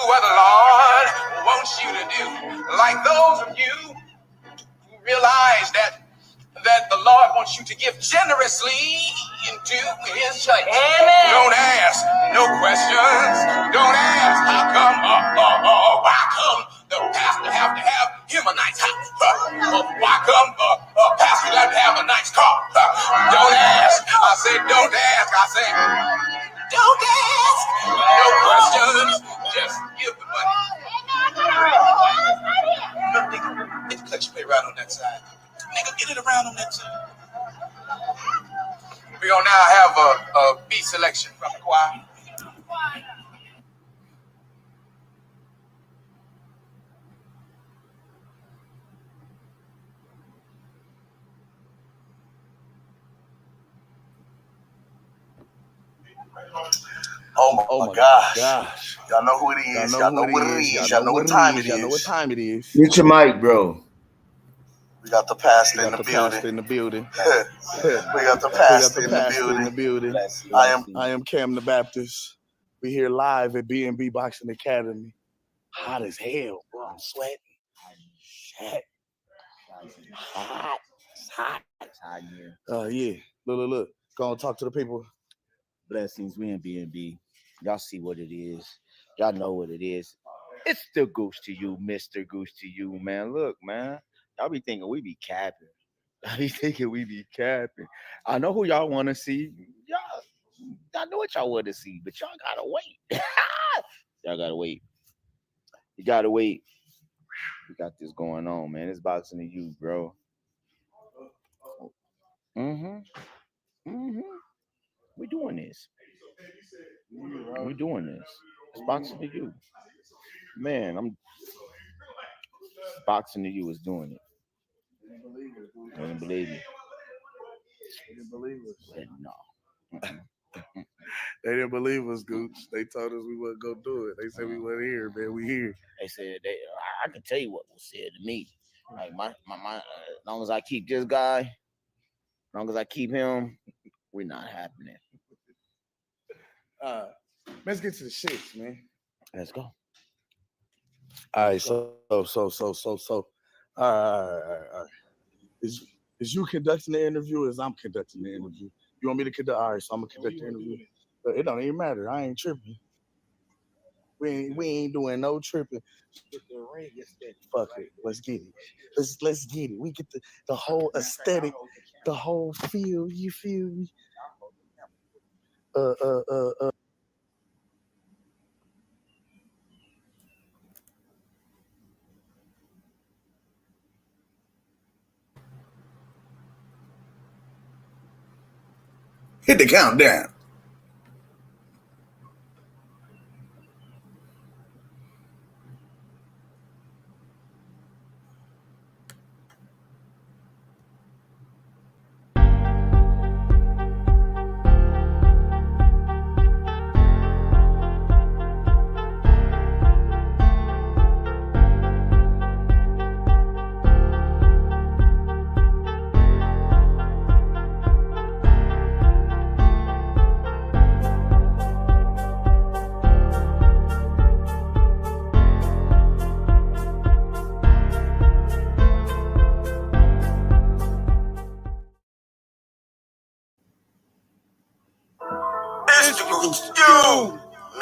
what the Lord wants you to do. Like those of you who realize that the Lord wants you to give generously into his church. Amen. Don't ask no questions. Don't ask how come, why come the pastor have to have him a nice house? Why come pastor got to have a nice car? Don't ask. I said don't ask. I said don't ask. No questions. Just give the money. Look, nigga, get the collection plate right on that side. Nigga, get it around on that side. We're gonna now have a beat selection from the choir. Oh my gosh. Y'all know who it is. Y'all know what it is. Y'all know what time it is. Y'all know what time it is. Get your mic, bro. We got the pastor in the building. We got the pastor in the building. I am Cam the Baptist. We here live at B&B Boxing Academy. Hot as hell, bro. I'm sweating. Shit. Hot. It's hot. It's hot here. Yeah. Look. Go and talk to the people. Blessings. We in B&B. Y'all see what it is. Y'all know what it is. It's the Goose to you, Mr. Goose to you, man. Look, man. Y'all be thinking we be capping. I know who y'all want to see. Y'all know what y'all want to see, but y'all gotta wait. Y'all gotta wait. You gotta wait. We got this going on, man. It's boxing to you, bro. We doing this. It's boxing to you. Man, boxing to you is doing it. I didn't believe it. They didn't believe us. No. They didn't believe us, Gooch. They told us we wasn't gonna do it. They said we weren't here, man. We here. They said I can tell you what was said to me. Like my as long as I keep this guy, as long as I keep him, we're not happening. Let's get to the shits, man. Let's go. All right, so. All right. Is you conducting the interview or is I'm conducting the interview? You want me to conduct? All right, so I'm gonna conduct the interview. But it don't even matter. I ain't tripping. We ain't doing no tripping. Fuck it. Let's get it. Let's get it. We get the whole aesthetic, the whole feel. You feel me? Hit the countdown.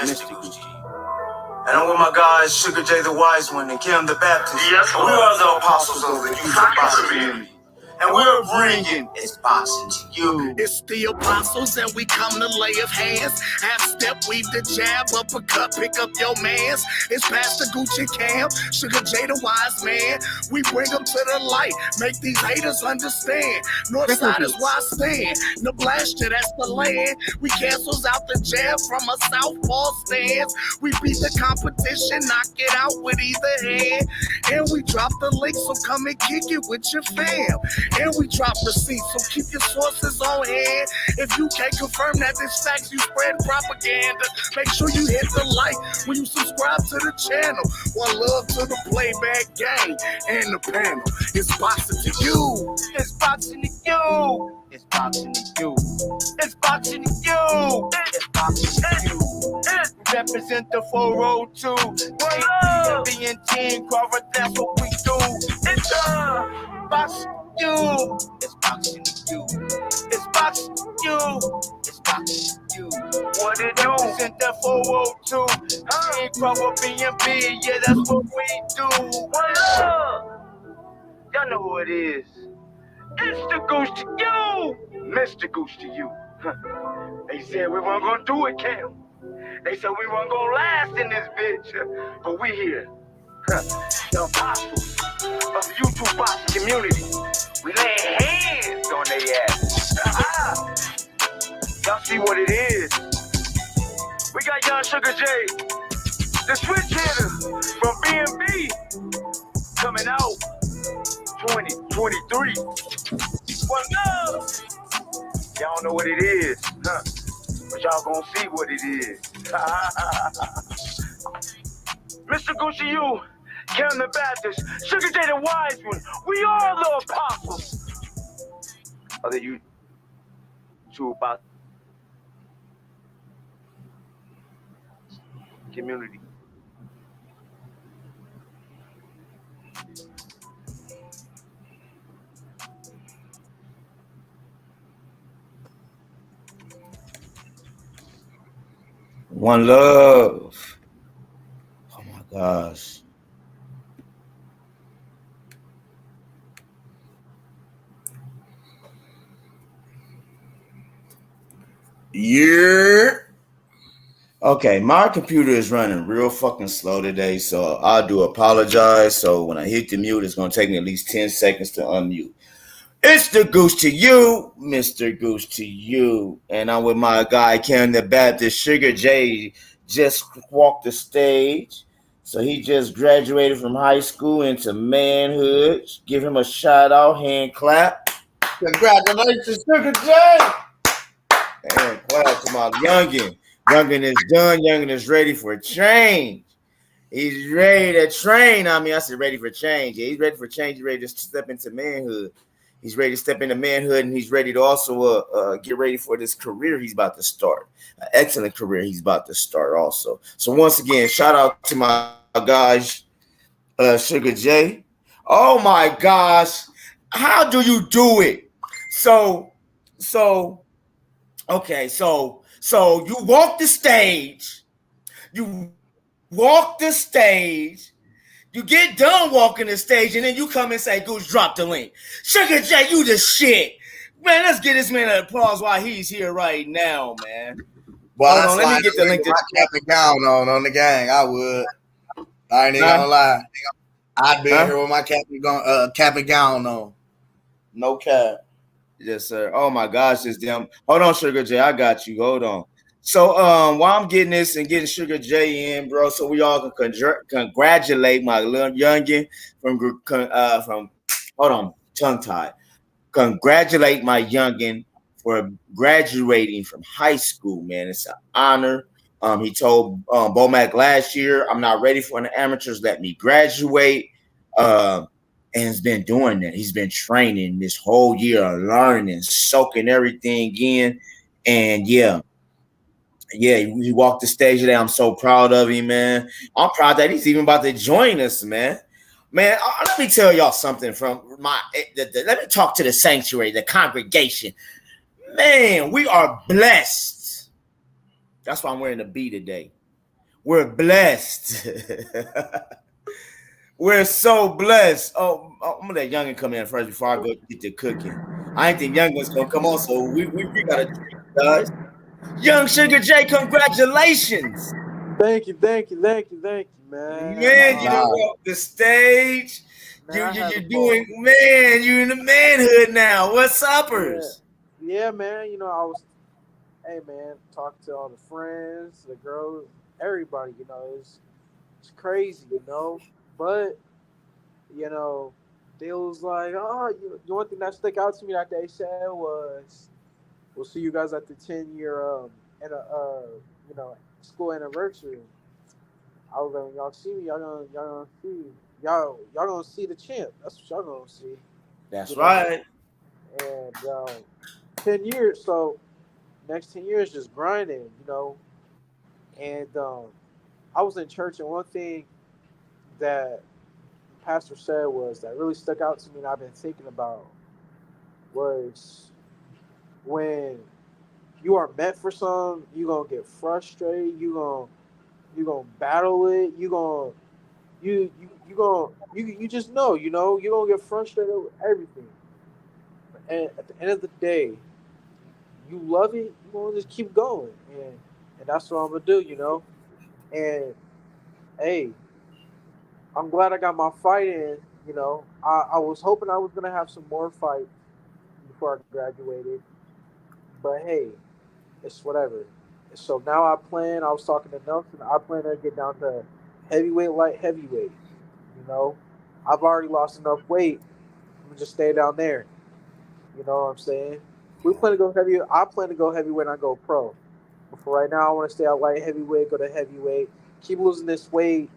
Mr. Gucci. And I'm with my guys, Sugar J the Wise One and Kim the Baptist. Yes, and we are the apostles of the youth of boxing community. And we're bringing It's Boxing to You. It's the apostles and we come to lay of hands. Half step, weave the jab, uppercut, pick up your mans. It's Pastor Gucci Cam, Sugar J the Wise Man. We bring them to the light, make these haters understand. North side is where I stand. Nebraska, that's the land. We cancels out the jab from a southpaw stance. We beat the competition, knock it out with either hand. And we drop the link, so come and kick it with your fam. And we drop receipts, so keep your sources on hand. If you can't confirm that this facts, you spread propaganda. Make sure you hit the like when you subscribe to the channel. One love to the playback gang and the panel. It's boxing to you. It's boxing to you. It's boxing to you. It's boxing to you. It's boxing to you. represent the 402. B and Team Crawford, that's what we do. It's box you. It's boxing you. It's boxing you. It's boxing you. What it do? Represent the 402. Team Crawford, B&B, yeah, that's what we do. What up? Y'all know who it is. It's the Goose to you. Mr. Goose to you. They said we weren't gonna do it, Cam. They said we weren't gonna last in this bitch, but we here. The apostles of the YouTube box community. We laying hands on their ass. Y'all see what it is. We got young Sugar J, the switch hitter from B&B, coming out 2023. One love. Y'all know what it is, but y'all gonna see what it is. Mr. Gucci, you, Cam the Baptist, Sugar J the Wise One, we are the apostles of the YouTube about community. One love. Oh my gosh. Yeah. Okay, my computer is running real fucking slow today, so I do apologize. So when I hit the mute, it's gonna take me at least 10 seconds to unmute. It's the Goose to you, Mr. Goose to you. And I'm with my guy, Cam the Baptist. Sugar J just walked the stage. So he just graduated from high school into manhood. Give him a shout out, hand clap. Congratulations, Sugar J. And clap to my youngin'. Youngin' is done. Youngin' is ready for change. He's ready to train. I said ready for change. Yeah, he's ready for change. He's ready to step into manhood. He's ready to step into manhood, and he's ready to also get ready for this career he's about to start. An excellent career he's about to start also. So once again, shout out to my guys, Sugar J. Oh my gosh, how do you do it? So you walk the stage. You get done walking the stage, and then you come and say, Goose, drop the link. Sugar J, you the shit. Man, let's get this man an applause while he's here right now, man. Well, hold on, let me get the link to my cap and gown on the gang. I would. I ain't gonna lie. I'd be here with my cap and gown on. No cap. Yes, sir. Oh my gosh, this damn. Hold on, Sugar J. I got you. Hold on. So while I'm getting this and getting Sugar J in, bro, so we all can congratulate my little youngin from hold on, tongue tied. Congratulate my youngin for graduating from high school, man. It's an honor. He told Bomac last year, I'm not ready for an amateurs. Let me graduate. And he's been doing that. He's been training this whole year, learning, soaking everything in. And yeah, he walked the stage today. I'm so proud of him, man. I'm proud that he's even about to join us, man. Man, let me tell y'all something from let me talk to the sanctuary, the congregation. Man, we are blessed. That's why I'm wearing the B today. We're blessed. We're so blessed. Oh, I'm gonna let Youngin come in first before I go get the cooking. I ain't think Youngin's gonna come on, so we gotta drink, guys. Young Sugar J, congratulations. Thank you, man. Man, you done walk the stage. You're doing, man, you're in the manhood now. What's uppers? Yeah, man. Talk to all the friends, the girls, everybody, it's crazy, But, they was like, the one thing that stuck out to me that they said was, we'll see you guys at the 10-year school anniversary. I was like, when y'all see me, y'all gonna see the champ. That's what y'all gonna see. That's right. And 10 years, so next 10 years just grinding, And I was in church, and one thing that the pastor said was that really stuck out to me, and I've been thinking about was when you are meant for something, you gonna get frustrated, you gonna battle it, you just know, you know, you're gonna get frustrated with everything. And at the end of the day, you love it, you gonna just keep going. And that's what I'm gonna do, you know. And hey, I'm glad I got my fight in, you know. I was hoping I was gonna have some more fights before I graduated. But hey, it's whatever. So now I was talking to Nelson, I plan to get down to heavyweight, light heavyweight. You know, I've already lost enough weight. I'm gonna just stay down there. You know what I'm saying? We plan to go heavy. I plan to go heavyweight and I go pro. But for right now, I want to stay out light heavyweight, go to heavyweight, keep losing this weight,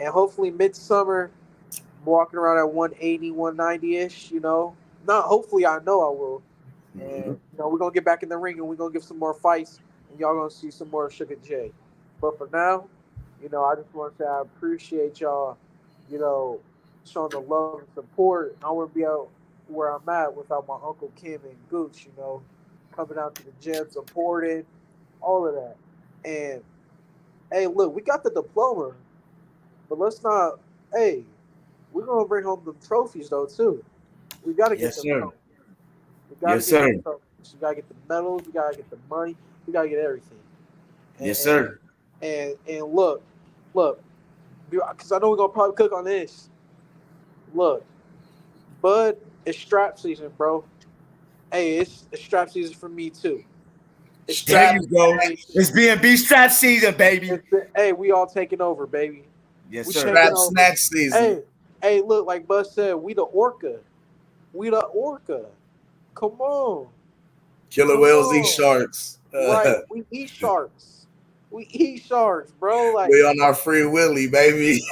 and hopefully midsummer, I'm walking around at 180, 190-ish, you know. Not hopefully, I know I will. And, you know, we're going to get back in the ring and we're going to give some more fights, and y'all going to see some more Sugar J. But for now, you know, I just want to say I appreciate y'all, you know, showing the love and support. I wouldn't be out where I'm at without my Uncle Kim and Gooch, you know, coming out to the gym, supporting, all of that. And, hey, look, we got the diploma, but let's not, hey, we're going to bring home the trophies, though, too. We got to get them trophies. We got to get the trophies. We got to get the medals. We got to get the money. We got to get everything. And, yes, sir. And look, because I know we're going to probably cook on this. Look, Bud, it's strap season, bro. Hey, it's strap season for me, too. There you go. It's B&B strap season, baby. Hey, we all taking over, baby. Yes, sir. Strap snack season. Hey, look, like Bud said, we the orca. We the orca. Come on. Killer whales eat sharks. Right, we eat sharks. We eat sharks, bro. Like we on our free willy, baby.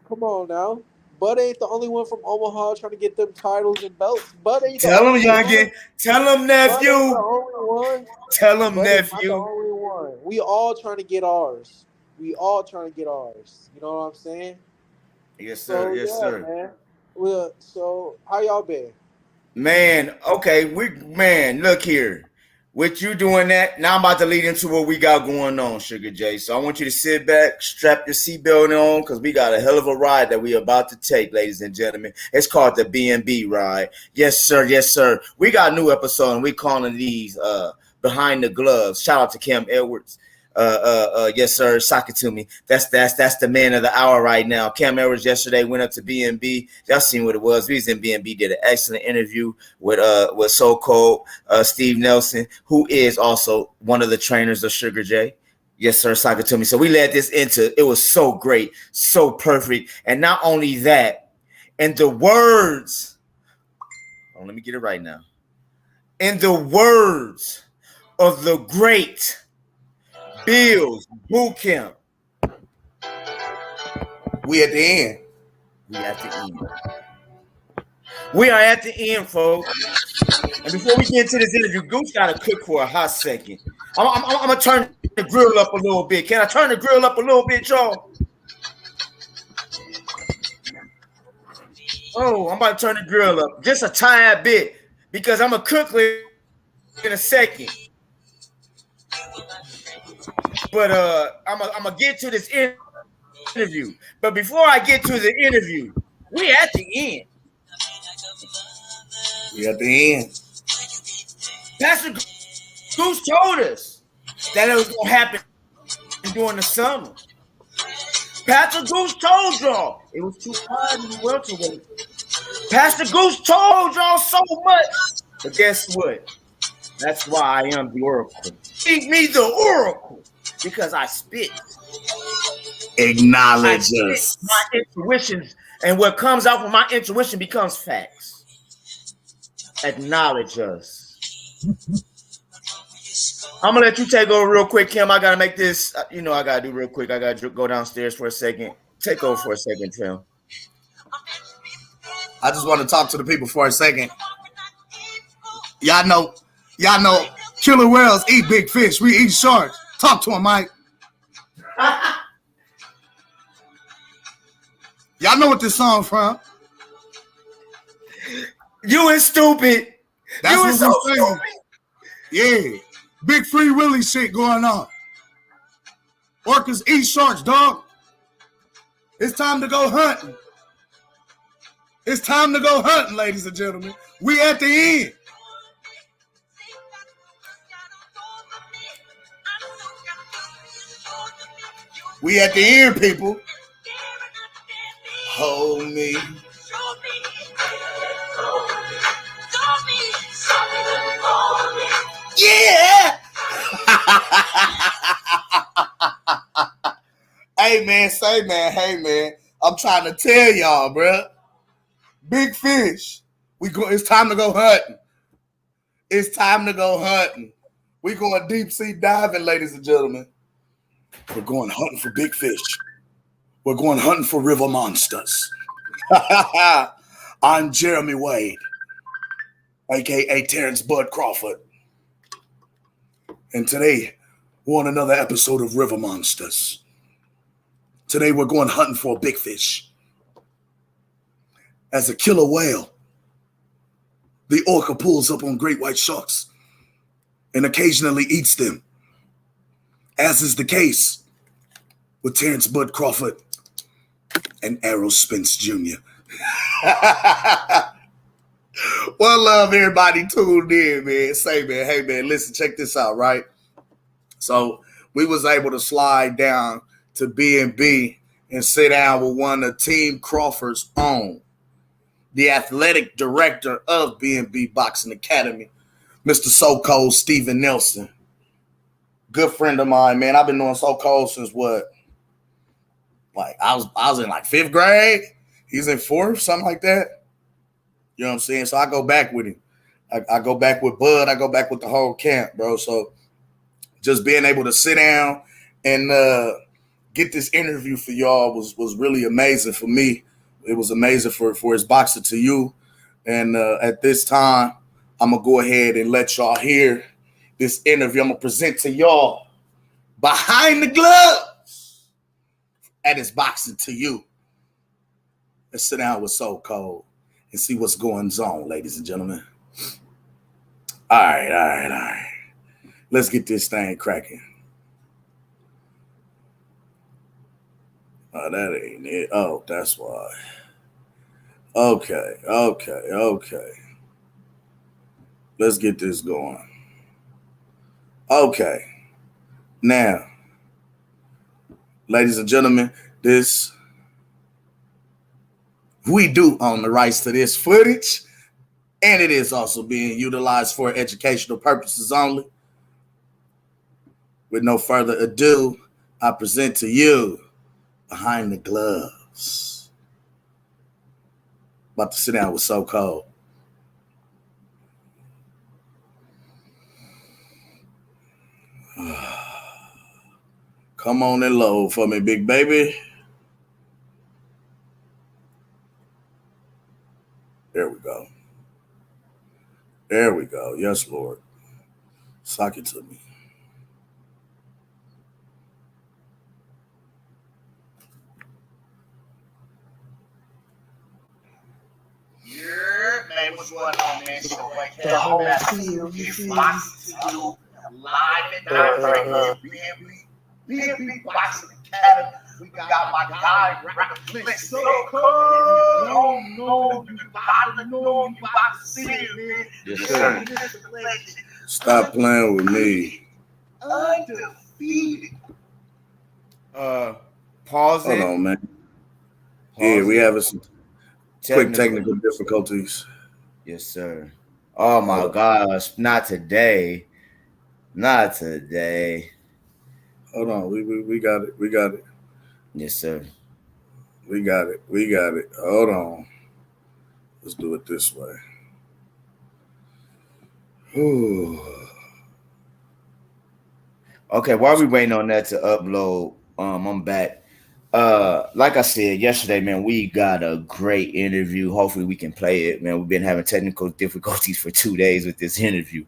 Come on now. Bud ain't the only one from Omaha trying to get them titles and belts. Bud ain't Tell him, youngin. Tell him, nephew. Bud ain't the only one. Tell him, Bud nephew. ain't the only one. We all trying to get ours. We all trying to get ours. You know what I'm saying? Yes, sir. So, yes, sir. Man. Well, so how y'all been? Man, okay. Look here. With you doing that, now I'm about to lead into what we got going on, Sugar J. So I want you to sit back, strap your seatbelt on, because we got a hell of a ride that we about to take, ladies and gentlemen. It's called the B&B ride. Yes, sir. Yes, sir. We got a new episode, and we calling these Behind the Gloves. Shout out to Cam Edwards. Yes, sir. Sock it to me. That's the man of the hour right now. Cam Edwards yesterday went up to B&B. Y'all seen what it was. We was in B&B, did an excellent interview with So Cold, Steve Nelson, who is also one of the trainers of Sugar J. Yes, sir. Sock it to me. So we led this into, it was so great, so perfect. And not only that, in the words, let me get it right now. In the words of the great Bills Boot Camp. We at the end. We are at the end, folks. And before we get into this interview, Goose got to cook for a hot second. I'm going to turn the grill up a little bit. Can I turn the grill up a little bit, y'all? Oh, I'm about to turn the grill up just a tiny bit because I'm going to cook in a second. But I'm gonna get to this interview. But before I get to the interview, we at the end. We at the end. Pastor Goose told us that it was gonna happen during the summer. Pastor Goose told y'all it was too hard in the welterweight. Pastor Goose told y'all so much. But guess what? That's why I am the oracle. Keep me the oracle. Because I spit. Acknowledge us. My intuitions, and what comes out from my intuition becomes facts. Acknowledge us. I'm gonna let you take over real quick, Kim. I gotta make this. I gotta do real quick. I gotta go downstairs for a second. Take over for a second, Kim. I just want to talk to the people for a second. Y'all know, killer whales eat big fish. We eat sharks. Talk to him, Mike. Y'all know what this song from. You is stupid. That's you what is so we saying. Yeah. Big Free Willy shit going on. Orcas eat sharks, dog. It's time to go hunting. It's time to go hunting, ladies and gentlemen. We at the end. We at the end, people. Hold me. Yeah. Hey man, hey man. I'm trying to tell y'all, bro. Big fish. It's time to go hunting. It's time to go hunting. We going deep sea diving, ladies and gentlemen. We're going hunting for big fish. We're going hunting for river monsters. I'm Jeremy Wade, aka Terrence Bud Crawford. And today, we're on another episode of River Monsters. Today, we're going hunting for a big fish. As a killer whale, the orca pulls up on great white sharks and occasionally eats them, as is the case with Terrence Bud Crawford and Errol Spence Jr. Well, love, everybody tuned in, man. Say, man, hey, man, listen, check this out, right? So we was able to slide down to B&B and sit down with one of Team Crawford's own, the athletic director of B&B Boxing Academy, Mr. So Cold Steven Nelson. Good friend of mine, man. I've been knowing So Cold since what? Like I was in like 5th grade. He's in 4th, something like that. You know what I'm saying? So I go back with him. I go back with Bud. I go back with the whole camp, bro. So just being able to sit down and get this interview for y'all was really amazing for me. It was amazing for his Boxer to You. And at this time, I'm going to go ahead and let y'all hear this interview. I'm going to present to y'all Behind the Gloves at his Boxing to You. Let's sit down with So Cold and see what's going on, ladies and gentlemen. All right. Let's get this thing cracking. Oh, that ain't it. Oh, that's why. Okay. Let's get this going. Okay. Now, ladies and gentlemen, we do own the rights to this footage, and it is also being utilized for educational purposes only. With no further ado, I present to you Behind the Gloves. About to sit down with So Cold. Come on and load for me, big baby. There we go. Yes, Lord. Sock it to me. Yeah, man, what's going on, man? So, like, the whole Boxing to You live and direct B&B Boxing Academy. We got my guy, Flex. So cold. No, you gotta know you about to see it, man. Yes, sir. Stop playing with me. Undefeated. Pause Hold it. on, man. Pause Yeah, we it. having some quick technical difficulties. Yes, sir. Oh my gosh, not today. Hold on, we got it. Yes, sir. We got it. Hold on. Let's do it this way. Ooh. Okay, while we waiting on that to upload, I'm back. Like I said yesterday, man, we got a great interview. Hopefully we can play it, man. We've been having technical difficulties for 2 days with this interview.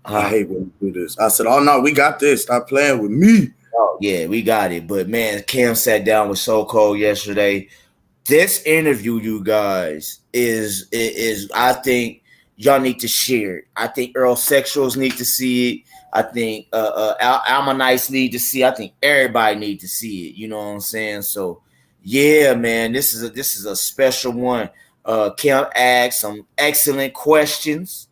I hate when we do this. I said, oh no, we got this. Stop playing with me. Oh, yeah, we got it. But man, Cam sat down with So Cold yesterday. This interview, you guys, is I think y'all need to share it. I think Earl Sexuals need to see it. I think Almanites need to see it. I think everybody need to see it. You know what I'm saying? So yeah, man, this is a special one. Cam asked some excellent questions.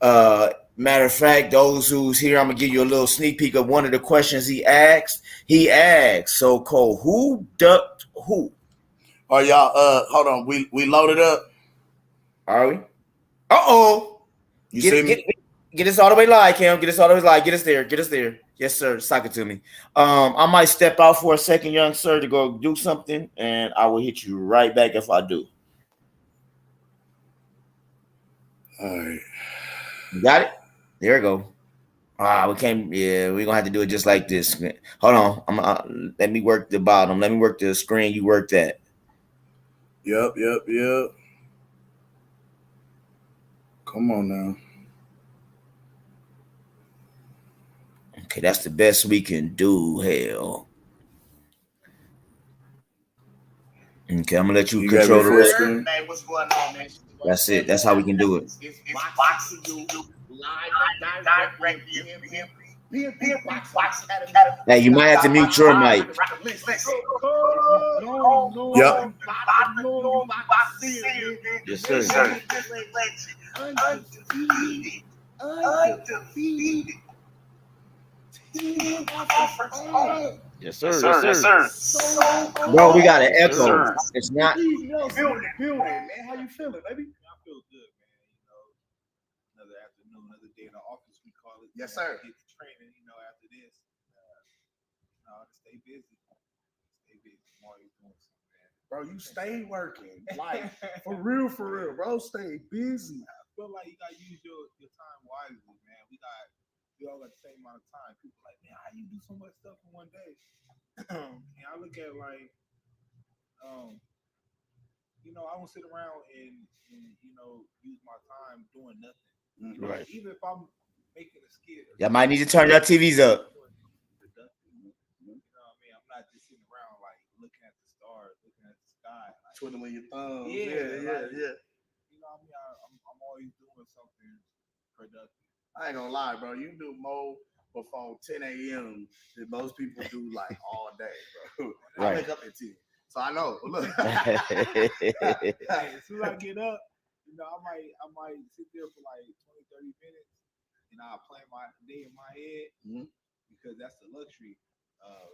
Matter of fact, those who's here, I'm gonna give you a little sneak peek of one of the questions he asked. He asked, So Cold, who ducked who? Oh, y'all, hold on. We loaded up. Are we? Uh-oh. You see me? Get us all the way live, Cam. Get us all the way live. Get us there. Get us there. Yes, sir. Sock it to me. I might step out for a second, young sir, to go do something, and I will hit you right back if I do. All right. You got it? There we go. We can't. Yeah, we're gonna have to do it just like this. Hold on. Let me work the bottom. Let me work the screen. You work that. Yep. Come on now. Okay, that's the best we can do. Hell. Okay, I'm gonna let you control the rest. Man, what's going on, man? That's it. That's how we can do it. It's boxing you live directly. Hey, you might have to mute your mic. Yep. Yes, sir. Undefeated. Yes, sir. Bro, we got an echo. It's not. Building, man. How you feeling, baby? I feel good, man. You know, another afternoon, another day in the office, we call it. Yes, sir. Get to training, after this. Stay busy. I'm always doing something, man. Bro, you stay working. Like, for real, bro. Stay busy. I feel like you gotta use your time wisely, man. We all got the same amount of time. People like, man, how you do so much stuff in one day? And I look at it like, I don't sit around and use my time doing nothing. Right. Even if I'm making a skit. Y'all might need to turn your TVs up. I'm not just sitting around like looking at the stars, looking at the sky, like, Twiddling your thumbs. Yeah. I'm always doing something productive. I ain't gonna lie, bro. You do more before 10 a.m. than most people do like all day, bro. I wake up at 10. So I know. Look. As soon as I get up, I might sit there for like 20, 30 minutes and I'll plan my day in my head because that's the luxury of,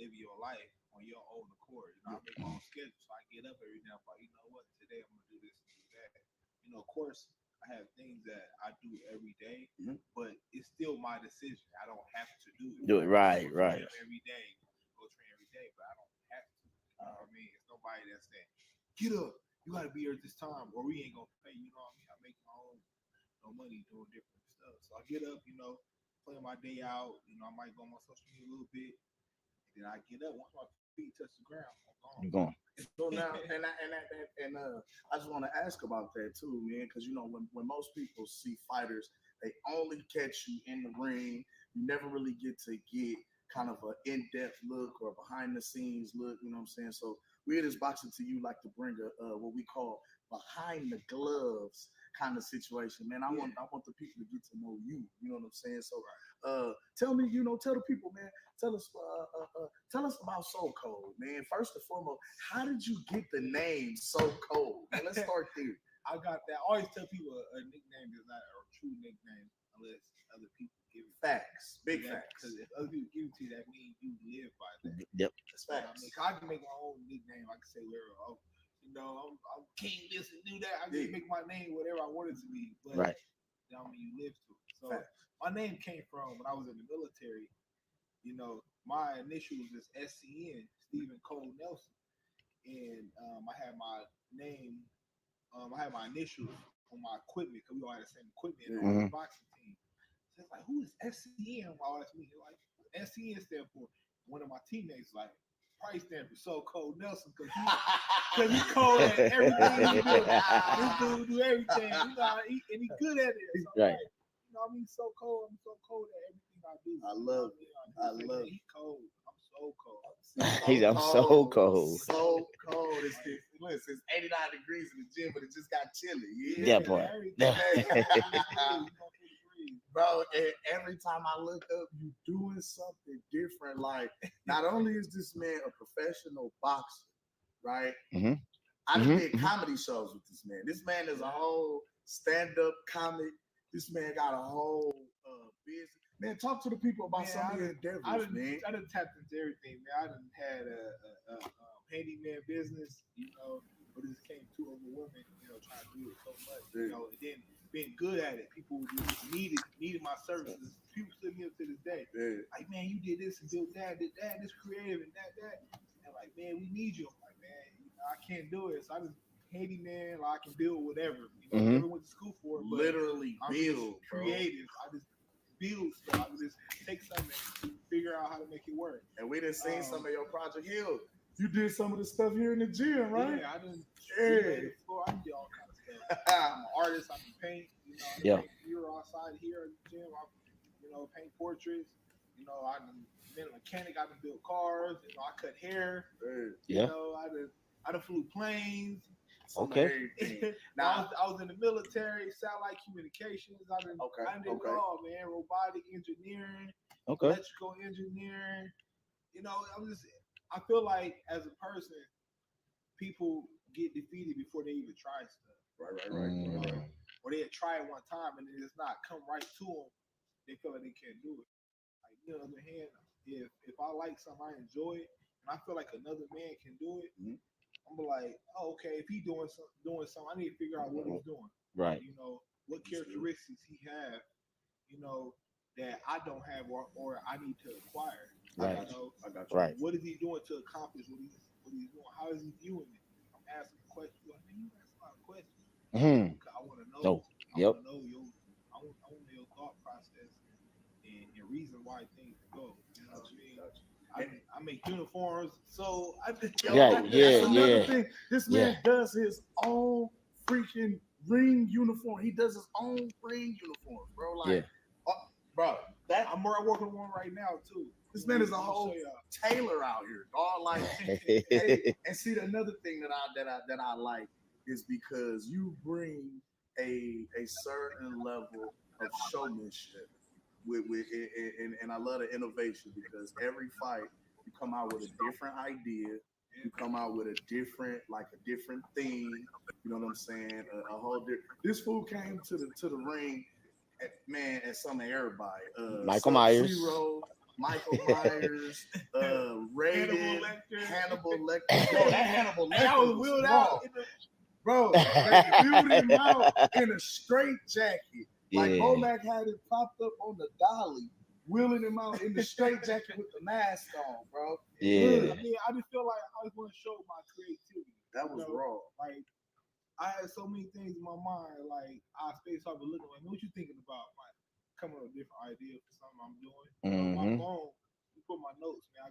living your life on your own accord. I make my own schedule. So I get up every day. I'm like, you know what? Today I'm going to do this and do that. Of course, I have things that I do every day, but it's still my decision. I don't have to do it. Do it right. Every day, go train every day, but I don't have to. It's nobody that's saying, get up, you got to be here at this time, or we ain't gonna pay. I make my own money doing different stuff. So I get up, plan my day out. I might go on my social media a little bit, and then I get up. Once my feet touch the ground, I'm gone. So now, and I just want to ask about that too, man, because when most people see fighters, they only catch you in the ring. You never really get to get kind of an in-depth look or behind the scenes look. You know what I'm saying? So we at This Boxing to You like to bring a what we call behind the gloves kind of situation, man. I want the people to get to know you. You know what I'm saying? So tell me, tell the people, man. Tell us about So Cold, man. First and foremost, how did you get the name So Cold? Man, let's start there. I got that. I always tell people a nickname is not a true nickname unless other people give it. Facts. Big facts. Because if other people give it to you, that means you live by that. Yep. That's facts. I can make my own nickname. I can say whatever. I'm king this and do that. I can make my name whatever I want it to be. But you live to it. So my name came from when I was in the military. My initials is SCN, Stephen Cole Nelson. And I had my name, I had my initials on my equipment because we all had the same equipment in the boxing team. So it's like, who is SCN? I asked me, like, SCN stand for? One of my teammates like, probably stand for So Cold Nelson because he's cold at everything he do. This dude do everything. And he's good at it. So know, I mean, so cold. I'm so cold at everything I do. I love it. I love it. He cold. I'm so cold. I'm so cold. So cold. It's 89 degrees in the gym, but it just got chilly. Yeah, boy. Bro, and every time I look up, you doing something different. Like, not only is this man a professional boxer, right? Mm-hmm. I just did comedy shows with this man. This man is a whole stand-up comic. This man got a whole business. Man, talk to the people about some of your endeavors, man. I done tapped into everything, man. I done had a handyman business, you know, but it just came too overwhelming, you know, trying to do it so much, you know, and then being good at it. People just needed my services. People still me up to this day. Like, man, you did this and did that, this creative and that. And like, man, we need you. I'm like, man, you know, I can't do it. So I just handyman, like, I can build whatever. You know, I never went to school for it, but literally build, creative. I just build stuff. I just take something and figure out how to make it work. And we done seen some of your Project Hill. You did some of the stuff here in the gym, right? Yeah, I done. I did all kinds of stuff. I'm an artist. I can paint. You know, I paint here outside here at the gym. I, you know, paint portraits. You know, I done been a mechanic. I done built cars. You know, I cut hair. You know, I done flew planes. Okay. Now I was in the military, satellite communications. I did it all, man. Robotic engineering, electrical engineering. You know, I feel like as a person, people get defeated before they even try stuff. Right. You know? Or they try it one time and it does not come right to them. They feel like they can't do it. Like, you know, on the other hand, if I like something, I enjoy it, and I feel like another man can do it. I'm like, oh, okay, if he's doing something, I need to figure out what he's doing. Right. You know, what characteristics he have, you know, that I don't have or I need to acquire. Right. You know, I got you. Right. What is he doing to accomplish what he's doing? How is he viewing it? I'm asking questions. Like, man, you ask a lot of questions. I want to know. I want to know I want to know your thought process and reason why things go. You know what I mean? I make uniforms, so I just thing. This man does his own freaking ring uniform. He does his own ring uniform, bro. Like, bro, I'm working on one right now too. This man is a whole tailor out here, dog. Like, and see, another thing that I like is because you bring a certain level of showmanship. And I love the innovation because every fight you come out with a different idea, you come out with a different theme. You know what I'm saying? A whole different. This fool came to the ring, man, and some of everybody. Michael Myers, Zero, Michael Myers, Raiden, Hannibal Lecter. Bro, that Hannibal Lecter I was wheeled out. Bro, they wheeled him out in a straight jacket. Like Bomac had it propped up on the dolly, wheeling him out in the straight jacket with the mask on, bro. Yeah. I mean, I just feel like I always want to show my creativity. That was raw. Like, I had so many things in my mind. Like, I started looking like, what you thinking about? Like, coming up with a different idea for something I'm doing. My phone, you put my notes, man.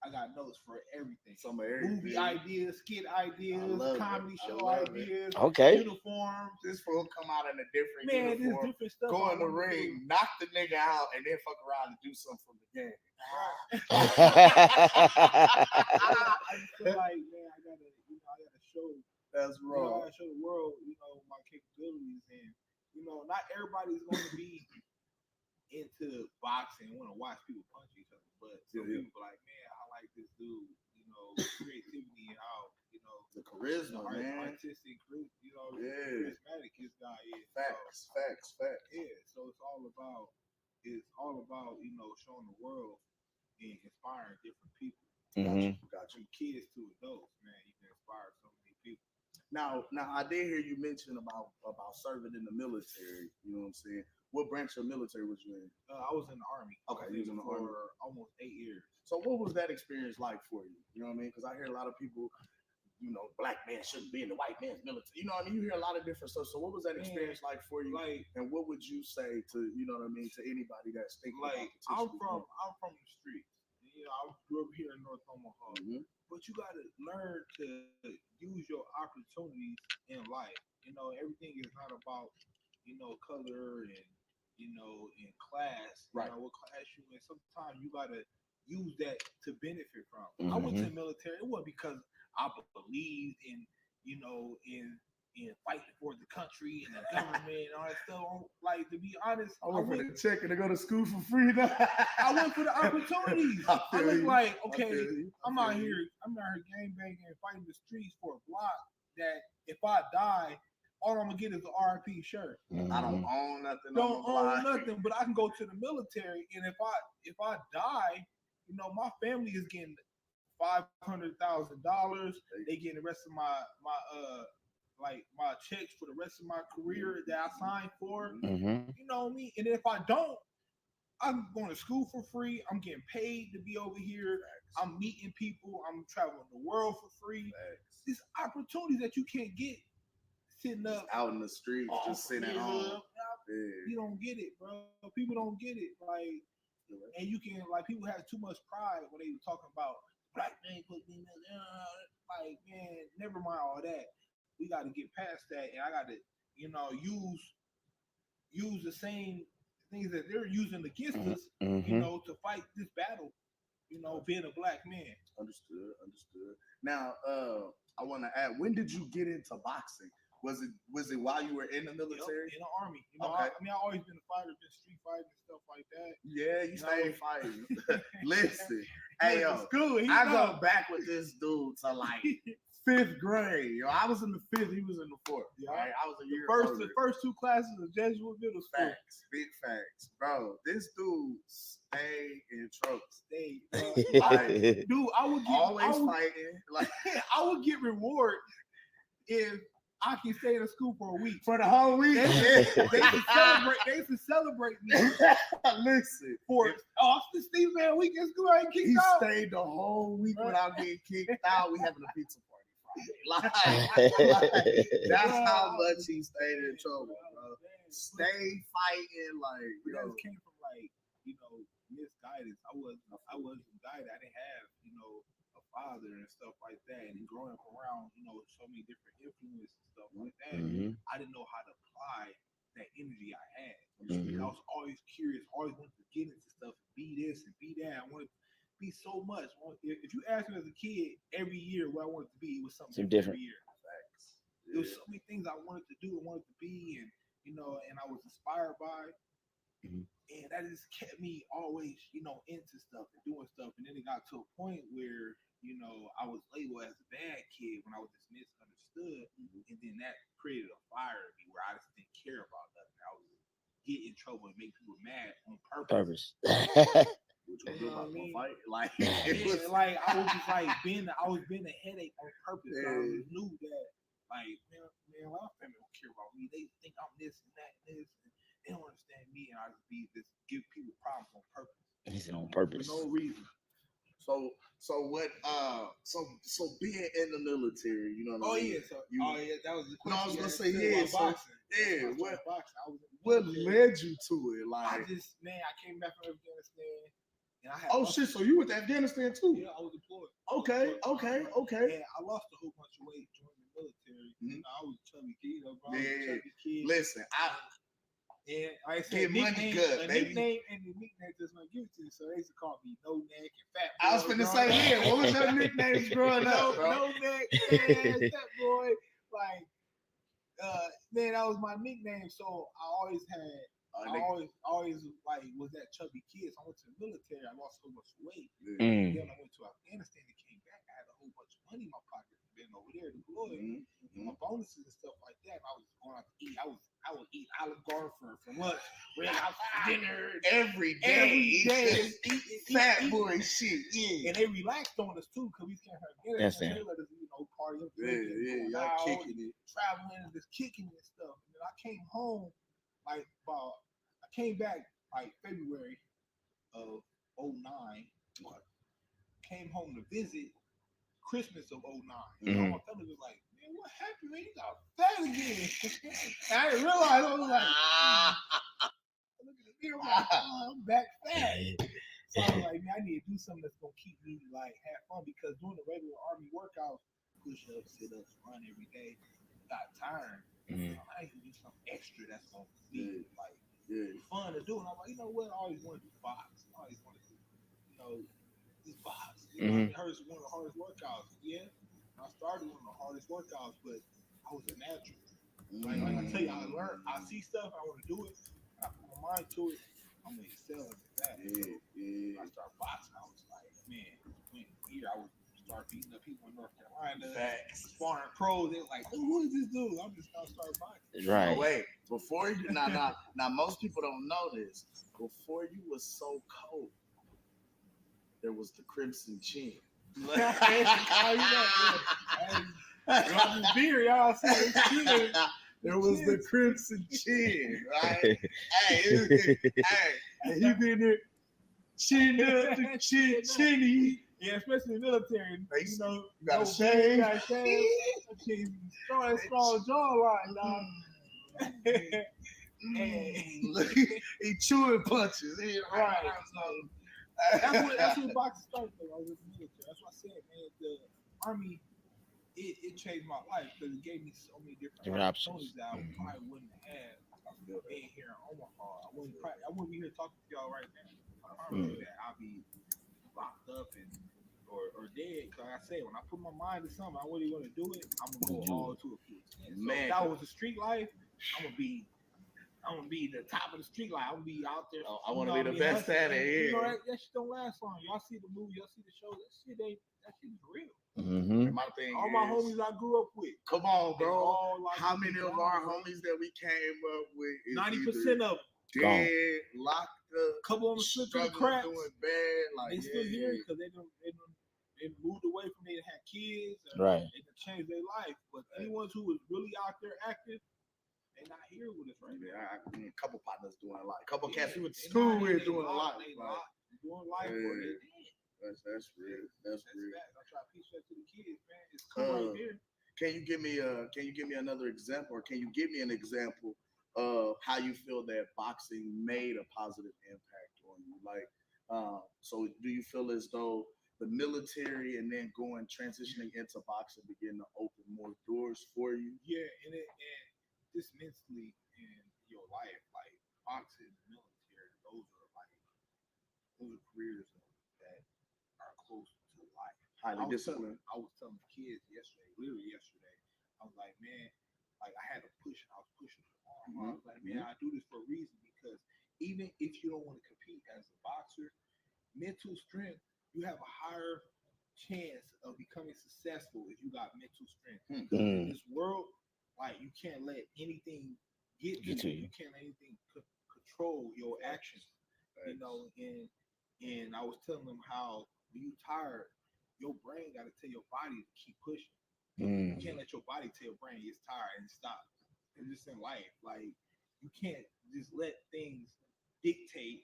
I got notes for everything. Some of everything. Movie ideas, skit ideas, comedy show ideas, uniforms. This fool come out in a different uniform, different stuff. go in the ring, knock the nigga out, and then fuck around and do something from the game. I just feel like, man, I gotta show. That's wrong. I gotta show the world, my capabilities, and not everybody's going to be into boxing, want to watch people punch each other, but some people like, man, I like this dude, creativity and how, the charisma, man, artistic, charismatic this guy is. Facts. Yeah, so it's all about, showing the world and inspiring different people. Got you. Kids to adults, man, you can inspire so many people. Now I did hear you mention about serving in the military. You know what I'm saying? What branch of military was you in? I was in the Army. Okay, you was in the Army for almost 8 years. So what was that experience like for you? You know what I mean? Because I hear a lot of people, black men shouldn't be in the white man's military. You know what I mean? You hear a lot of different stuff. So what was that experience like for you? Like, and what would you say to, to anybody that's thinking like, I'm from the streets. I grew up here in North Omaha. But you got to learn to use your opportunities in life. Everything is not about, color and in class, what class you in. Sometimes you gotta use that to benefit from. I went to the military. It wasn't because I believed in fighting for the country and the government and all that stuff. Like, to be honest, I went for the check and to go to school for free. I went for the opportunities. I was like, okay, I'm out here gang banging and fighting the streets for a block that if I die, all I'm gonna get is an RIP shirt. I don't own nothing. Don't own nothing, but I can go to the military, and if I die, my family is getting $500,000. They getting the rest of my checks for the rest of my career that I signed for. You know what I mean? And if I don't, I'm going to school for free. I'm getting paid to be over here. I'm meeting people. I'm traveling the world for free. These opportunities that you can't get sitting up out in the street, just sitting at home. You don't get it, bro. People don't get it. Like, and you can, like, people have too much pride when they were talking about black man put me in there. Like, man, never mind all that. We got to get past that, and I got to, use the same things that they're using against us, to fight this battle. Being a black man. Understood. Now, I want to add, when did you get into boxing? Was it while you were in the military? In the army. Okay. I always been a fighter, been street fighting and stuff like that. Yeah, you stayed fighting. Listen, hey, I go back with this dude to like 5th grade. I was in the 5th, he was in the 4th. Yeah. Right? I was a year older. The first 2 classes of Jesuit middle school. Facts, big facts, bro. This dude stayed in trouble. Dude, I would fighting. Like, I would get reward if I can stay in the school for a week. For the whole week. They used to celebrate me. Listen. Steve Man week in school, I ain't kicked out. He stayed the whole week without getting kicked out. We having a pizza party Friday. That's how much he stayed in trouble, bro. Stay fighting, like, that came from, like, misguidance. I wasn't guided. I didn't have, a father and stuff like that. And growing up around, so many different influences and stuff like that, I didn't know how to apply that energy I had. I was always curious, always wanted to get into stuff, be this and be that. I wanted to be so much. If you asked me as a kid, every year what I wanted to be, it was something different. Every year. There was so many things I wanted to do and wanted to be, and and I was inspired by. And that just kept me always, into stuff and doing stuff. And then it got to a point where, I was labeled as a bad kid when I was just misunderstood. And then that created a fire in me where I just didn't care about nothing. I was get in trouble and make people mad on purpose. Which was about to fight. Like, like I was just like I was being a headache on purpose. I always knew that, like, man, my family don't care about me. They think I'm this and that and this. And they don't understand me, and I just give people problems on purpose. It's on purpose. For no reason. So what? So being in the military, that was the question. No, I was gonna say what led you to it? Like, I came back from Afghanistan, and I had. Oh shit! So you went to Afghanistan too? Yeah, I was deployed. Okay. And I lost a whole bunch of weight joining the military. I was a chubby kid. Chubby kid. Listen, and I said, money good, baby. Nickname and the nickname just gonna give it to you. So they used to call me No Neck and Fat Boy. I was finna say, what was your nicknames growing up, bro? No Neck, Fat Boy. Like, man, that was my nickname. So I always like was that chubby kid. So I went to the military. I lost so much weight. Then I went to Afghanistan and came back. I had a whole bunch of money in my pocket. Been over there deployed, and my bonuses and stuff like that. And I was going out to eat. I would eat Olive Garden for lunch, red house for dinner every day. Fat boy shit, And they relaxed on us too, because we can't have dinner. They let us, party, y'all kicking it, traveling and just kicking it and stuff. And then I came home, I came back like February of 2009. Came home to visit. Christmas of 2009. My family was like, man, what happened, man? You got fat again. I didn't realize. I was like, look at the mirror, I'm back fat. So I was like, man, I need to do something that's gonna keep me like have fun, because doing the regular army workouts, push-ups, sit-ups, run every day, got tired. So I need to do something extra that's gonna be like fun to do. And I'm like, you know what? I always wanted to box. I always wanted to, this box. You know, it hurts one of the hardest workouts. Yeah, I started one of the hardest workouts, but I was a natural. Like I tell you, I learned. I see stuff. I want to do it. And I put my mind to it. I'm gonna excel at that. When I started boxing, I was like, man, when here I would start beating up people in North Carolina, sparring pros. They were like, who is this dude? I'm just gonna start boxing. Right. Oh, wait, before you now, most people don't know this. Before you was so cold, there was the Crimson Chin. Beer, y'all see this. There was the Crimson Chin, right? Hey, he been there, chin up, chinny. Yeah, especially in the military. You know, you gotta shave. Strong jawline, dog. He chewing punches. Right. That's what boxing started with. I was in the military. That's what I said, man. The Army, it changed my life because it gave me so many different opportunities that I probably wouldn't have being here in Omaha. I wouldn't be here talking to y'all right now. That I'll be locked up or dead. Like I said, when I put my mind to something, I really want to do it. I'm gonna go all to it. Man, if that was a street life, I'm gonna be the top of the street life. I'm gonna be out there. I want to be the best at it. You know that shit don't last long. Y'all see the movie, y'all see the show. That shit is real. My thing all my homies I grew up with. Come on, bro. How many of our homies that we came up with? 90% of them dead, locked up. Couple of them slipped through the cracks. Doing bad. Like they still here because they moved away from they had kids. Right. They changed their life. But anyone who was really out there active, they're not here with us right now. I mean, a couple partners doing a lot. A couple cats we went to school with doing a lot. Doing life for it. That's real. That's real. I try to teach that to the kids, man. It's cool right here. Can you give me another example, or can you give me an example of how you feel that boxing made a positive impact on you? Like, so do you feel as though the military and then transitioning into boxing begin to open more doors for you? Yeah, and just mentally in your life, like boxing, military, those are careers that are close to life. Highly disciplined. I was telling the kids literally yesterday, I was like, man, like I had to push. I was pushing them hard. I was like, man, I do this for a reason because even if you don't want to compete as a boxer, mental strength, you have a higher chance of becoming successful if you got mental strength. In this world, like you can't let anything get to you. You can't let anything control your actions. You know, and I was telling them how when you're tired, your brain got to tell your body to keep pushing. You can't let your body tell your brain it's tired and stop. It's just in life. Like you can't just let things dictate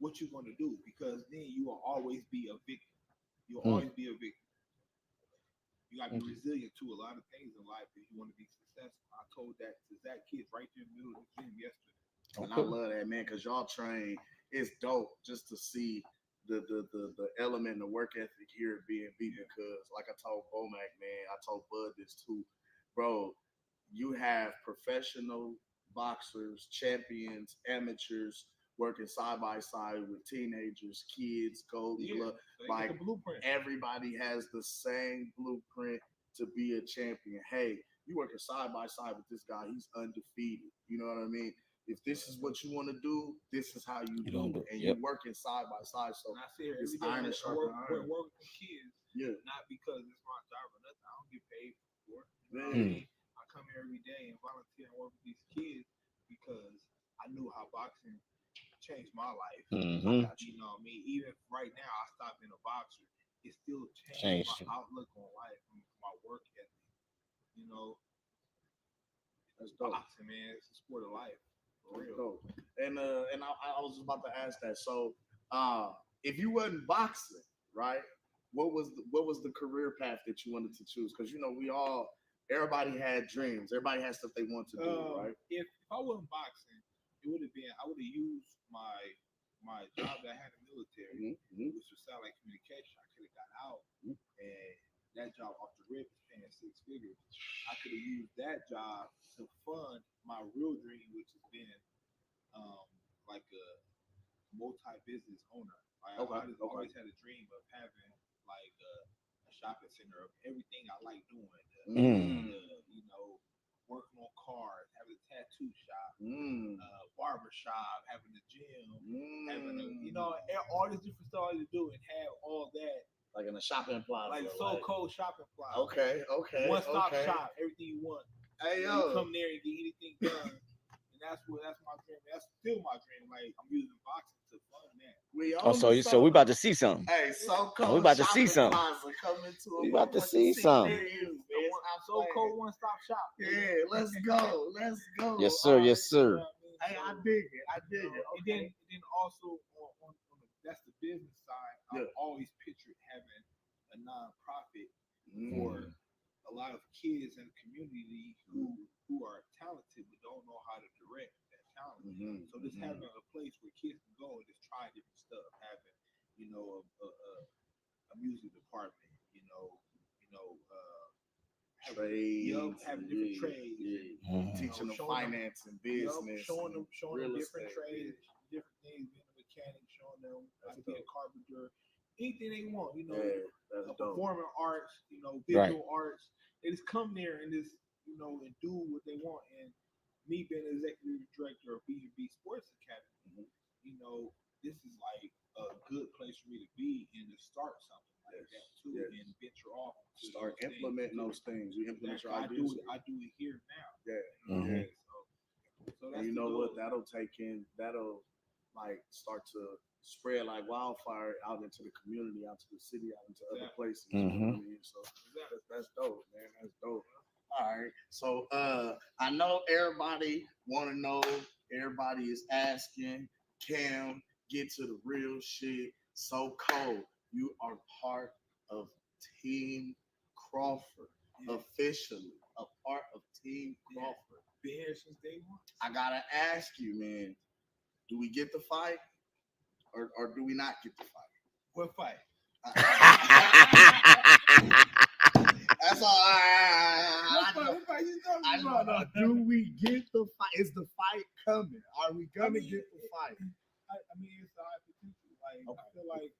what you're going to do because then you will always be a victim. You'll always be a victim. You got to be resilient to a lot of things in life if you want to be successful. I told that to Zach kids right there in the middle of the gym yesterday. And I love that, man, because y'all train. It's dope just to see the element, the work ethic here at B&B because, like I told Bomac, man, I told Bud this too, bro. You have professional boxers, champions, amateurs working side by side with teenagers, kids, Golden Glove. Like everybody has the same blueprint to be a champion. Hey, you working side by side with this guy. He's undefeated. You know what I mean? If this is what you want to do, this is how you do it. And you're working side by side. So I see it's iron and sharp iron. Work with kids, not because it's my job or nothing. I don't get paid for it. You know what I mean? I come here every day and volunteer and work with these kids because I knew how boxing changed my life. You know what I mean? Even right now, I stopped being a boxer. It still changed my outlook on life, my work ethic. You know, that's boxing, man. It's a sport of life. For real. And I was just about to ask that. So, if you wasn't boxing, right? What was the career path that you wanted to choose? Because you know everybody had dreams. Everybody had stuff they wanted to do, right? If I wasn't boxing, it would have been I would have used my job that I had in the military, which was satellite communication. I could have got out, and that job off the rip is paying 6 figures. I could have used that job to fund my real dream, which has been I just always had a dream of having like a shopping center of everything I like doing. You know, working on cars, having a tattoo shop, barber shop, having a gym, having a, you know, all this different stuff to do, and have all that like in a shopping plaza, like so cold shopping plaza. Okay. One stop shop, everything you want. Hey you come there and get anything done. And that's my dream. That's still my dream. Like I'm using boxing to fund that. So we about to see something. Hey, so cold. We about to see something. We about to see something. So cold one stop shop. Yeah, let's go. Yes, sir. Yes, sir. Hey, I dig it. And then also on that's the business side. I've always pictured having a nonprofit for a lot of kids in the community who are talented but don't know how to direct that talent. So just having a place where kids can go and just try different stuff, having, you know, a music department, trades, having different trades, teaching them finance and business, showing them different estate. trades, different things, being a mechanic, showing them how to be a carpenter, anything they want, performing arts, visual arts. They just come there and just, and do what they want. And me being an executive director of B&B Sports Academy, this is like a good place for me to be and to start something like that too, and venture off. Start implementing those things. You implement your I ideas. do it here now. So and you know what? That'll like start to spread like wildfire out into the community, out to the city, out into other places. You know what I mean? So that's dope, man. That's dope. All right. So I know everybody want to know. Everybody is asking. Cam, get to the real shit. So cold. You are part of Team Crawford, officially a part of Team Crawford. Been here since day one. I gotta ask you, man. Do we get the fight, or do we not get the fight? What fight? That's all. What fight you talking about? Do we get the fight? Is the fight coming? Are we gonna get the fight? I mean, it's a high potential. Like I feel like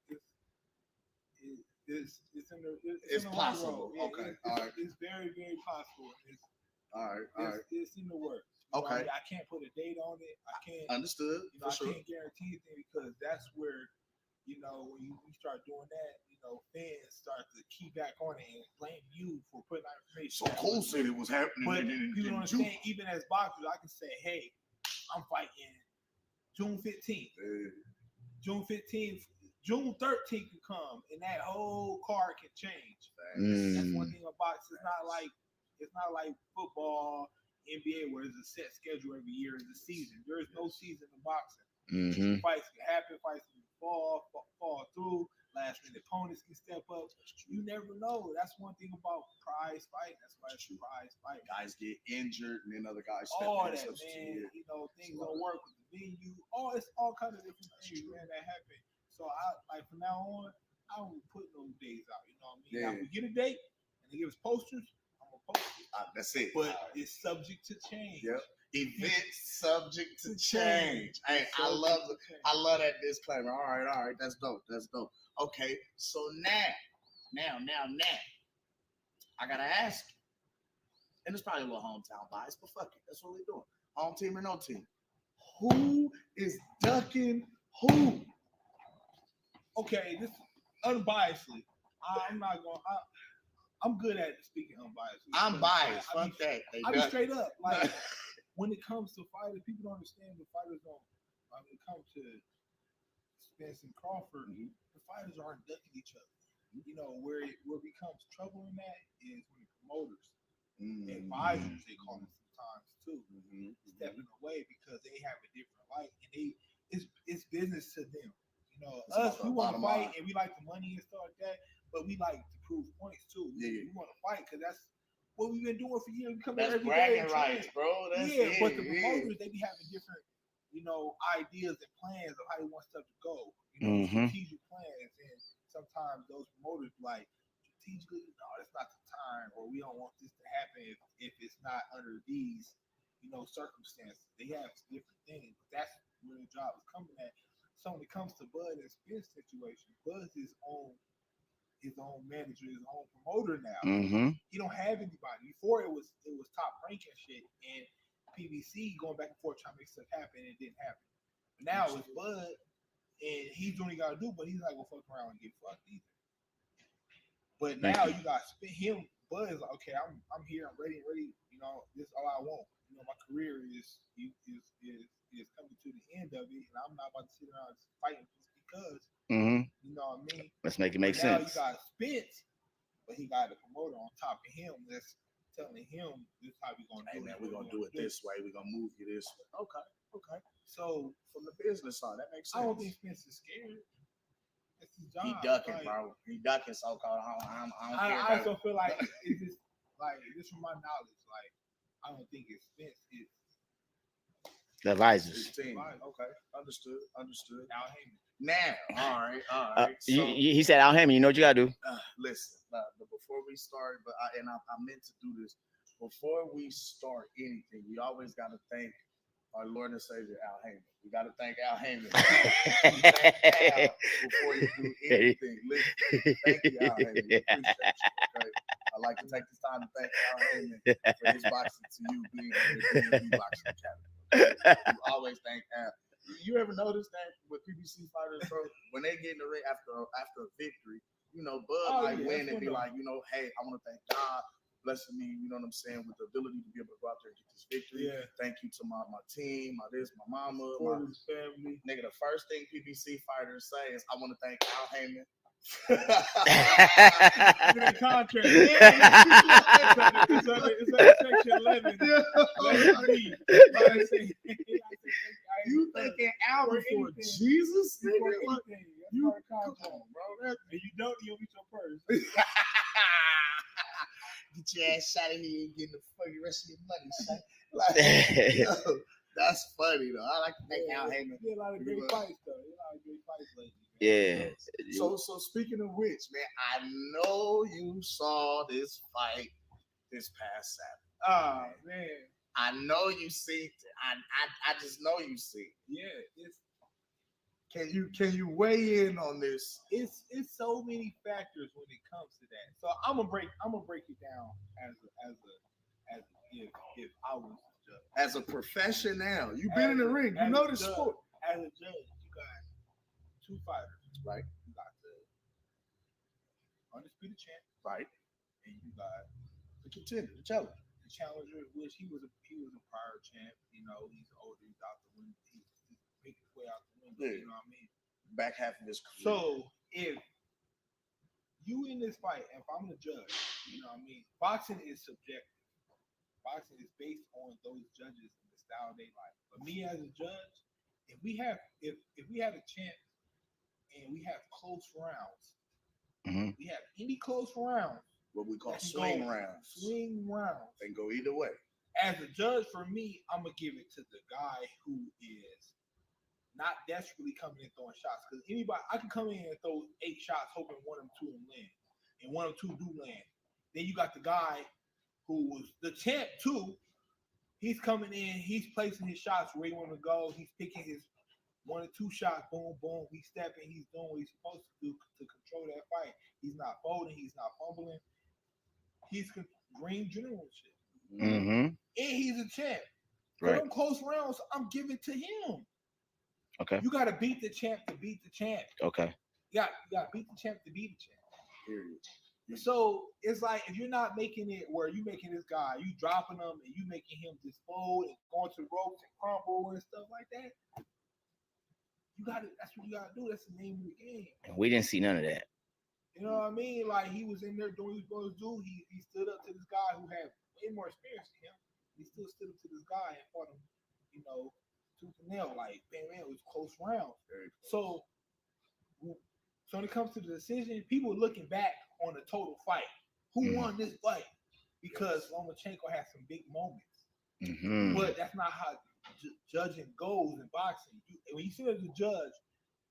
it's possible. Okay, all right. It's very, very possible. All right. It's in the works. Okay. I can't put a date on it. I can't. Understood. I can't guarantee anything because that's where, when you start doing that, fans start to key back on it and blame you for putting out information. So Cole said it was happening. But you don't understand. Even as boxers, I can say, "Hey, I'm fighting June 15th. June 15th." June 13th can come and that whole card can change. That's one thing about boxing. It's not like football, NBA, where there's a set schedule every year in the season. There is no season in boxing. Fights can happen, fights can fall through, last minute opponents can step up. You never know. That's one thing about prize fight. That's why it's a prize fight. Guys get injured and then other guys step all in. That, man. Things don't work with the venue. It's all kinds of different things, man, that happen. So from now on, I don't put no days out. You know what I mean? Now, if we get a date and they give us posters, I'm gonna post it. That's it. But it's subject to change. Yep. Events subject to change. Hey, I love that disclaimer. All right. That's dope. Okay, so now, I gotta ask you, and it's probably a little hometown bias, but fuck it. That's what we're doing. Home team or no team? Who is ducking who? Okay, this unbiasedly. I'm good at speaking unbiasedly. I'm biased. Fuck that. I'm straight up. Like when it comes to fighters, people don't understand the fighters don't. When it comes to Spence and Crawford, the fighters aren't ducking each other. Where it becomes trouble in that is when the promoters, advisors, they call them sometimes too, stepping away because they have a different light and it's business to them. Us, we want to fight and we like the money and stuff like that, but we like to prove points too. We want to fight because that's what we've been doing for years. We come here every day. Rights, bro. But the promoters, they be having different, ideas and plans of how they want stuff to go. Strategic plans, and sometimes those promoters like strategically, no, that's not the time, or we don't want this to happen if it's not under these, circumstances. They have different things, but that's where the job is coming at. So when it comes to Bud and Spence situation, Bud's his own manager, his own promoter now. Mm-hmm. He don't have anybody. Before it was Top Rank and shit, and PBC going back and forth trying to make stuff happen, and it didn't happen. But now it's Bud, and he's doing what he got to do, but he's not gonna fuck around and get fucked either. But now you got him. Bud is like, okay, I'm here, I'm ready. You know, this is all I want. You know, my career is coming to the end of it, and I'm not about to sit around fighting just because. Mm-hmm. You know what I mean? Let's make it make sense. Now sense. you got Spence, but he got a promoter on top of him that's telling him this is how we gonna do it. We're gonna do it this way. We're gonna move you this way. Okay. So from the business side, that makes sense. I don't think Spence is scared. It's his job. He ducking, bro. He ducking so-called. I also feel like it's just like this from my knowledge. Like I don't think it's Spence. It's the advisors. Okay, understood. Al Heyman. Now, all right. So, he said, Al Heyman, you know what you gotta do. Listen, but before we start, I meant to do this. Before we start anything, we always got to thank our Lord and Savior, Al Heyman. We got to thank Al Heyman. Before you do anything. Listen, thank you, Al Heyman. We appreciate you. Okay? I'd like to take this time to thank Al Heyman for his boxing to you being in the DMV Boxing Academy. Okay? You always thank Al. You ever notice that with PBC fighters, bro, when they get in the ring after a victory, you know, Bud win and be like, you know, hey, I want to thank God blessing me, you know what I'm saying, with the ability to be able to go out there and get this victory. Yeah. Thank you to my team, my mama, my family. Nigga, the first thing PBC fighters say is, I want to thank Al Heyman. The contract. It's under section 11. You thinking Al before Jesus? You come on, bro. And you don't, you'll get your purse. Get your ass out of here and get the fucking rest of your money, son. Like, that's funny though. I like to thank Al Heyman. A lot of great fights lately. Yeah. So speaking of which, man, I know you saw this fight this past Saturday. Oh man. I know you see it. I just know you see it. Yeah. Can you weigh in on this? It's so many factors when it comes to that. So I'm gonna break it down as if I was a judge. As a professional, you've been in the ring. You know the sport. As a judge, you got two fighters, right? You got the undefeated champ, right? And you got the contender, the challenger, which he was a prior champ. You know, he's older. He's out the window. He's making his way out the window. Yeah. You know what I mean? Back half of his career. So if you in this fight, if I'm the judge, you know what I mean? Boxing is subjective. Boxing is based on those judges and the style they like. But me as a judge, if we have a champ and we have close rounds, we have any close rounds, what we call swing rounds. They go either way. As a judge, for me, I'm gonna give it to the guy who is not desperately coming in throwing shots. Because I can come in and throw 8 shots, hoping one of them 2 will land, and one of 2 do land. Then you got the guy who was the champ too. He's coming in, he's placing his shots where he want to go. He's picking his 1 or 2 shots, boom, boom. He's stepping, he's doing what he's supposed to do to control that fight. He's not folding, he's not fumbling. He's green generalship. Mm-hmm. And he's a champ. For them close rounds, I'm giving to him. Okay. You gotta beat the champ to beat the champ. Okay. You gotta beat the champ to beat the champ. Period. So it's like if you're not making it where you making this guy, you dropping him and you making him just fold and going to the ropes and crumble and stuff like that. That's what you gotta do. That's the name of the game. And we didn't see none of that. You know what I mean? Like he was in there doing what he was supposed to do. He stood up to this guy who had way more experience than him. He still stood up to this guy and fought him, you know, tooth and nail. Like, man, it was close rounds. So when it comes to the decision, people are looking back on the total fight. Who won this fight? Because Lomachenko had some big moments. But that's not how judging goes in boxing. When you sit as a judge,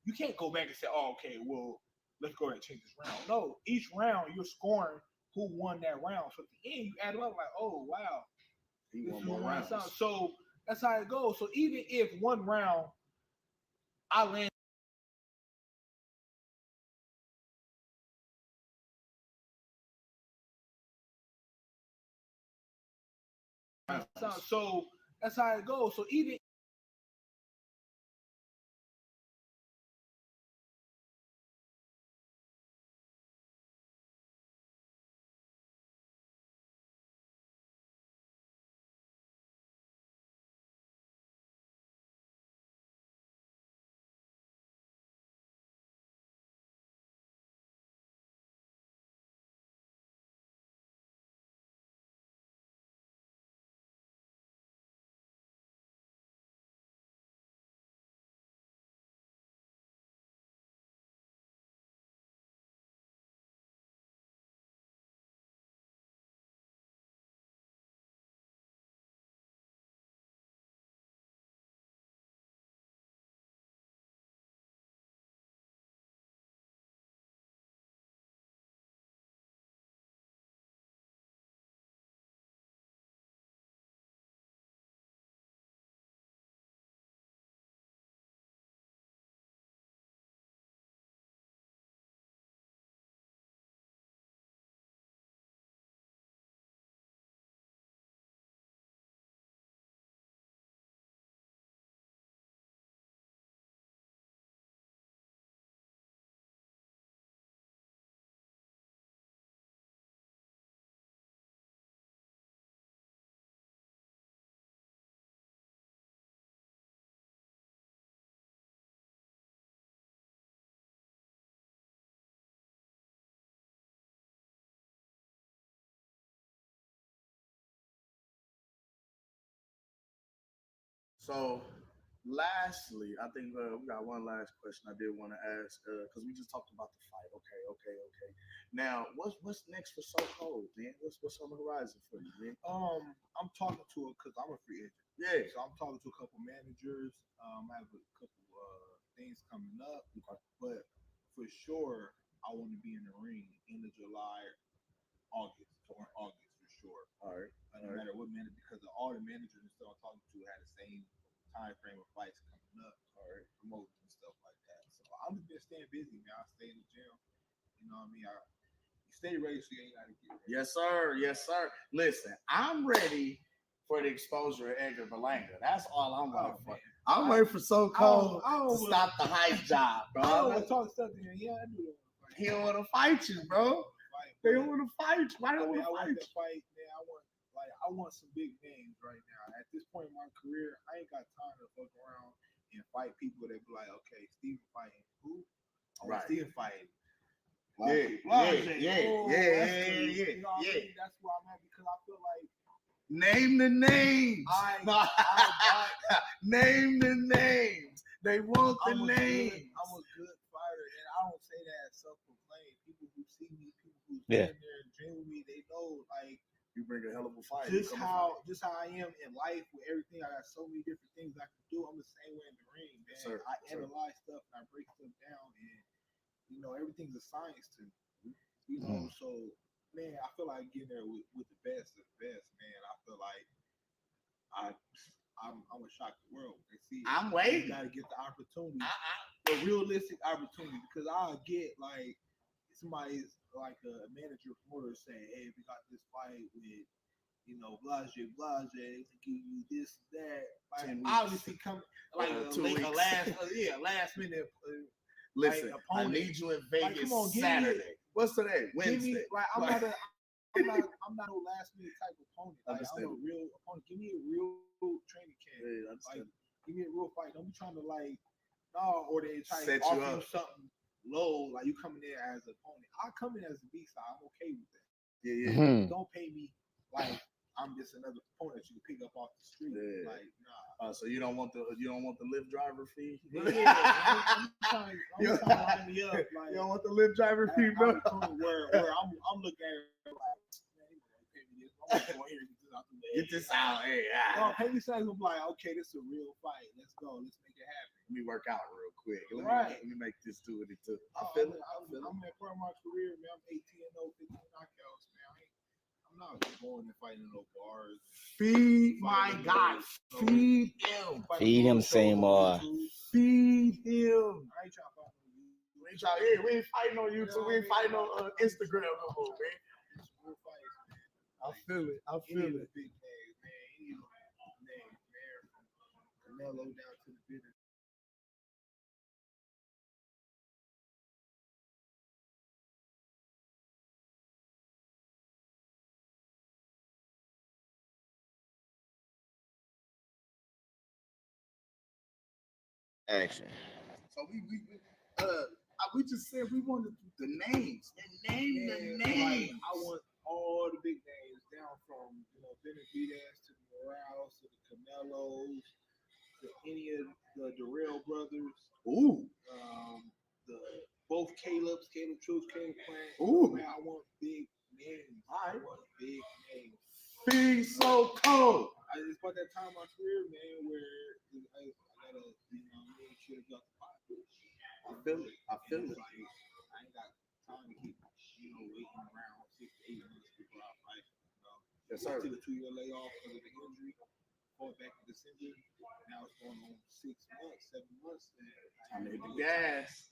you can't go back and say, oh, okay, well, let's go ahead and change this round. No, each round you're scoring who won that round. So at the end, you add it up like, oh, wow. He won more rounds. So that's how it goes. So even if one round I land So that's how it goes. So even So, lastly, I think we got one last question I did want to ask because we just talked about the fight. Okay. Now, what's next for So Cold, man? What's on the horizon for you, man? I'm talking to her because I'm a free agent. Yeah. So I'm talking to a couple managers. I have a couple things coming up, but for sure I want to be in the ring end of July, August for sure. All right. No matter what manager, because all the managers and stuff I'm talking to had the same time frame of fights coming up, or promoting and stuff like that. So I'm just been staying busy, man. I stay in the gym. You know what I mean? You stay ready, so you ain't gotta get ready. Yes, sir. Listen, I'm ready for the exposure of Edgar Berlanga. That's all I'm waiting for. I'm waiting for So Cold to stop the hype job, bro. I don't want to talk stuff to him. Yeah, I do. He don't want to fight you, bro. They don't want to fight you. Why don't want to fight? Man, I want some big names right now. At this point in my career, I ain't got time to fuck around and fight people that be like, okay, Steven fighting who? I want Steven fighting. Yeah. That's where I'm at because I feel like name the names. Name the names. They want the names. I'm a good fighter, and I don't say that self-proclaimed. People who see me, people who's been there and dream with me, they know like you bring a hell of a fight. Just how I am in life with everything. I got so many different things I can do. I'm the same way in the ring, man. I analyze stuff and I break stuff down, and you know everything's a science to me. You know, so man, I feel like getting there with the best of the best, man. I feel like I'm gonna shock the world. I'm waiting. You gotta get the opportunity, the realistic opportunity, because I'll get like somebody's like a manager promoter saying, "Hey, we got this fight with, you know, blase, they can give you this, that." Like obviously come like last minute. Listen, I need you in Vegas Saturday. What's today? Wednesday. I'm not no last minute type of opponent. Like, I'm a real opponent. Give me a real training camp. Yeah, like, give me a real fight. Don't be trying to like, or they try to offer you something low. Like you coming in as an opponent. I come in as a B side. I'm okay with that. Yeah. Don't pay me like I'm just another opponent you can pick up off the street. Yeah. Like, nah. So you don't want the Lyft driver fee? Yeah. I'm trying to line me up. Like, you don't want the Lyft driver fee, bro? Where I'm looking at it like, man, he gonna pay me this. I'm gonna go here and get this out. Hey, pay me something. I'm like, okay, this is a real fight. Let's go. Let's make it happen. Let me work out real quick. Let me make this do what it took. I'm at part of my career, man. I'm 18-0, 15 knockouts, man. I'm not going and fighting no bars. Feed my God. Feed him. Feed him, Seymour. Feed him. I ain't trying to fight on YouTube. We ain't fighting on YouTube. We ain't fighting on Instagram no more, man. I feel it. Big names, man. Canelo down to the bitter. Action. So we just said we wanted the names. Name the names. I want all the big names down from Benavidez to the Morales to the Canelos to any of the Darrell brothers. Ooh. Both Caleb Truth, Caleb Plant. Ooh. Man, I want big names. All right. I want big names. Be so cold. It's about that time in my career, man, where I gotta, make sure to drop the pot. I feel it. Like, I ain't got time to keep, waiting around 6 to 8 months before I fight. Yes, sir. I took a 2-year layoff because of the injury. Fought back in December. Now it's going on 6 months, 7 months. Time to hit the gas.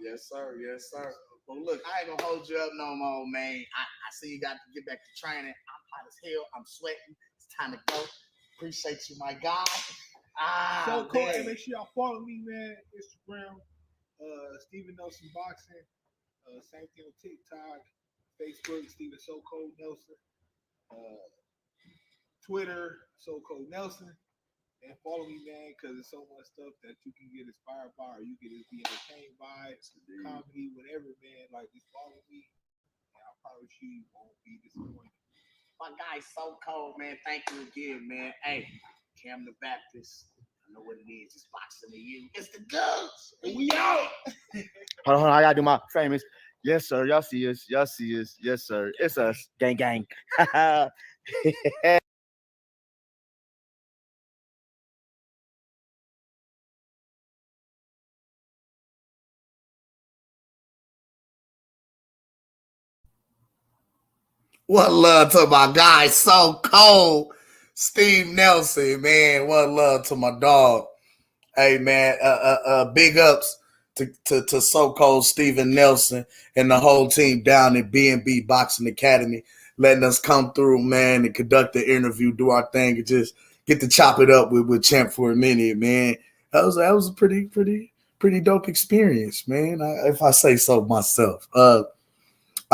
Yes, sir. Yes, sir. But look, I ain't gonna hold you up no more, man. I see you got to get back to training. I'm hot as hell. I'm sweating. It's time to go. Appreciate you, my guy. So cool. Hey, make sure y'all follow me, man. Instagram, Steven Nelson Boxing. Same thing on TikTok, Facebook, Steven So Cold Nelson. Twitter, So Cold Nelson. And follow me, man, because there's so much stuff that you can get inspired by, or you can just be entertained by, comedy, whatever, man. Like, just follow me, and I promise you won't be disappointed. My guy, So Cold, man. Thank you again, man. Hey, Cam the Baptist. I know what it is. It's boxing to you. It's the Dubs. We out. Hold on. I gotta do my famous. Yes, sir. Y'all see us. Yes, sir. It's us. Gang, gang. What love to my guy, So Cold, Steve Nelson, man. What love to my dog. Hey, man, big ups to So Cold, Steven Nelson, and the whole team down at B&B Boxing Academy, letting us come through, man, and conduct the interview, do our thing, and just get to chop it up with Champ for a minute, man. That was a pretty dope experience, man. If I say so myself.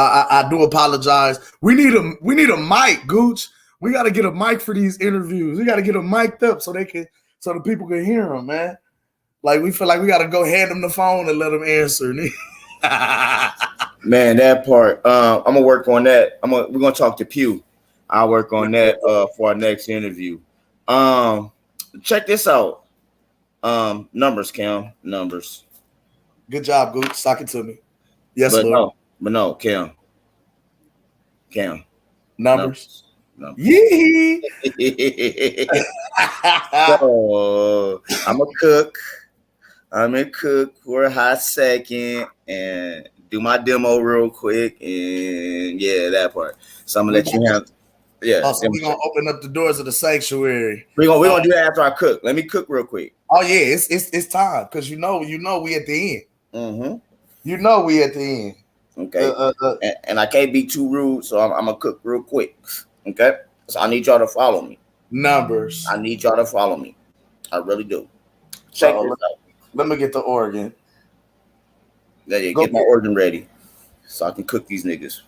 I do apologize. We need a mic, Gooch. We got to get a mic for these interviews. We got to get them mic'd up so the people can hear them, man. Like, we feel like we got to go hand them the phone and let them answer. Man, that part. I'm gonna work on that. We're gonna talk to Pew. I'll work on that for our next interview. Check this out. Numbers, Cam. Numbers. Good job, Gooch. Talk it to me. Yes, Lord. No, Cam. Numbers. Yee. So, I'm a cook. I'm a cook for a hot second and do my demo real quick. And yeah, that part. So I'm gonna let you have. Yeah. Oh, so we're gonna open up the doors of the sanctuary. We're gonna do that after I cook. Let me cook real quick. Oh yeah, it's time because you know we at the end. Mm-hmm. You know we at the end. Okay. And I can't be too rude, so I'm gonna cook real quick. Okay. So I need y'all to follow me. Numbers. I need y'all to follow me. I really do. Check this out. Let me get the organ. Yeah, get my organ ready so I can cook these niggas.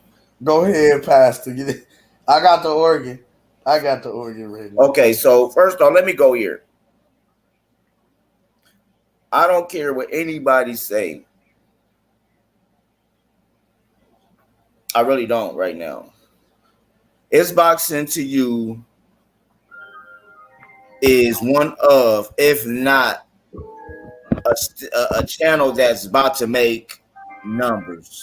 Go ahead, Pastor. I got the organ. Ready. Okay, so first off, let me go here. I don't care what anybody say. I really don't right now. It's Boxing to You is one of, if not a channel that's about to make numbers.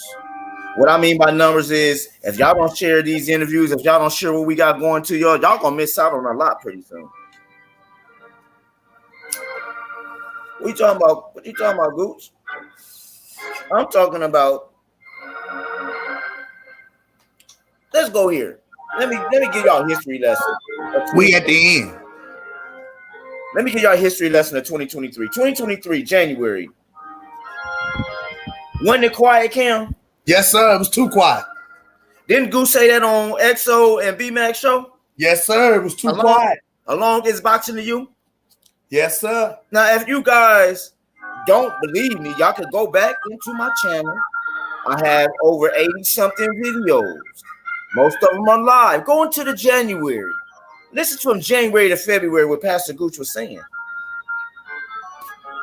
What I mean by numbers is if y'all don't share these interviews, if y'all don't share what we got going to y'all gonna miss out on a lot pretty soon. What you talking about, Gooch? I'm talking about. Let's go here. Let me give y'all a history lesson. We at the end. Let me give y'all a history lesson of 2023. 2023, January. Wasn't it quiet, Cam? Yes, sir. It was too quiet. Didn't Goose say that on XO and B-Max show? Yes, sir. It was too quiet. Along is Boxing to You? Yes, sir. Now, if you guys don't believe me, y'all can go back into my channel. I have over 80-something videos. Most of them are live. Go into the January. Listen from January to February what Pastor Gooch was saying.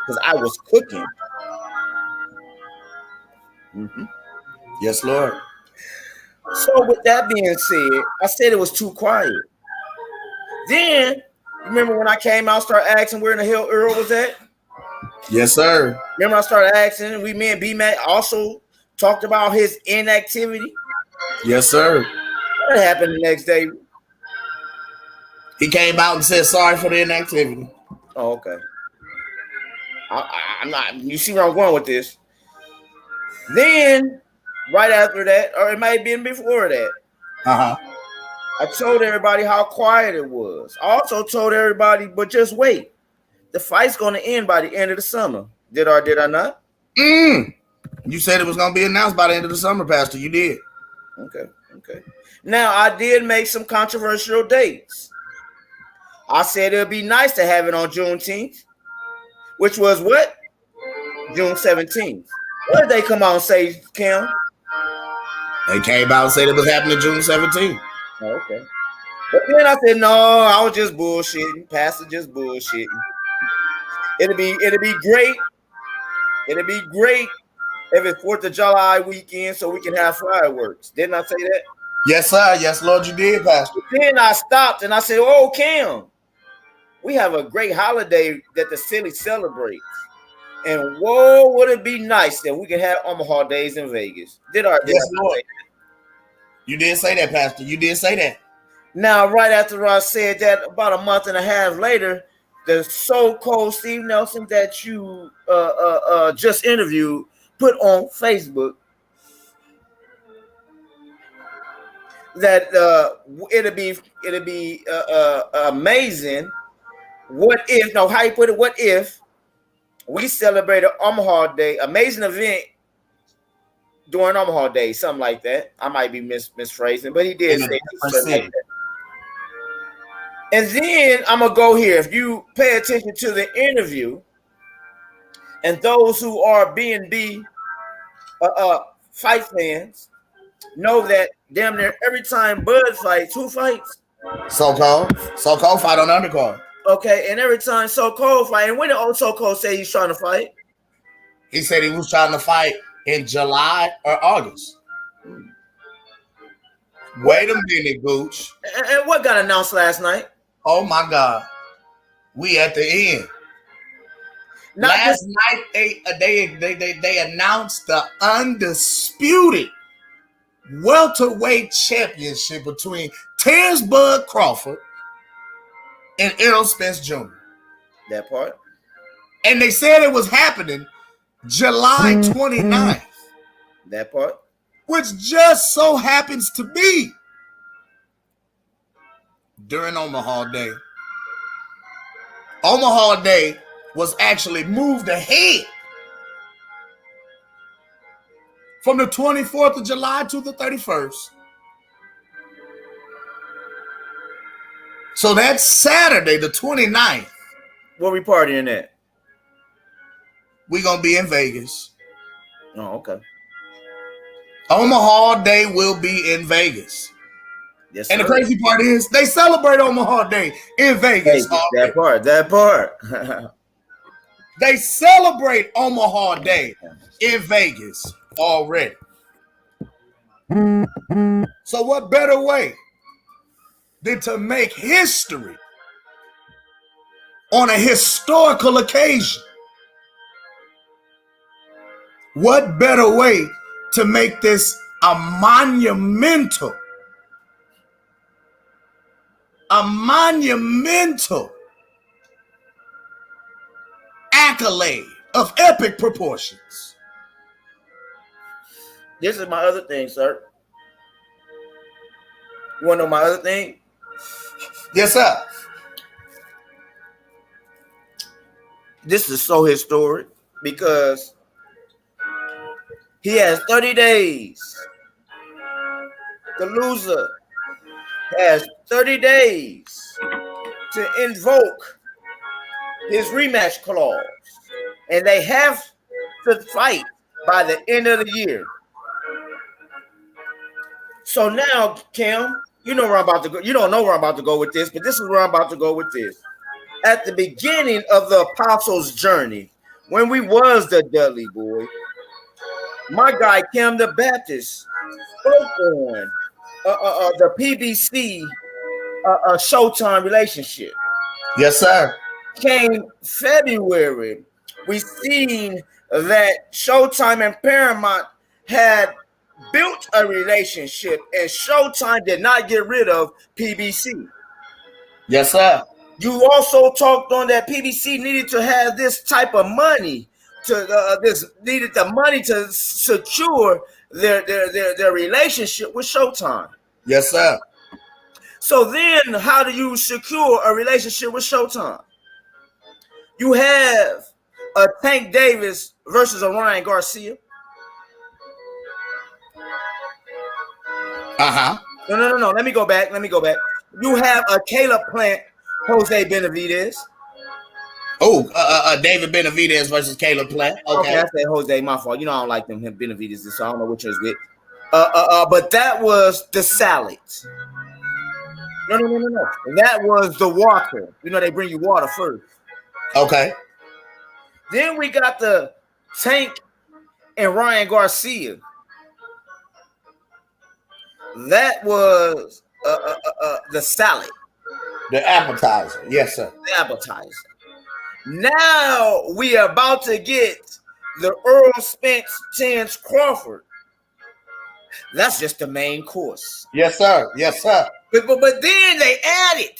Because I was cooking. Yes, Lord. So with that being said, I said it was too quiet. Then, remember when I came out, started asking where in the hell Earl was at? Yes, sir. Remember I started asking, me and B-Mac also talked about his inactivity. Yes, sir. What happened the next day? He came out and said sorry for the inactivity. Oh, okay. I'm not, you see where I'm going with this. Then, right after that, or it might have been before that, I told everybody how quiet it was. I also told everybody, but just wait. The fight's going to end by the end of the summer. Did I not? You said it was going to be announced by the end of the summer, Pastor. You did. Okay. Now, I did make some controversial dates. I said it would be nice to have it on Juneteenth, which was what? June 17th. What did they come out and say, Kim? They came out and said it was happening June 17th. Oh, okay. But then I said, no, I was just bullshitting. Pastor just bullshitting. It'll be great. It'll be great if it's 4th of July weekend so we can have fireworks. Didn't I say that? Yes, sir. Yes, Lord, you did, Pastor. Then I stopped and I said, oh, Kim, we have a great holiday that the city celebrates. And whoa, would it be nice that we can have Omaha days in Vegas? Yes, Lord. Say that? You did say that, Pastor. You did say that. Now, right after I said that, about a month and a half later, the so-called Steve Nelson that you just interviewed put on Facebook that it'll be amazing. What if? No, how you put it? What if we celebrated Omaha Day, amazing event during Omaha Day, something like that. I might be misphrasing, but he did say something like that. And then I'm gonna go here. If you pay attention to the interview, and those who are B&B fight fans know that damn near every time Bud fights, who fights? So-called fight on the undercard. Okay, and every time So-called fight, and when did old So-called say he's trying to fight? He said he was trying to fight in July or August. Wait a minute, Gooch. And what got announced last night? Oh my God, we at the end. Last night they announced the undisputed welterweight championship between Terrence Bud Crawford and Errol Spence Jr. That part. And they said it was happening July 29th. That part. Which just so happens to be during Omaha Day. Omaha Day was actually moved ahead from the 24th of July to the 31st. So that's Saturday, the 29th. What we partying at? We're going to be in Vegas. Oh, okay. Omaha Day will be in Vegas. Yes, and sir. the crazy part is they celebrate Omaha Day in Vegas. That part. They celebrate Omaha Day in Vegas already. So what better way than to make history on a historical occasion? What better way to make this a monumental accolade of epic proportions? This is my other thing, sir. You want to know my other thing? Yes, sir. This is so historic because he has 30 days. The loser has 30 days to invoke his rematch clause, and they have to fight by the end of the year. So now, Cam, you know where I'm about to go. You don't know where I'm about to go with this, but this is where I'm about to go with this. At the beginning of the Apostles' journey, when we was the Dudley Boy, my guy Cam the Baptist spoke on the PBC Showtime relationship. Yes, sir. Came February, we seen that Showtime and Paramount had built a relationship, and Showtime did not get rid of PBC. Yes, sir. You also talked on that PBC needed to have this type of money needed the money to secure their relationship with Showtime. Yes, sir. So then, how do you secure a relationship with Showtime? You have a Tank Davis versus a Ryan Garcia. No. Let me go back. You have a Caleb Plant, Jose Benavidez. David Benavidez versus Caleb Plant. Okay, I said Jose, my fault. You know I don't like them Benavidez, so I don't know which one's which. But that was the salad. No. That was the water. You know they bring you water first. Okay. Then we got the Tank and Ryan Garcia. That was the salad. The appetizer. Yes, sir. The appetizer. Now we are about to get the Earl Spence Chance Crawford. That's just the main course. Yes, sir. Yes, sir. But then they added.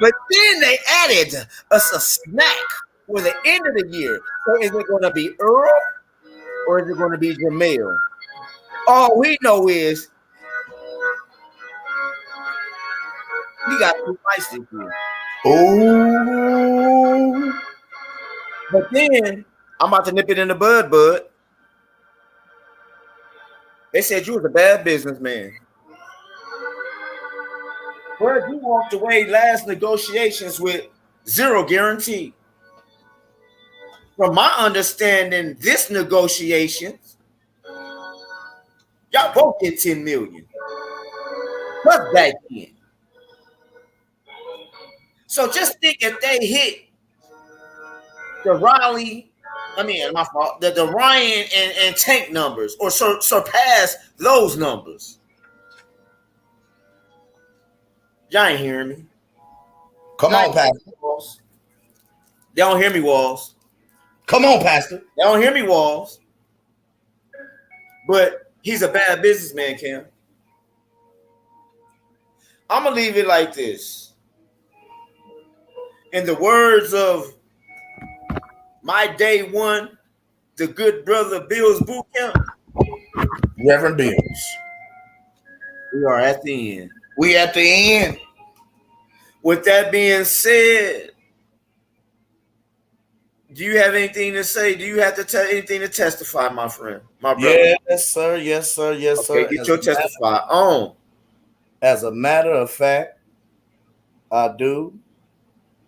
But then they added us a snack for the end of the year. So is it going to be Earl or is it going to be Jamel? All we know is we got 2 fights this year. Oh. But then I'm about to nip it in the bud. They said you was a bad businessman. But you walked away last negotiations with 0 guarantee. From my understanding, this negotiations, y'all both get $10 million. Plus back in. So just think if they hit the the Ryan and Tank numbers or surpass those numbers. Y'all ain't hearing me. Come on, Pastor. They don't hear me, Walls. Come on, Pastor. They don't hear me, Walls. But he's a bad businessman, Cam. I'm going to leave it like this. In the words of my day one, the good brother Bill's boot camp. Reverend Bills. We are at the end. We at the end. With that being said, do you have anything to say? Do you have to tell anything to testify, my friend, my brother? Yes, sir. Yes, sir. Yes, sir. Get your testify on. As a matter of fact, I do.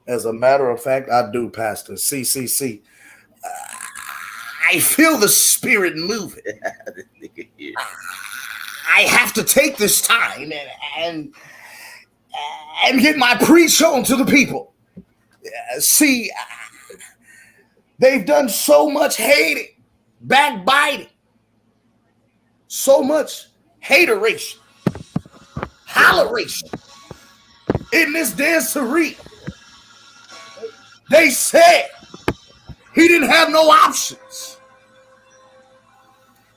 As a matter of fact, I do, Pastor. CCC. I feel the spirit moving. I have to take this time and get my preach on to the people. See, they've done so much hating, backbiting, so much hateration, holleration in this dancery. They said he didn't have no options.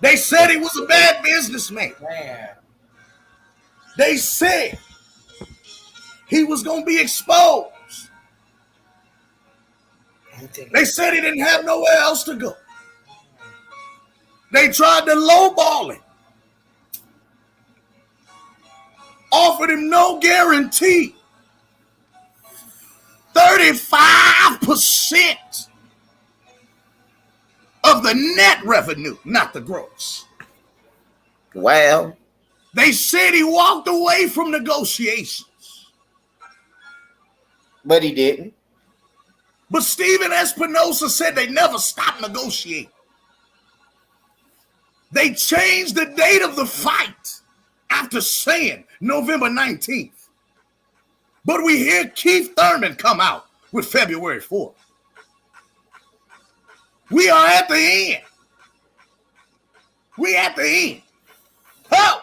They said he was a bad businessman. Man. They said he was going to be exposed. They said he didn't have nowhere else to go. They tried to lowball him. Offered him no guarantee. 35% of the net revenue, not the gross. Well, they said he walked away from negotiations But he didn't. But Steven Espinosa said they never stopped negotiating. They changed the date of the fight after saying November 19th. But we hear Keith Thurman come out with February 4th. We are at the end. We at the end. Oh!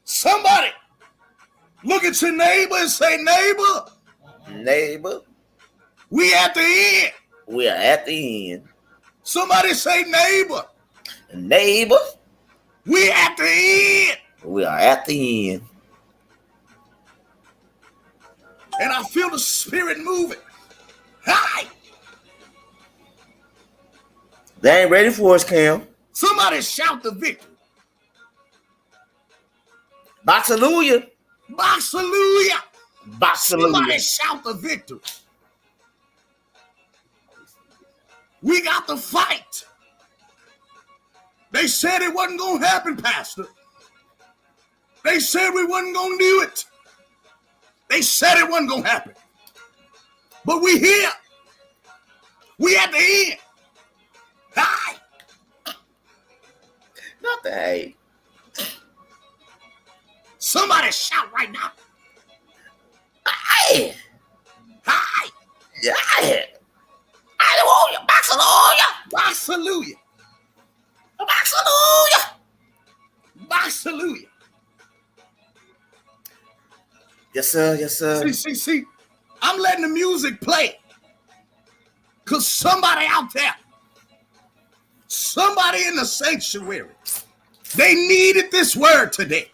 Somebody look at your neighbor and say, neighbor. Neighbor. We at the end. We are at the end. Somebody say, neighbor. Neighbor. We at the end. We are at the end. And I feel the spirit moving. Hi. They ain't ready for us, Cam. Somebody shout the victory. Boxallooya. Boxallooya. Somebody Boxallooya. shout the victory. We got the fight. They said it wasn't going to happen, Pastor. They said we wasn't going to do it. They said it wasn't going to happen. But we here. We at the end. Hi. Not the hey. Somebody shout right now. Hey. Hi. Yeah. Hallelujah. Boxallooya. Boxallooya. Boxallooya. Yes, sir. Yes, sir. See. I'm letting the music play. Because somebody out there, somebody in the sanctuary, they needed this word today.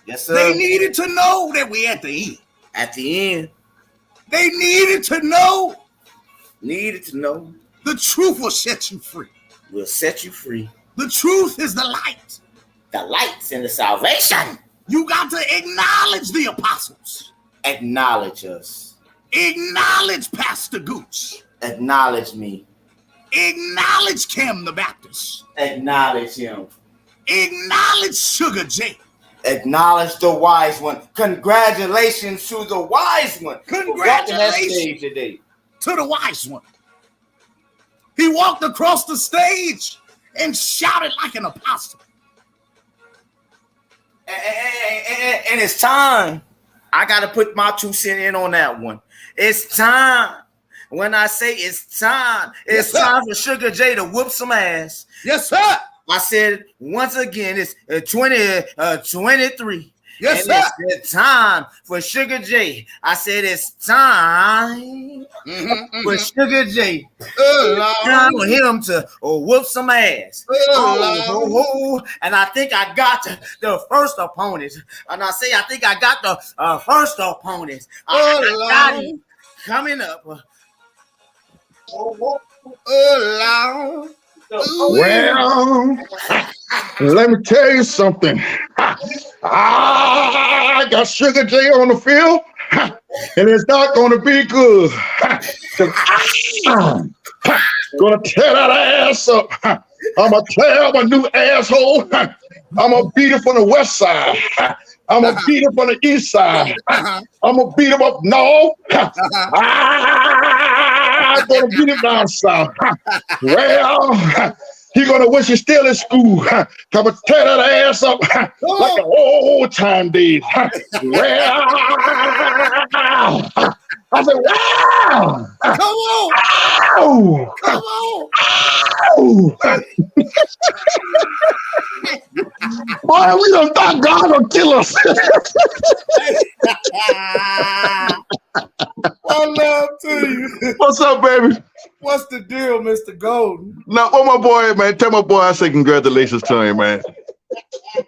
Yes, sir. They needed to know that we at the end. At the end. They needed to know the truth will set you free. Will set you free. The truth is the light. The light's in the salvation. You got to acknowledge the apostles. Acknowledge us. Acknowledge Pastor Gooch. Acknowledge me. Acknowledge Cam the Baptist. Acknowledge him. Acknowledge Sugar J. Acknowledge the wise one. Congratulations to the wise one. Congratulations today. to the wise one. He walked across the stage and shouted like an apostle. And it's time. I got to put my 2 cents in on that one. It's time. When I say it's time, it's time for Sugar J to whoop some ass. Yes, sir. I said once again, it's 2023. Yes, and sir. it's time for Sugar J. I said it's time for Sugar J. Time for him to whoop some ass. And I think I got the first opponent. And I say I think I got the first opponent. I got him coming up. Well, let me tell you something. I got Sugar J on the field, and it's not going to be good. I'm going to tear that ass up. I'm going to tear up a new asshole. I'm going to beat it from the west side. I'm going to beat it from the east side. I'm going to beat him up north. I'm going to beat him down south. Well, he's going to wish he's still in school. I'm going to tear that ass up like the old time days. Well, I said, wow. Come on. Ow. Come on. Ow. Boy, we done thought God would kill us. I love to you. What's up, baby? What's the deal, Mr. Golden? Now, what my boy, man? Tell my boy I say congratulations to him, man.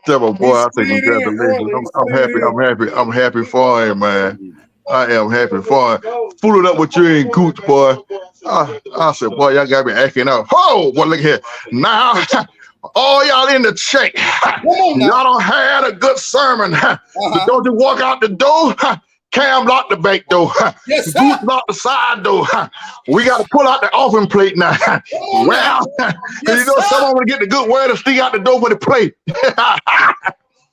Tell my boy I say congratulations. I'm happy for him, man. I am happy for him. Fool it up with you and Gooch, boy. I said, boy, y'all got me acting up. Oh, boy, look here. Now, all y'all in the check. Y'all don't had a good sermon. Don't you walk out the door? Cam locked the back door. Yes, sir. Gooch locked the side door. We got to pull out the offering plate now. Well, you know, someone will get the good word and sneak out the door with the plate.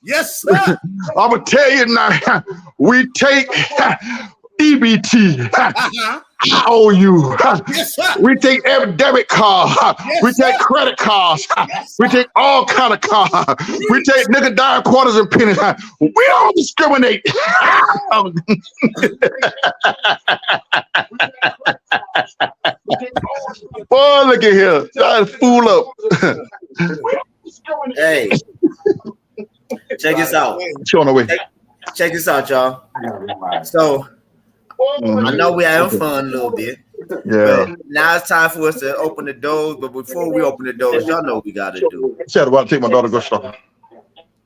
Yes, sir. I'm gonna tell you now. We take EBT. I owe you. Yes, sir. We take every debit card. Yes, We take sir. credit cards. Yes, We take all kind of cards. We take nigga dime quarters and pennies. We don't discriminate. Boy, look at here. Trying to fool up. Hey, check this out. Showing away. Check this out, y'all. So I know we having fun a little bit. Yeah. But now it's time for us to open the doors. But before we open the doors, y'all know what we gotta do. Said about to take my daughter to go shopping.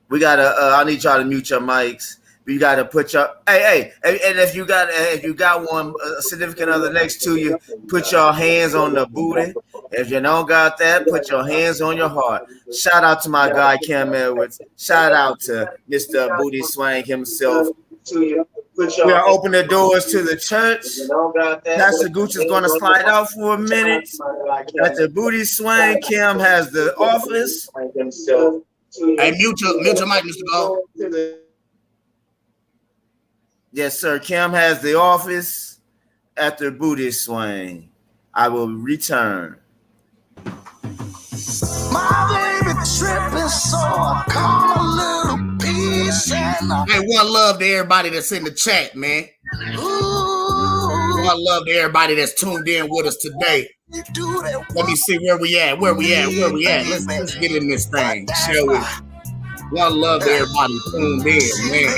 We gotta. I need y'all to mute your mics. You gotta put your and if you got one a significant other next to you, put your hands on the booty. If you don't got that, put your hands on your heart. Shout out to my guy Cam Edwards. Shout out to Mr. Booty Swang himself. We are opening the doors to the church. Pastor Gooch is going to slide out for a minute. Pastor Booty Swang, Kim has the office. Hey, mute your mic, Mr. Gold. Yes, sir. Kim has the office. After Booty Swang, I will return. My baby tripping, so I come a little piece. Hey, one love to everybody that's in the chat, man. One love to everybody that's tuned in with us today. Let me see where we at. Let's get in this thing, shall we? One love to everybody tuned in, man.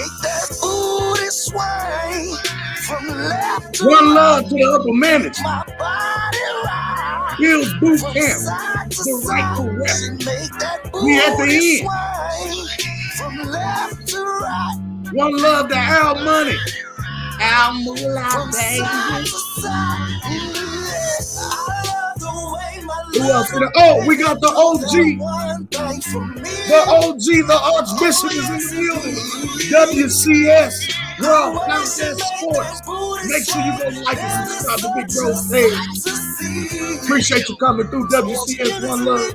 One love to the upper management. Bill's Boot Camp, the rightful rep. We at the end. One love to Al Money. Al Moolah, baby. Who else? We got the OG. The Archbishop is in the building. WCS, World Contest Sports. Make sure you go like and subscribe to Big Bro page. Appreciate you coming through WCS. One love.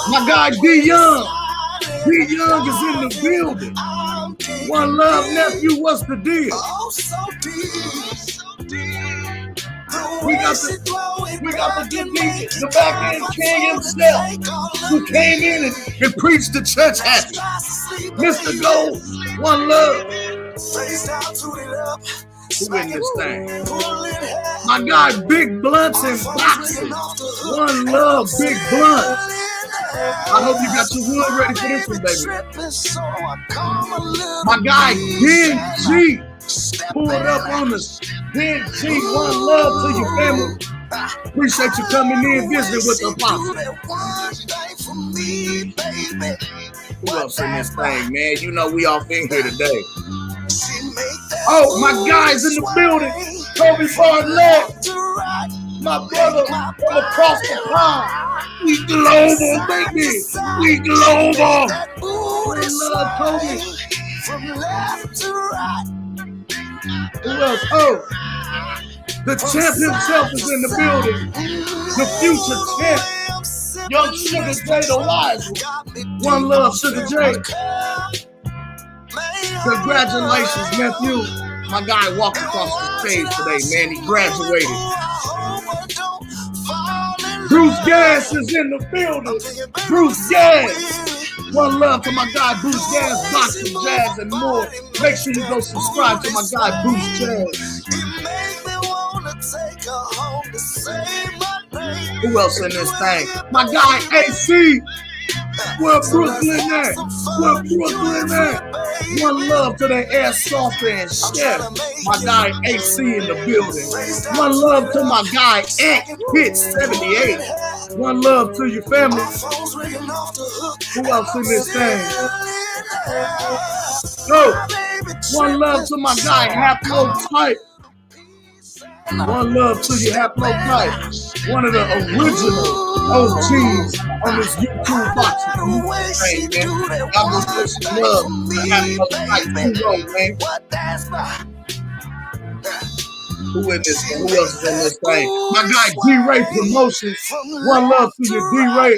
My guy D Young. D Young is in the building. One love, nephew. What's the deal? We got the back end king himself who came in and preached the church happy. Mr. Gold, one love. Who in this thing? My guy, Big Blunts and Boxing. One love, Big Blunts. I hope you got your wood ready for this one, baby. My guy, Big G. Pull it up on us. Big G, one love to your family. Appreciate you coming in visiting with the apostle. Who else in this thing, man? You know we off in here today. Oh, my guys in the building. Kobe Barnett. My brother from across the pond. We global, baby. We global. We love Kobe. From left to right. Who else? Oh, the champ himself is in the building. The future champ. Young Sugar J, the wise one. One love, Sugar J. Congratulations, nephew. My guy walked across the stage today, man. He graduated. Bruce Gas is in the building. Bruce Gas. One love to my guy Bruce Gas, Boxing, Jazz, and more. Make sure you go subscribe to my guy Bruce Jazz. Who else in this thing? My guy AC. Where Brooklyn at? Where Brooklyn at? One love to the air softer and chef. My guy AC in the building. One love to my guy Ant Hit 78. One love to your family. Who else in this thing? Go. One love to my guy Haplo Type. One love to you, Haplo Type. One of the original OGs on this YouTube boxing. Hey, man. I was pushing love to Haplo Type. You know, man. Who in this thing? Who else is in this thing? My guy D-Ray Promotions. One love to you, D-Ray.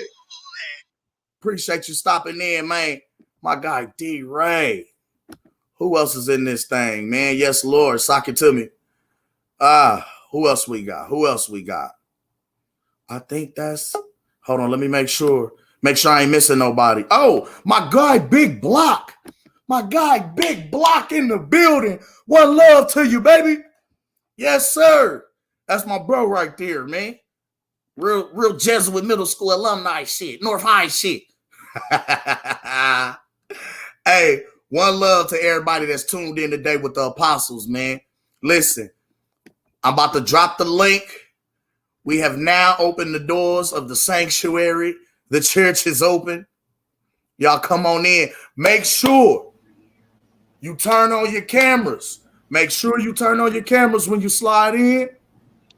Appreciate you stopping in, man. My guy D-Ray. Who else is in this thing, man? Yes, Lord. Sock it to me. Who else we got? I think that's... Hold on, let me make sure. Make sure I ain't missing nobody. Oh, my guy Big Block. My guy Big Block in the building. One love to you, baby. Yes, sir. That's my bro right there, man. Real Jesuit middle school alumni shit. North High shit. Hey, one love to everybody that's tuned in today with the apostles, man. Listen, I'm about to drop the link. We have now opened the doors of the sanctuary. The church is open. Y'all come on in. Make sure you turn on your cameras. Make sure you turn on your cameras when you slide in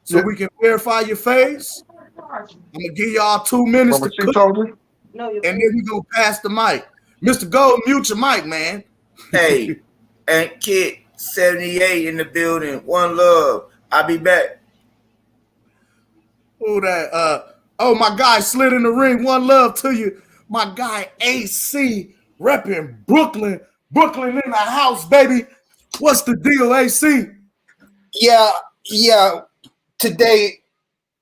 so we can verify your face. I'm going to give y'all 2 minutes to cook, and then we going to pass the mic. Mr. Gold, mute your mic, man. Hey, and Kid 78 in the building. One love. I'll be back. Who that? My guy slid in the ring. One love to you. My guy AC repping Brooklyn. Brooklyn in the house, baby. What's the deal, AC? Yeah. Today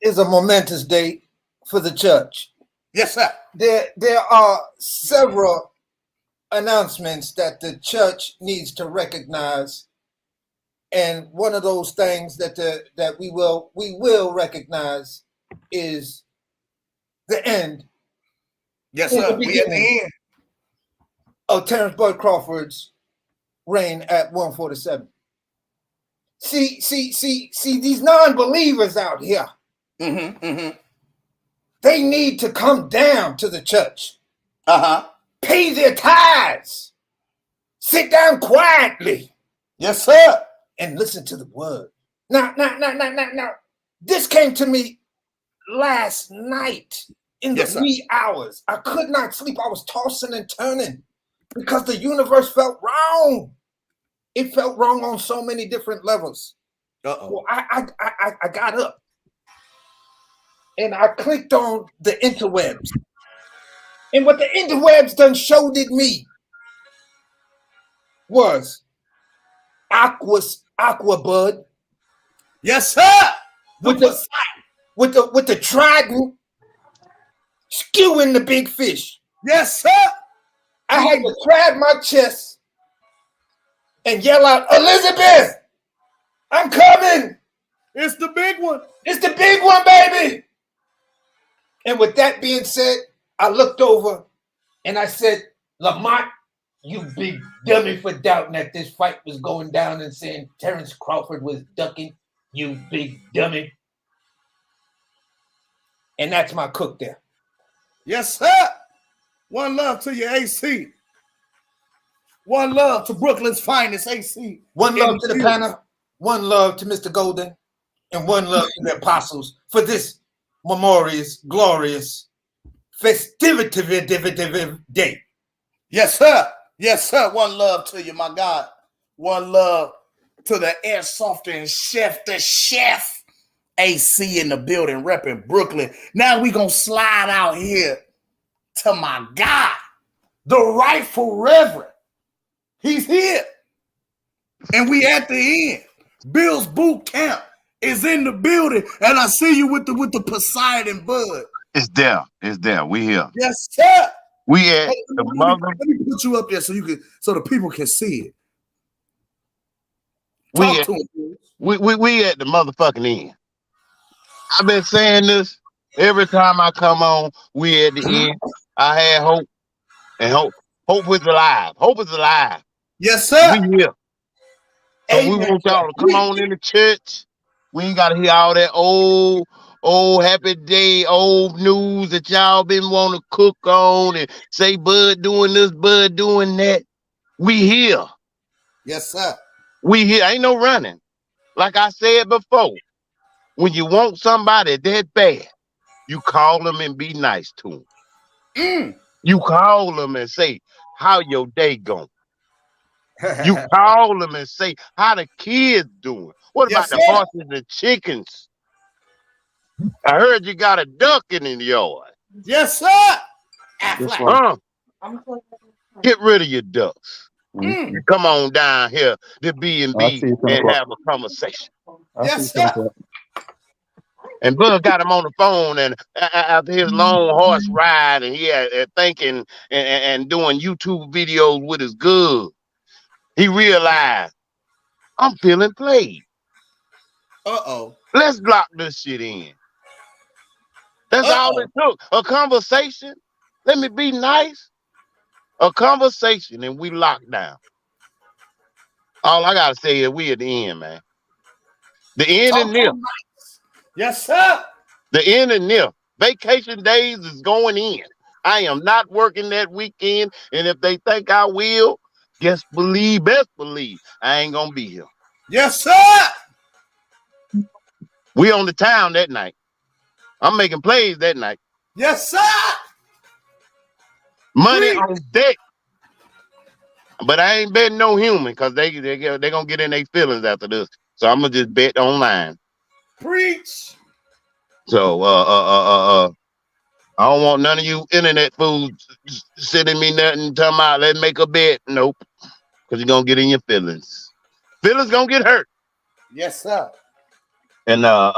is a momentous day for the church. Yes, sir. There are several announcements that the church needs to recognize, and one of those things that we will recognize is the end. Yes, sir. We at the end of Terrence Bud Crawford's reign at 147. See, these non-believers out here. They need to come down to the church. Pay their tithes. Sit down quietly. Yes, sir. And listen to the word. Now. This came to me last night in the wee hours. I could not sleep. I was tossing and turning because the universe felt wrong. It felt wrong on so many different levels. Well, I got up and I clicked on the interwebs. And what the interwebs done showed it me was Aquabud. Yes, sir. With the trident skewing the big fish. Yes, sir. I had to grab my chest and yell out, Elizabeth, I'm coming. It's the big one. It's the big one, baby. And with that being said, I looked over and I said, Lamont, you big dummy for doubting that this fight was going down and saying Terrence Crawford was ducking. You big dummy. And that's my cook there. Yes, sir. One love to your AC. One love to Brooklyn's finest AC. One love to the panel. One love to Mr. Golden. And one love to the apostles for this memorious, glorious, festivity day. Yes, sir. Yes, sir. One love to you, my God. One love to the airsoft chef, the chef. AC in the building, repping Brooklyn. Now we gonna slide out here to my guy, the rightful reverend. He's here. And we at the end. Bill's boot camp is in the building. And I see you with the Poseidon Bud. It's there. We here. Yes, sir. We at the mother. Let me put you up there so the people can see it. We at the motherfucking end. I've been saying this every time I come on. We at the end. I had hope, and hope is alive. Hope is alive. Yes, sir. We here. So we want y'all to come on in the church. We ain't gotta hear all that old happy day, old news that y'all been wanting to cook on and say Bud doing this, Bud doing that. We here. Yes, sir. We here. Ain't no running. Like I said before, when you want somebody that bad, you call them and be nice to them. You call them and say, how your day going? You call them and say, how the kids doing? What about the horses and the chickens? I heard you got a duck in the yard. Yes, sir. Get rid of your ducks. You come on down here to B&B and have a conversation. Yes, sir. And Bud got him on the phone, and after his long horse ride, and he had thinking and doing YouTube videos with his good, he realized, I'm feeling played. Let's lock this shit in. That's all it took. A conversation. Let me be nice. A conversation, and we locked down. All I gotta say is we at the end, man. The end and near. Yes, sir. The end and near. Vacation days is going in. I am not working that weekend, and if they think I will, best believe, I ain't gonna be here. Yes, sir. We on the town that night. I'm making plays that night. Yes, sir. Money on deck. But I ain't betting no human because they gonna get in their feelings after this. So I'm gonna just bet online. Preach. So I don't want none of you internet fools sending me nothing talking about let's make a bet. Nope. Because you're gonna get in your feelings. Feelings gonna get hurt. Yes, sir. And that's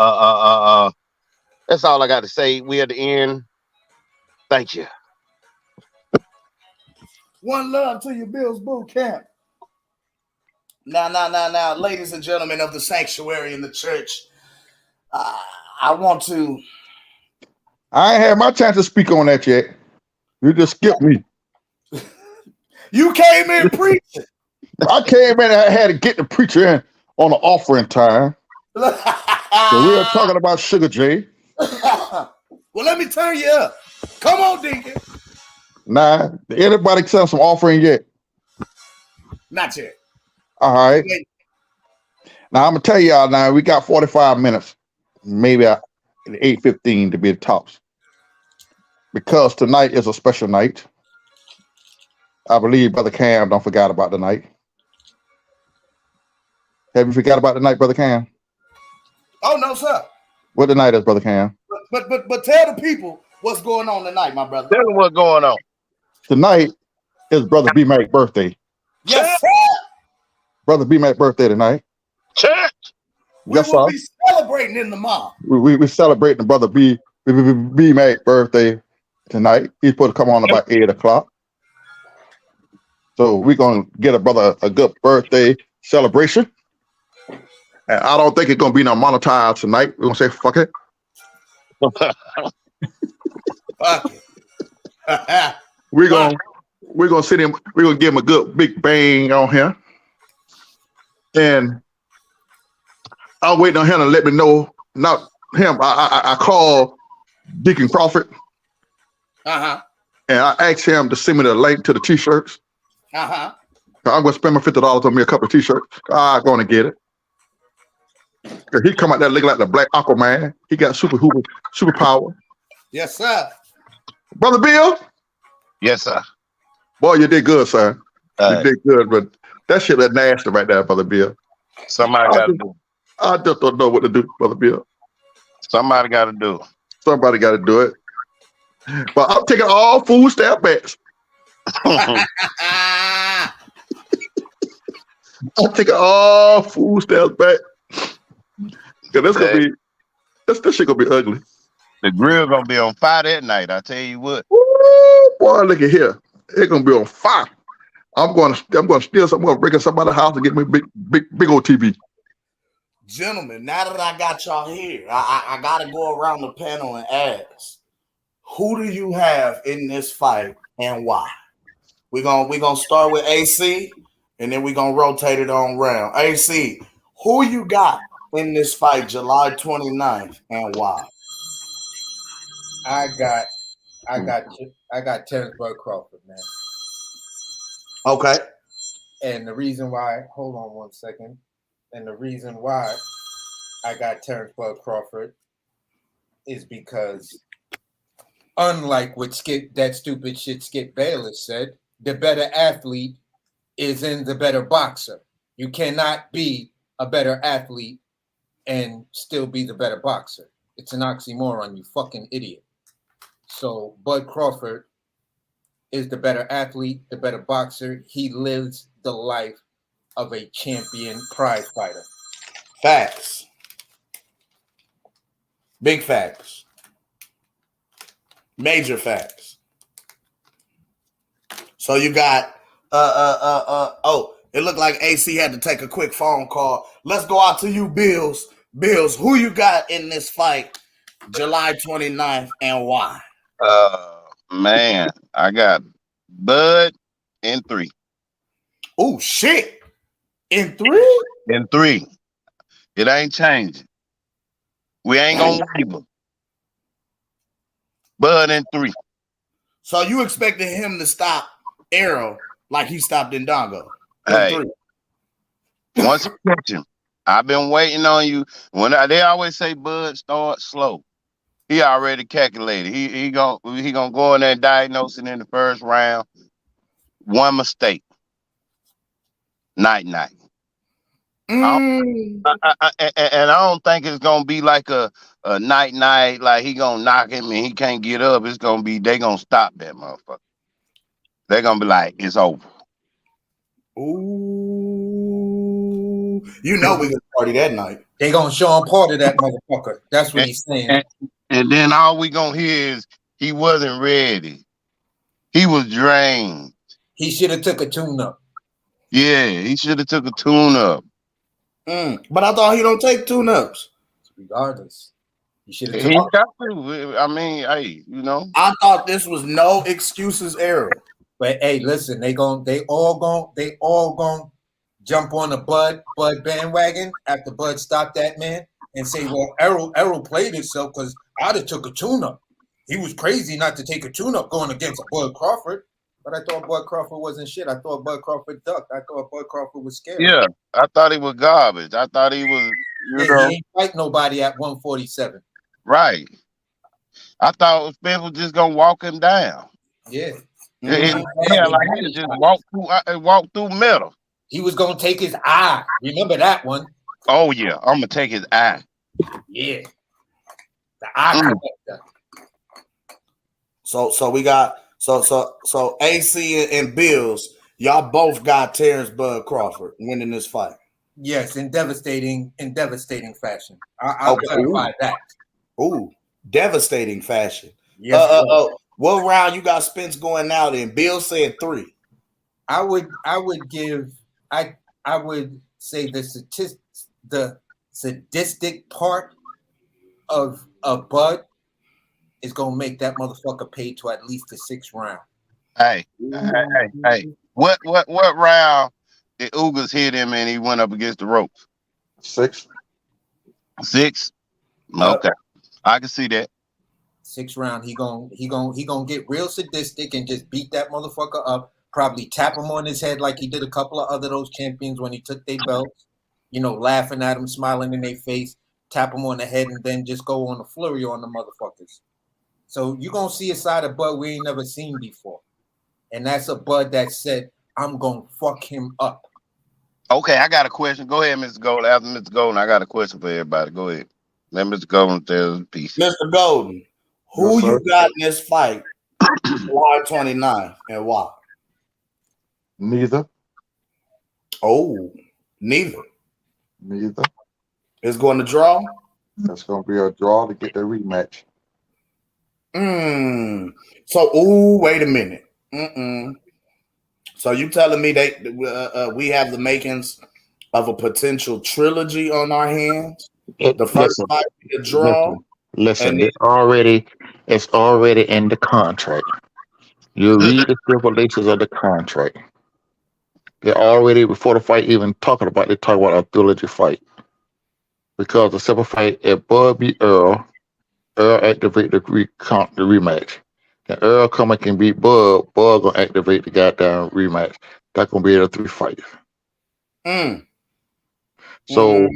all I got to say. We at the end. Thank you. One love to your Bills boot camp. Now, ladies and gentlemen of the sanctuary in the church, I want to. I ain't had my chance to speak on that yet. You just skipped me. You came in preaching. I came in and I had to get the preacher in on the offering time. So we were talking about Sugar J. Well, let me turn you up. Come on, Deacon. Nah, anybody send some offering yet? Not yet. All right. Now I'm gonna tell y'all now. We got 45 minutes, maybe 8:15 to be the tops, because tonight is a special night. I believe Brother Cam don't forget about the night. Have you forgot about the night, Brother Cam? Oh no, sir. What the night is, Brother Cam? But tell the people what's going on tonight, my brother. Tell them what's going on. Tonight is Brother B Mac's birthday. Yes, sir. Brother B Mac's birthday tonight. Church. We will be celebrating in the mall. We celebrating Brother B Mac's birthday tonight. He's supposed to come on about 8 o'clock. So we're gonna get a brother a good birthday celebration. And I don't think it's gonna be no monetized tonight. We're gonna say fuck it. Fuck it. We're gonna sit him, we're gonna give him a good big bang on him. And I'm waiting on him to let me know. Not him. I called Deacon Crawford. Uh-huh. And I asked him to send me the link to the t-shirts. Uh-huh. I'm gonna spend my $50 on me a couple of t-shirts. I'm gonna get it. Cause he come out there looking like the Black Aquaman. He got superpower. Yes, sir. Brother Bill. Yes, sir. Boy, you did good, sir. You did good, but that shit was nasty right there, Brother Bill. Somebody got to do it. I just don't know what to do, Brother Bill. Somebody got to do it. Somebody got to do it. But I'm taking all food stamp backs. I'm taking all food stamps back. Cause this gonna be this shit gonna be ugly. The grill gonna be on fire that night. I tell you what. Woo, boy, look at here. It's gonna be on fire. I'm gonna steal something. I'm gonna break in somebody's house and get me big old TV. Gentlemen, now that I got y'all here, I gotta go around the panel and ask, who do you have in this fight and why? We're gonna start with AC and then we're gonna rotate it on round. AC, who you got in this fight July 29th and why? I got Terrence Bud Crawford, man. Okay. And the reason why, hold on one second. And the reason why I got Terrence Bud Crawford is because, unlike what that stupid shit Skip Bayless said, the better athlete is in the better boxer. You cannot be a better athlete and still be the better boxer. It's an oxymoron, you fucking idiot. So Bud Crawford is the better athlete, the better boxer. He lives the life of a champion prize fighter. Facts. Big facts. Major facts. So you got it looked like AC had to take a quick phone call. Let's go out to you, Bills. Bills, who you got in this fight July 29th and why? Man, I got Bud in 3. Oh shit. In 3? In 3. It ain't changing. We ain't gonna waver. Bud in 3. So you expected him to stop Errol like he stopped Ndongo? Hey, once you catch him, I've been waiting on you. They always say Bud start slow. He already calculated. He gonna go in there and diagnose it in the first round. One mistake. Night. And I don't think it's gonna be like a night, like he gonna knock him and he can't get up. It's gonna be they gonna stop that motherfucker. They're gonna be like, it's over. Ooh, you know we gonna party that night. They gonna show him part of that motherfucker. That's what he's saying. And then all we gonna hear is he wasn't ready. He was drained. He should have took a tune-up. Yeah, he should have took a tune-up. But I thought he don't take tune-ups. Regardless, he should have. He got to. I mean, hey, you know. I thought this was no excuses era. But hey, listen, they all gonna jump on the Bud bandwagon after Bud stopped that man and say, well, Errol played himself because I'd have took a tune-up. He was crazy not to take a tune-up going against Bud Crawford. But I thought Bud Crawford wasn't shit. I thought Bud Crawford ducked. I thought Bud Crawford was scared. Yeah, I thought he was garbage. I thought he was, He ain't fight nobody at 147. Right. I thought Spence was just gonna walk him down. Yeah. Yeah, like he just walk through metal. He was gonna take his eye. Remember that one? Oh yeah, I'm gonna take his eye. Yeah. The eye connector. So we got so AC and Bills, y'all both got Terrence Bud Crawford winning this fight. Yes, in devastating fashion. I'll clarify that. Ooh, devastating fashion. Yes. What round you got Spence going out in? Bill said 3. I would say the sadistic part of Bud is gonna make that motherfucker pay to at least the 6th round. Hey. What round did Ugas hit him and he went up against the ropes? 6. 6? Okay. I can see that. 6th round, he gonna get real sadistic and just beat that motherfucker up. Probably tap him on his head like he did a couple of other those champions when he took their belts. You know, laughing at him, smiling in their face, tap him on the head, and then just go on a flurry on the motherfuckers. So you're gonna see a side of Bud we ain't never seen before, and that's a Bud that said, "I'm gonna fuck him up." Okay, I got a question. Go ahead, Mr. Golden. After Mr. Golden, I got a question for everybody. Go ahead. Let Mr. Golden tell his piece. Mr. Golden, who you got in this fight July 29th and why? Neither. Oh, neither. Neither. It's going to draw? That's going to be a draw to get the rematch. So, wait a minute. So you telling me we have the makings of a potential trilogy on our hands? The first fight, the draw. Listen, it's already in the contract. You read the stipulations of the contract. They're already, before the fight even they talk about a trilogy fight. Because the simple fight, if Bud beat Earl activate the rematch. And Earl coming can beat Bud gonna activate the goddamn rematch. That's gonna be a 3 fights. So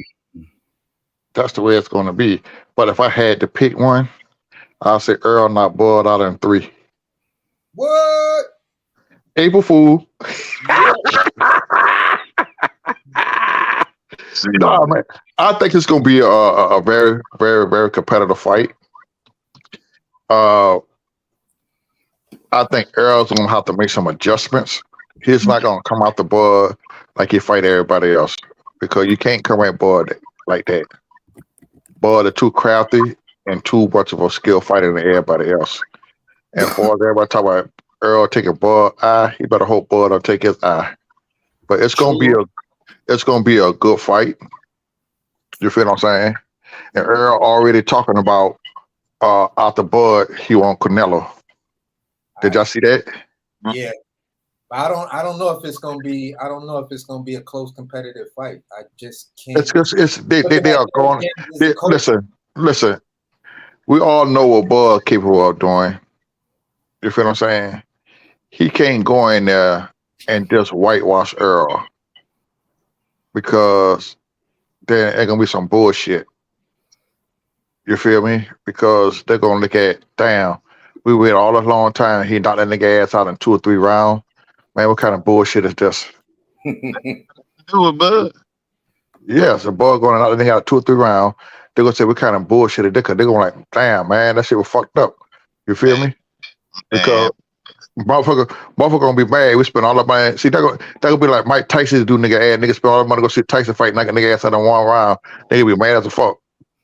that's the way it's gonna be. But if I had to pick one, I'll say Earl not Bud out in 3. What? April Fool. No, man. I think it's gonna be a very, very, very competitive fight. I think Earl's gonna have to make some adjustments. He's not gonna come out the Bud like he fight everybody else because you can't come at Bud like that. Bud are too crafty and too much of a skill fighter than everybody else. And for everybody talk about Earl taking Bud eye, he better hope Bud don't take his eye. But it's gonna be a good fight. You feel what I'm saying? And Earl already talking about after Bud, he want Canelo. Did y'all see that? Yeah. I don't know if it's gonna be. I don't know if it's gonna be a close competitive fight. I just can't. They are going. Listen. We all know what Bud capable of doing. You feel what I'm saying? He can't go in there and just whitewash Earl because there ain't gonna be some bullshit. You feel me? Because they're gonna look at, damn, we waited all this long time. He knocked that nigga ass out in 2 or 3 rounds. Man, what kind of bullshit is this? Do it, Bud. Yes, a Bud going to knock that nigga out 2 or 3 rounds. They're gonna say what kind of bullshit is this? They're gonna like, damn, man, that shit was fucked up. You feel me? Because motherfucker gonna be mad. We spend all the money. See, that gonna be like Mike Tyson do nigga ass. Nigga spend all the money to go see Tyson fight, knock a nigga ass out in 1 round. They be mad as a fuck.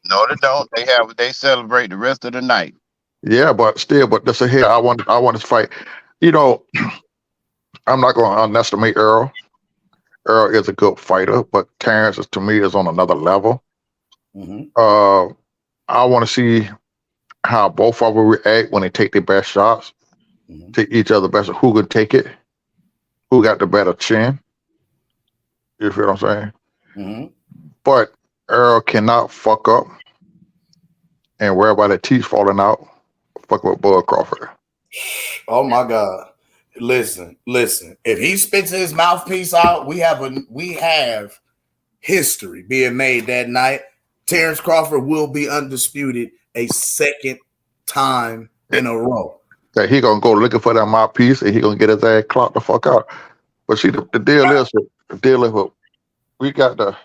No, they don't. They celebrate the rest of the night. Yeah, but that's a hit. I want to fight. You know, I'm not gonna underestimate Earl. Earl is a good fighter, but Terrence to me is on another level. I want to see how both of them react when they take their best shots. Take each other best. Who could take it? Who got the better chin? You feel what I'm saying? But Earl cannot fuck up and worry about the teeth falling out. Fuck with Bud Crawford. Oh my God! Listen. If he spits his mouthpiece out, we have history being made that night. Terrence Crawford will be undisputed a second time in a row. That he gonna go looking for that mouthpiece and he gonna get his ass clocked the fuck out. But see, the deal is we got to.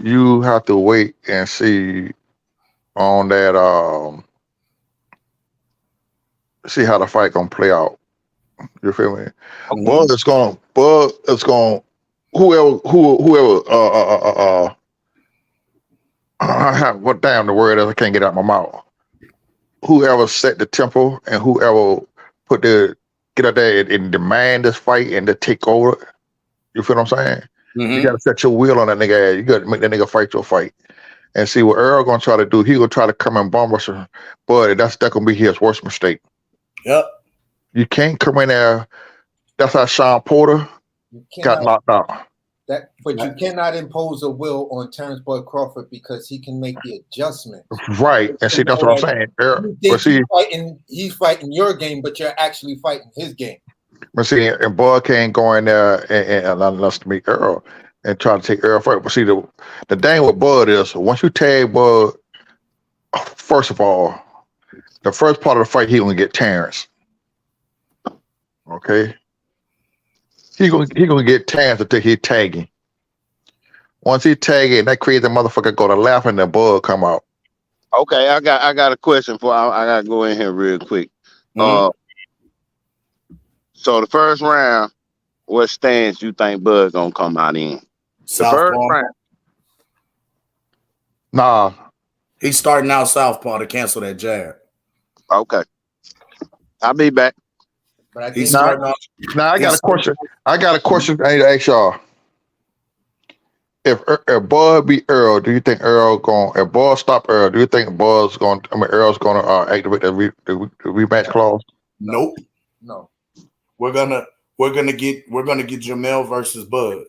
You have to wait and see on that. See how the fight gonna play out. You feel me? Bud is gonna whoever what damn the word is, I can't get out my mouth. Whoever set the tempo and whoever get out there and demand this fight and to take over. You feel what I'm saying? You gotta set your will on that nigga ass. You gotta make that nigga fight your fight. And see what Earl gonna try to do. He gonna try to come and bomb rush him. But that's gonna be his worst mistake. Yep. You can't come in there. That's how Sean Porter got knocked out. But you cannot impose a will on Terrence Bud Crawford because he can make the adjustment. Right. And see, that's what I'm saying. But see, he's fighting your game, but you're actually fighting his game. But see, and Bud can't go in there and unless to meet Earl and try to take Earl fight. But see, the thing with Bud is once you tag Bud, first of all, the first part of the fight, he gonna get Terrence. Okay? He gonna get Terrence until he tagging. Once he tagging, that crazy motherfucker go to laugh and the Bud come out. Okay, I got a question for I gotta go in here real quick. So the first round, what stance you think Bud gonna come out in? The first round. Nah. He's starting out southpaw to cancel that jab. Okay. I'll be back. But I think I got a question. I got a question I need to ask y'all. If Bud beat Earl, do you think if Bud stop Earl, do you think Earl's gonna activate the rematch clause? Nope. No. We're gonna get Jamel versus Bud.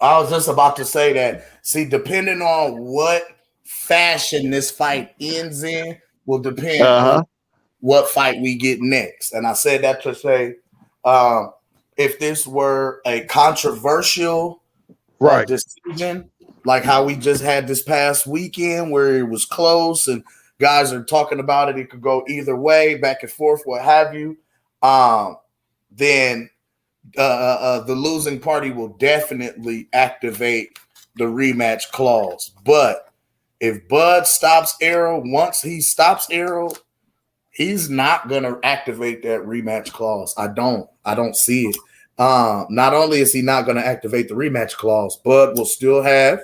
I was just about to say that. See, depending on what fashion this fight ends in, will depend on what fight we get next. And I said that to say, if this were a controversial decision, like how we just had this past weekend where it was close and guys are talking about it could go either way, back and forth, what have you, then the losing party will definitely activate the rematch clause. But if Bud stops Errol, once he stops Errol, He's not gonna activate that rematch clause. I don't see it. Not only is he not gonna activate the rematch clause, Bud will still have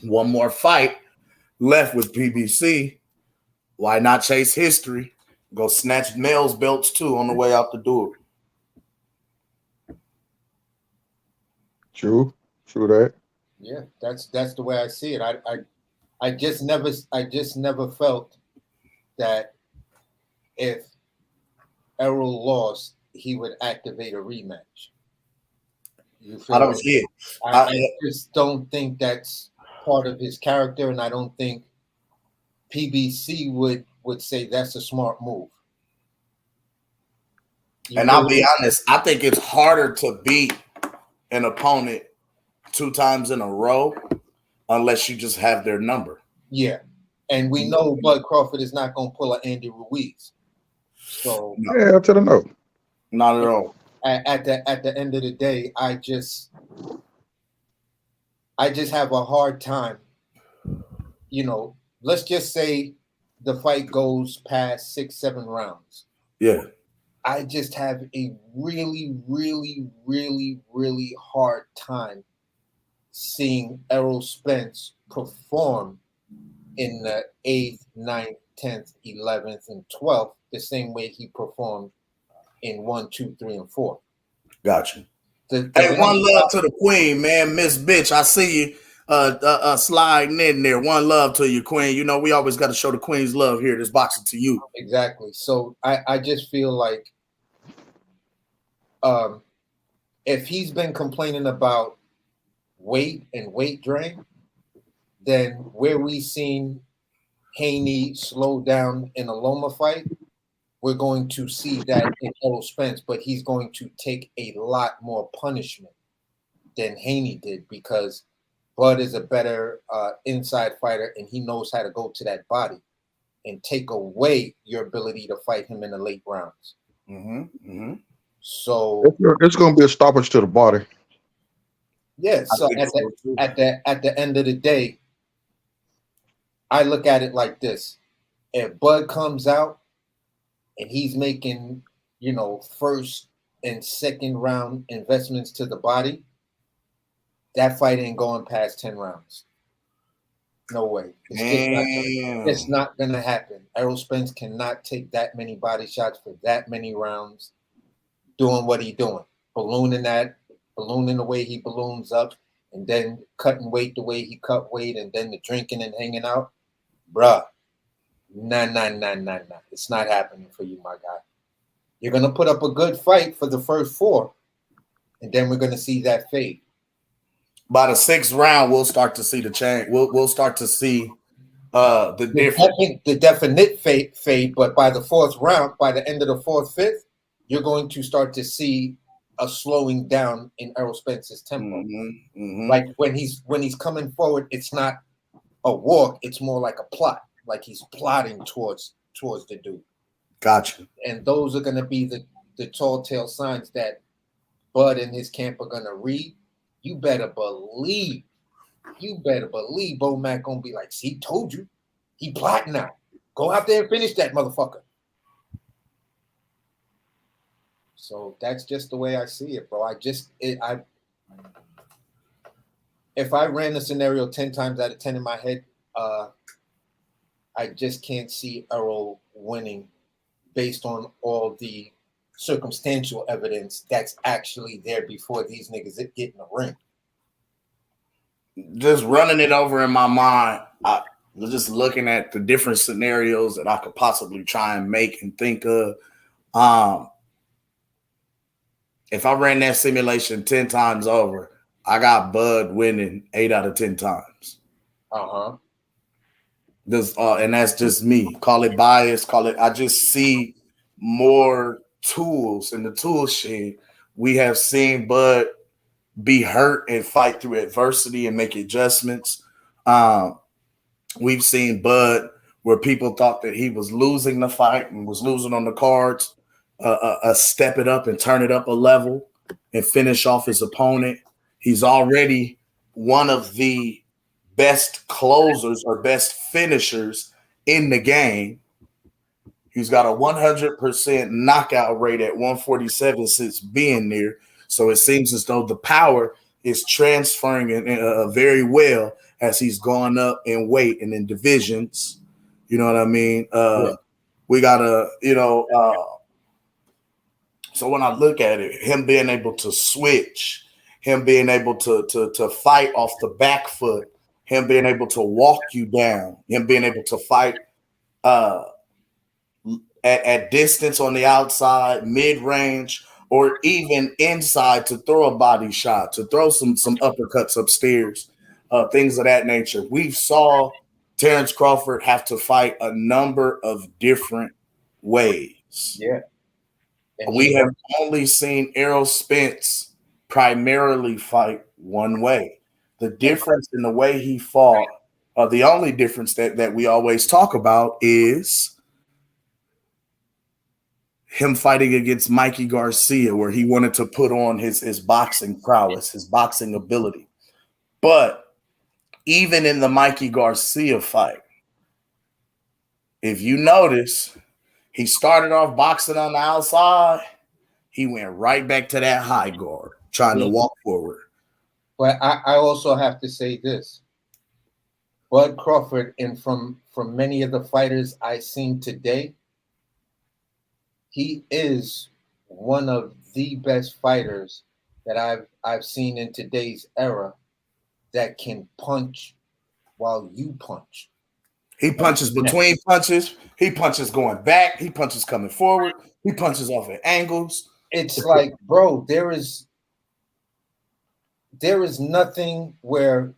one more fight left with PBC. Why not chase history? Go snatch Mel's belts too on the way out the door. True that. Yeah, that's the way I see it. I just never felt that if Errol lost, he would activate a rematch. You feel I don't me? see it. I just don't think that's part of his character, and I don't think PBC would say that's a smart move. And I'll be honest, I think it's harder to beat an opponent 2 times in a row unless you just have their number. Yeah. And we know Bud Crawford is not going to pull an Andy Ruiz. So yeah, I tell him no. Not at all. At the end of the day, I just have a hard time. You know, let's just say the fight goes past 6-7 rounds. Yeah. I just have a really, really, really, really hard time seeing Errol Spence perform in the 8th, 9th, 10th, 11th, and 12th the same way he performed in 1, 2, 3, and 4. Gotcha. Hey, one love to the queen, man. Miss Bitch, I see you sliding in there. One love to you, queen. You know, we always got to show the queen's love here. This boxing to you. Exactly. So I just feel like if he's been complaining about weight and weight drain, then where we seen Haney slow down in a Loma fight, we're going to see that in Errol Spence, but he's going to take a lot more punishment than Haney did because Bud is a better inside fighter and he knows how to go to that body and take away your ability to fight him in the late rounds. So it's going to be a stoppage to the body. Yeah. So at the end of the day, I look at it like this: if Bud comes out and he's making, first and second round investments to the body, that fight ain't going past 10 rounds. No way. It's not gonna happen. Errol Spence cannot take that many body shots for that many rounds doing what he's doing. Ballooning the way he balloons up, and then cutting weight the way he cut weight, and then the drinking and hanging out. Bruh. Nah. It's not happening for you, my guy. You're gonna put up a good fight for the first 4, and then we're gonna see that fade. By the 6th round, we'll start to see the change. We'll start to see the difference. The definite fade, but by the 4th round, by the end of the 4th, 5th, you're going to start to see a slowing down in Errol Spence's tempo. Like when he's coming forward, it's not a walk, it's more like a plot. Like he's plotting towards the dude. Gotcha. And those are gonna be the tall tale signs that Bud and his camp are gonna read. You better believe Bo Mac gonna be like, see, told you. He plotting now. Go out there and finish that motherfucker. So that's just the way I see it, bro. If I ran the scenario 10 times out of 10 in my head, I just can't see Errol winning based on all the circumstantial evidence that's actually there before these niggas get in the ring. Just running it over in my mind, just looking at the different scenarios that I could possibly try and make and think of. If I ran that simulation 10 times over, I got Bud winning 8 out of 10 times. And that's just me. Call it bias. I just see more tools in the tool shed. We have seen Bud be hurt and fight through adversity and make adjustments. We've seen Bud where people thought that he was losing the fight and was losing on the cards, step it up and turn it up a level and finish off his opponent. He's already one of the best closers or best finishers in the game. He's got a 100% knockout rate at 147 since being there. So it seems as though the power is transferring very well as he's gone up in weight and in divisions. You know what I mean? We got to, so when I look at it, him being able to switch, him being able to fight off the back foot, him being able to walk you down, him being able to fight at distance on the outside, mid-range, or even inside to throw a body shot, to throw some uppercuts upstairs, things of that nature. We saw Terrence Crawford have to fight a number of different ways. Yeah. And we have only seen Errol Spence primarily fight one way. The difference in the way he fought, the only difference that we always talk about is him fighting against Mikey Garcia, where he wanted to put on his boxing prowess, his boxing ability. But even in the Mikey Garcia fight, if you notice, he started off boxing on the outside. He went right back to that high guard, trying to walk forward. But I also have to say this. Bud Crawford, and from many of the fighters I've seen today, he is one of the best fighters that I've seen in today's era that can punch while you punch. He punches between punches. He punches going back. He punches coming forward. He punches off at angles. It's like, bro, there is nothing where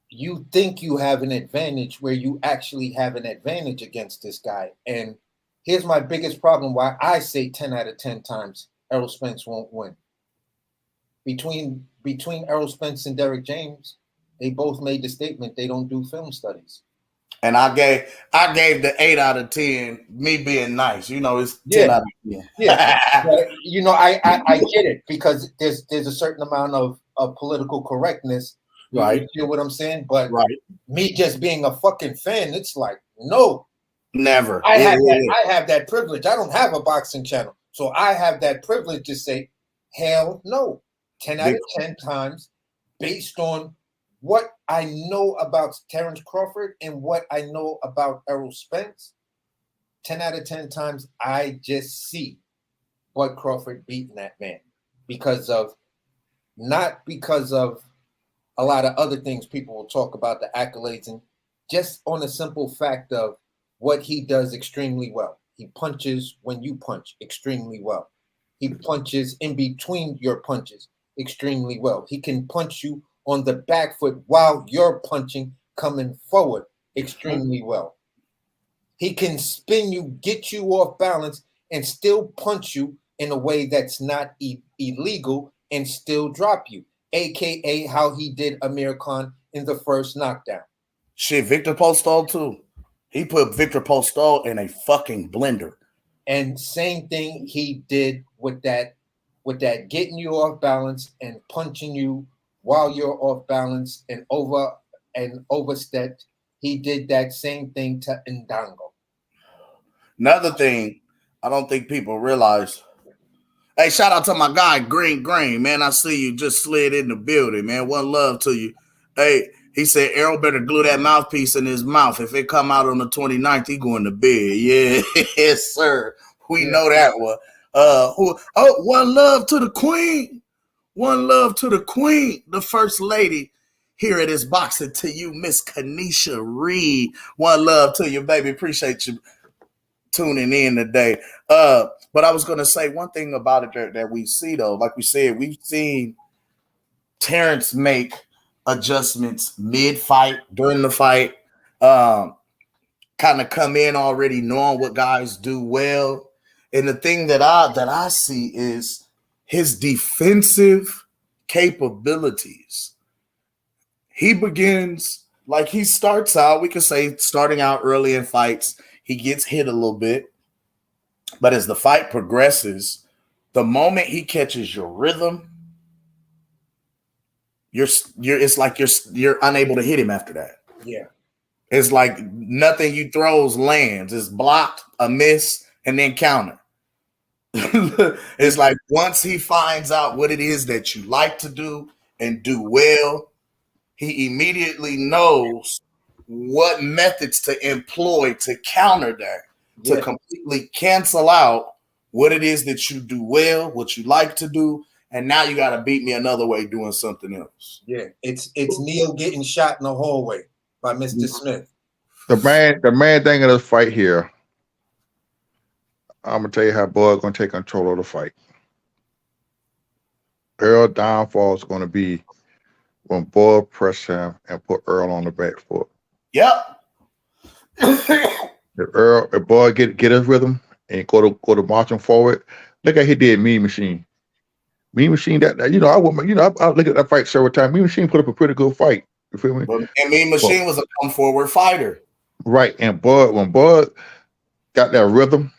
you think you have an advantage where you actually have an advantage against this guy. And here's my biggest problem why I say 10 out of 10 times Errol Spence won't win. Between Errol Spence and Derek James, they both made the statement they don't do film studies. And I gave the 8 out of 10, me being nice. It's 10 out of 10. Yeah. But, I get it because there's a certain amount of political correctness. Right. You feel what I'm saying? But me just being a fucking fan, it's like, no. Never. I have that privilege. I don't have a boxing channel. So I have that privilege to say, hell no. 10 out of 10 times based on what I know about Terrence Crawford and what I know about Errol Spence. 10 out of 10 times I just see Bud Crawford beating that man not because of a lot of other things people will talk about, the accolades, and just on a simple fact of what he does extremely well. He punches when you punch extremely well. He punches in between your punches extremely well. He can punch you on the back foot while you're punching coming forward extremely well. He can spin you, get you off balance, and still punch you in a way that's not illegal and still drop you, a.k.a. how he did Amir Khan in the first knockdown. Shit, Victor Postol too. He put Victor Postol in a fucking blender. And same thing he did with that getting you off balance and punching you while you're off balance and overstepped. He did that same thing to Ndango. Another thing I don't think people realize. Hey, shout out to my guy, Green, man. I see you just slid in the building, man. One love to you. Hey, he said Errol better glue that mouthpiece in his mouth. If it come out on the 29th, he going to bed. Yeah, yes, sir. We know that one. One love to the queen. One love to the queen, the first lady. Here it is boxing to you, Miss Kanisha Reed. One love to you, baby. Appreciate you tuning in today. But I was going to say one thing about it that we see, though. Like we said, we've seen Terrence make adjustments mid-fight, during the fight, kind of come in already knowing what guys do well. And the thing that I see is his defensive capabilities. He begins, like he starts out, we could say starting out early in fights, he gets hit a little bit. But as the fight progresses, the moment he catches your rhythm, it's like you're unable to hit him after that. Yeah. It's like nothing you throws lands. It's blocked, a miss, and then counter. It's like once he finds out what it is that you like to do and do well, he immediately knows what methods to employ to counter that, to completely cancel out what it is that you do well, what you like to do, and now you got to beat me another way doing something else. Yeah, it's Neil getting shot in the hallway by Mr. Smith. The main thing in this fight here, I'm gonna tell you how Bud gonna take control of the fight. Earl downfall is gonna be when Bud press him and put Earl on the back foot. Yep. If Bud get his rhythm and go to marching forward, look how he did Mean Machine. Mean Machine, that I look at that fight several times. Mean Machine put up a pretty good fight. You feel me? And Mean Machine was a come forward fighter. Right. And when Bud got that rhythm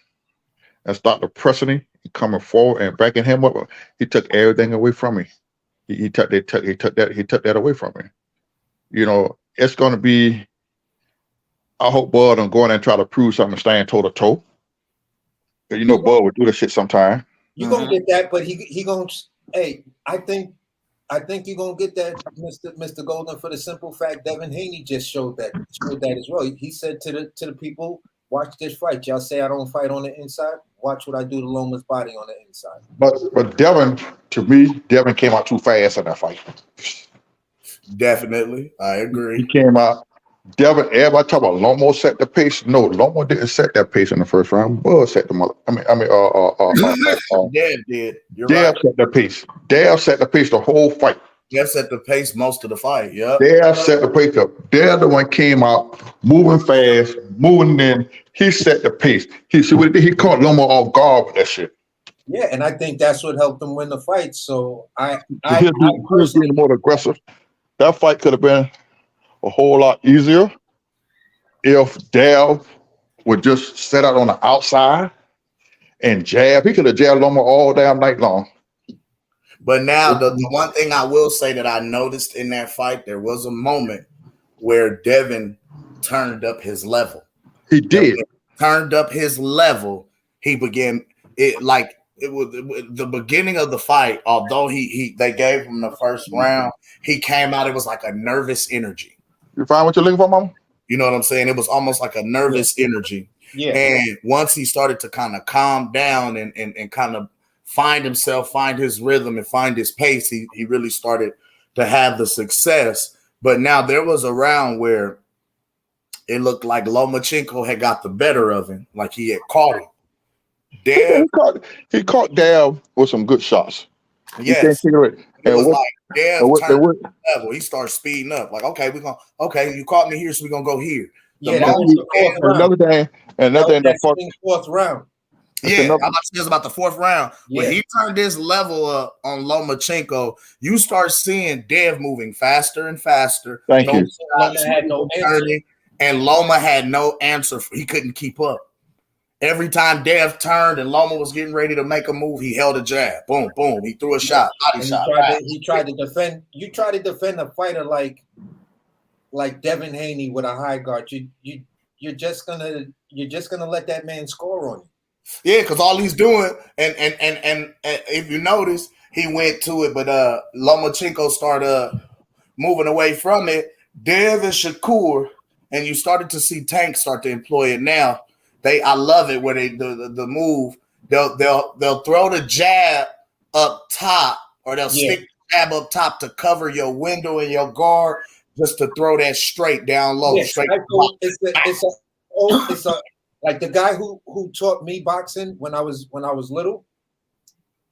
and started pressing him, coming forward and backing him up, he took everything away from me. He took that away from me. You know, it's gonna be. I hope Bud don't go in and try to prove something, stand toe to toe. You know, Bud would do this shit sometime. You're gonna get that, but he gonna. Hey, I think you're gonna get that, Mr. Golden, for the simple fact Devin Haney just showed that as well. He said to the people, watch this fight. Y'all say I don't fight on the inside. Watch what I do to Loma's body on the inside. But Devin, to me, Devin came out too fast in that fight. Definitely, I agree. He came out. Devin, everybody talk about Lomo set the pace. No, Lomo didn't set that pace in the first round. Bud set the mother. Dev did. Dev set the pace. Dev set the pace the whole fight. Dev set the pace most of the fight. Yeah. Dev set the pace up. Dev the one came out moving fast, moving in. He set the pace. He caught Lomo off guard with that shit. Yeah, and I think that's what helped him win the fight. So he was being more aggressive. That fight could have been a whole lot easier if Dev would just set out on the outside and jab. He could have jabbed Loma all damn night long. But now the one thing I will say that I noticed in that fight, there was a moment where Devin turned up his level. He did. Turned up his level. He began it like it was the beginning of the fight. Although they gave him the first round, he came out. It was like a nervous energy. You find what you're looking for, Mama? You know what I'm saying? It was almost like a nervous energy. Yeah. And once he started to kind of calm down and kind of find himself, find his rhythm, and find his pace, he really started to have the success. But now there was a round where it looked like Lomachenko had got the better of him, like he had caught him. He caught Dev with some good shots. Yes. It was like Dev turned level. He started speeding up. Like, okay, you caught me here, so we're gonna go here. Another thing, that fourth round. Yeah, I'm about to say it's about the fourth round. Yeah. When he turned his level up on Lomachenko, you start seeing Dev moving faster and faster. Thank you. Loma had no answer. And Loma had no answer. He couldn't keep up. Every time Dev turned and Loma was getting ready to make a move, he held a jab. Boom, boom. He threw a shot. Body shot. He tried to defend. You try to defend a fighter like Devin Haney with a high guard. You're just gonna let that man score on you. Yeah, because all he's doing, and if you notice, he went to it, but Lomachenko started moving away from it. Dev and Shakur, and you started to see Tank start to employ it now. I love it where they the move. They'll throw the jab up top, or they'll stick the jab up top to cover your window and your guard, just to throw that straight down low. Yes, straight. It's a like the guy who taught me boxing when I was little.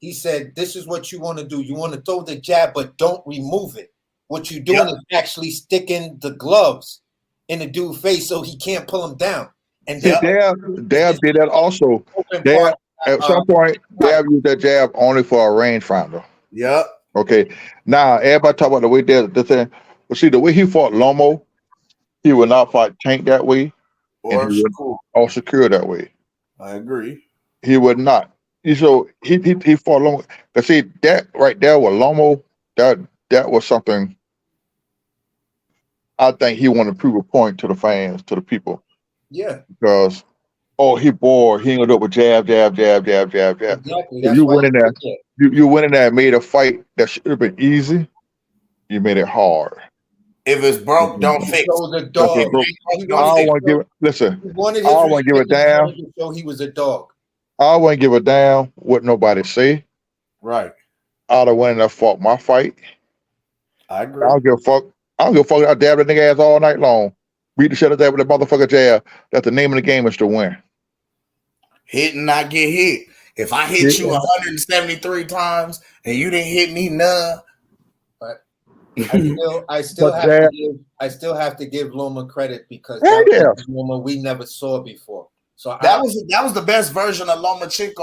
He said, "This is what you want to do. You want to throw the jab, but don't remove it. What you're doing is actually sticking the gloves in the dude's face so he can't pull him down." And Dev did that also. Dev, at some point, Dev used that jab only for a rangefinder. Yep. Okay. Now, everybody talk about the way the thing. But see, the way he fought Lomo, he would not fight Tank that way. Or Shakur that way. I agree. He would not. So he fought Lomo. But see, that right there with Lomo, that was something I think he want to prove a point to the fans, to the people, Yeah, because he bored. He ended up with jab, jab, jab, jab, jab, jab. exactly. So That's you why went in he there. took it. You went in there and made a fight that should have been easy. You made it hard. If it's broke, don't He fix. showed a That's dog. what broke. He I wanted don't to want to give show, it. Listen, he wanted I his don't want to give a respect. He damn. wanted to show he was a dog. I don't want to give a damn what nobody say. Right. I'd have went in there fought my fight. I I agree. don't give a fuck. I don't give a fuck. I dab that nigga ass all night long. Beat the shit out of that with a motherfucker jab. That's the name of the game is to win. Hit and not get hit. If I hit you 173 times and you didn't hit me none, But I still have to give Loma credit because that was Loma we never saw before. So that was the best version of Lomachenko.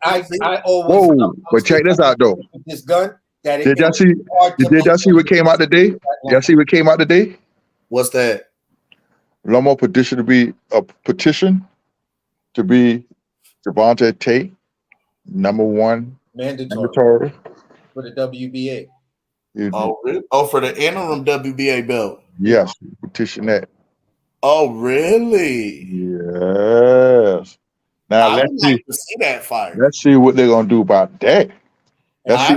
I always but check this out though. This gun that Did y'all see? Did y'all see what came out today? Y'all see what came out today? What's that? Lomo petition to be Javante Tate #1 mandatory for the WBA. Oh, really? Oh, for the interim WBA belt. Yes, petition that. Oh, really? Yes. Now I let's would see. like to see that fight. Let's see what they're gonna do about that. Let's see.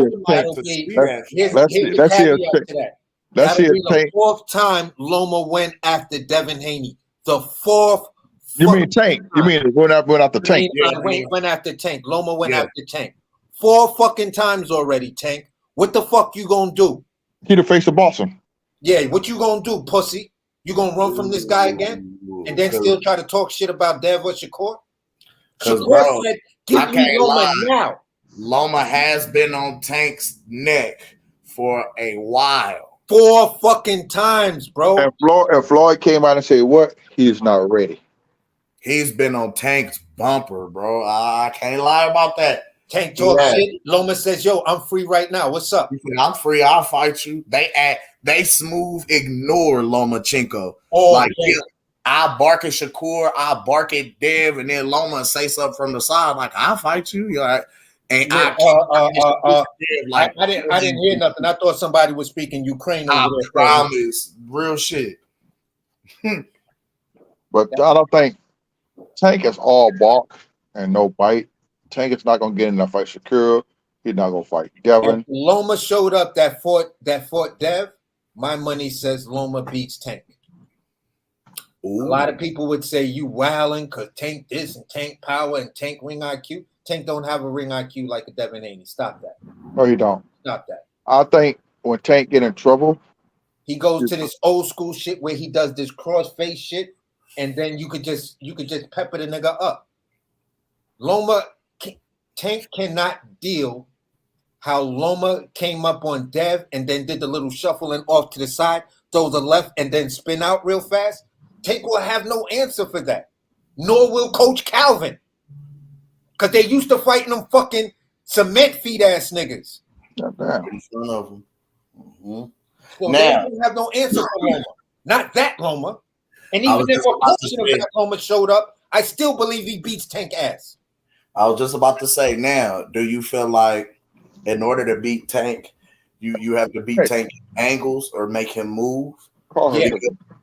Let's see the fourth time Loma went after Devin Haney. The fourth. You mean Tank? You mean went after Tank? Went after Tank. Loma went after Tank. 4 fucking times already, Tank. What the fuck you gonna do? He the face of Boston. Yeah, what you gonna do, pussy? You gonna run from this guy again? And then still try to talk shit about Dev or Shakur? Shakur said, give me Loma now. Loma has been on Tank's neck for a while. 4 fucking times, bro. And Floyd came out and said, what? He is not ready. He's been on Tank's bumper, bro. I can't lie about that. Tank talk shit. Loma says, yo, I'm free right now. What's up? He said, I'm free. I'll fight you. They smooth ignore Lomachenko. I bark at Shakur, I bark at Dev, and then Loma say something from the side like, I'll fight you. You're like, and I didn't hear nothing. I thought somebody was speaking Ukraine over there. Promise. Real shit. But I don't think Tank is all bark and no bite. Tank is not gonna get in that fight. Shakur, he's not gonna fight Devin. If Loma showed up that fought Dev, my money says Loma beats Tank. Ooh. A lot of people would say you wilding because Tank this and Tank power and Tank ring IQ. Tank don't have a ring IQ like a Devin Haney. Stop that. No, he don't. Stop that. I think when Tank get in trouble, he goes to this old school shit where he does this cross face shit, and then you could just pepper the nigga up. Tank cannot deal how Loma came up on Dev and then did the little shuffling off to the side, throw the left, and then spin out real fast. Tank will have no answer for that. Nor will Coach Calvin. Because they used to fighting them fucking cement feet ass niggas. Damn. In front of them. So they don't have no answer for Loma. Not that Loma. And even if a portion of that Loma showed up, I still believe he beats Tank ass. I was just about to say, now, do you feel like in order to beat Tank, you have to beat Tank angles or make him move? Yeah.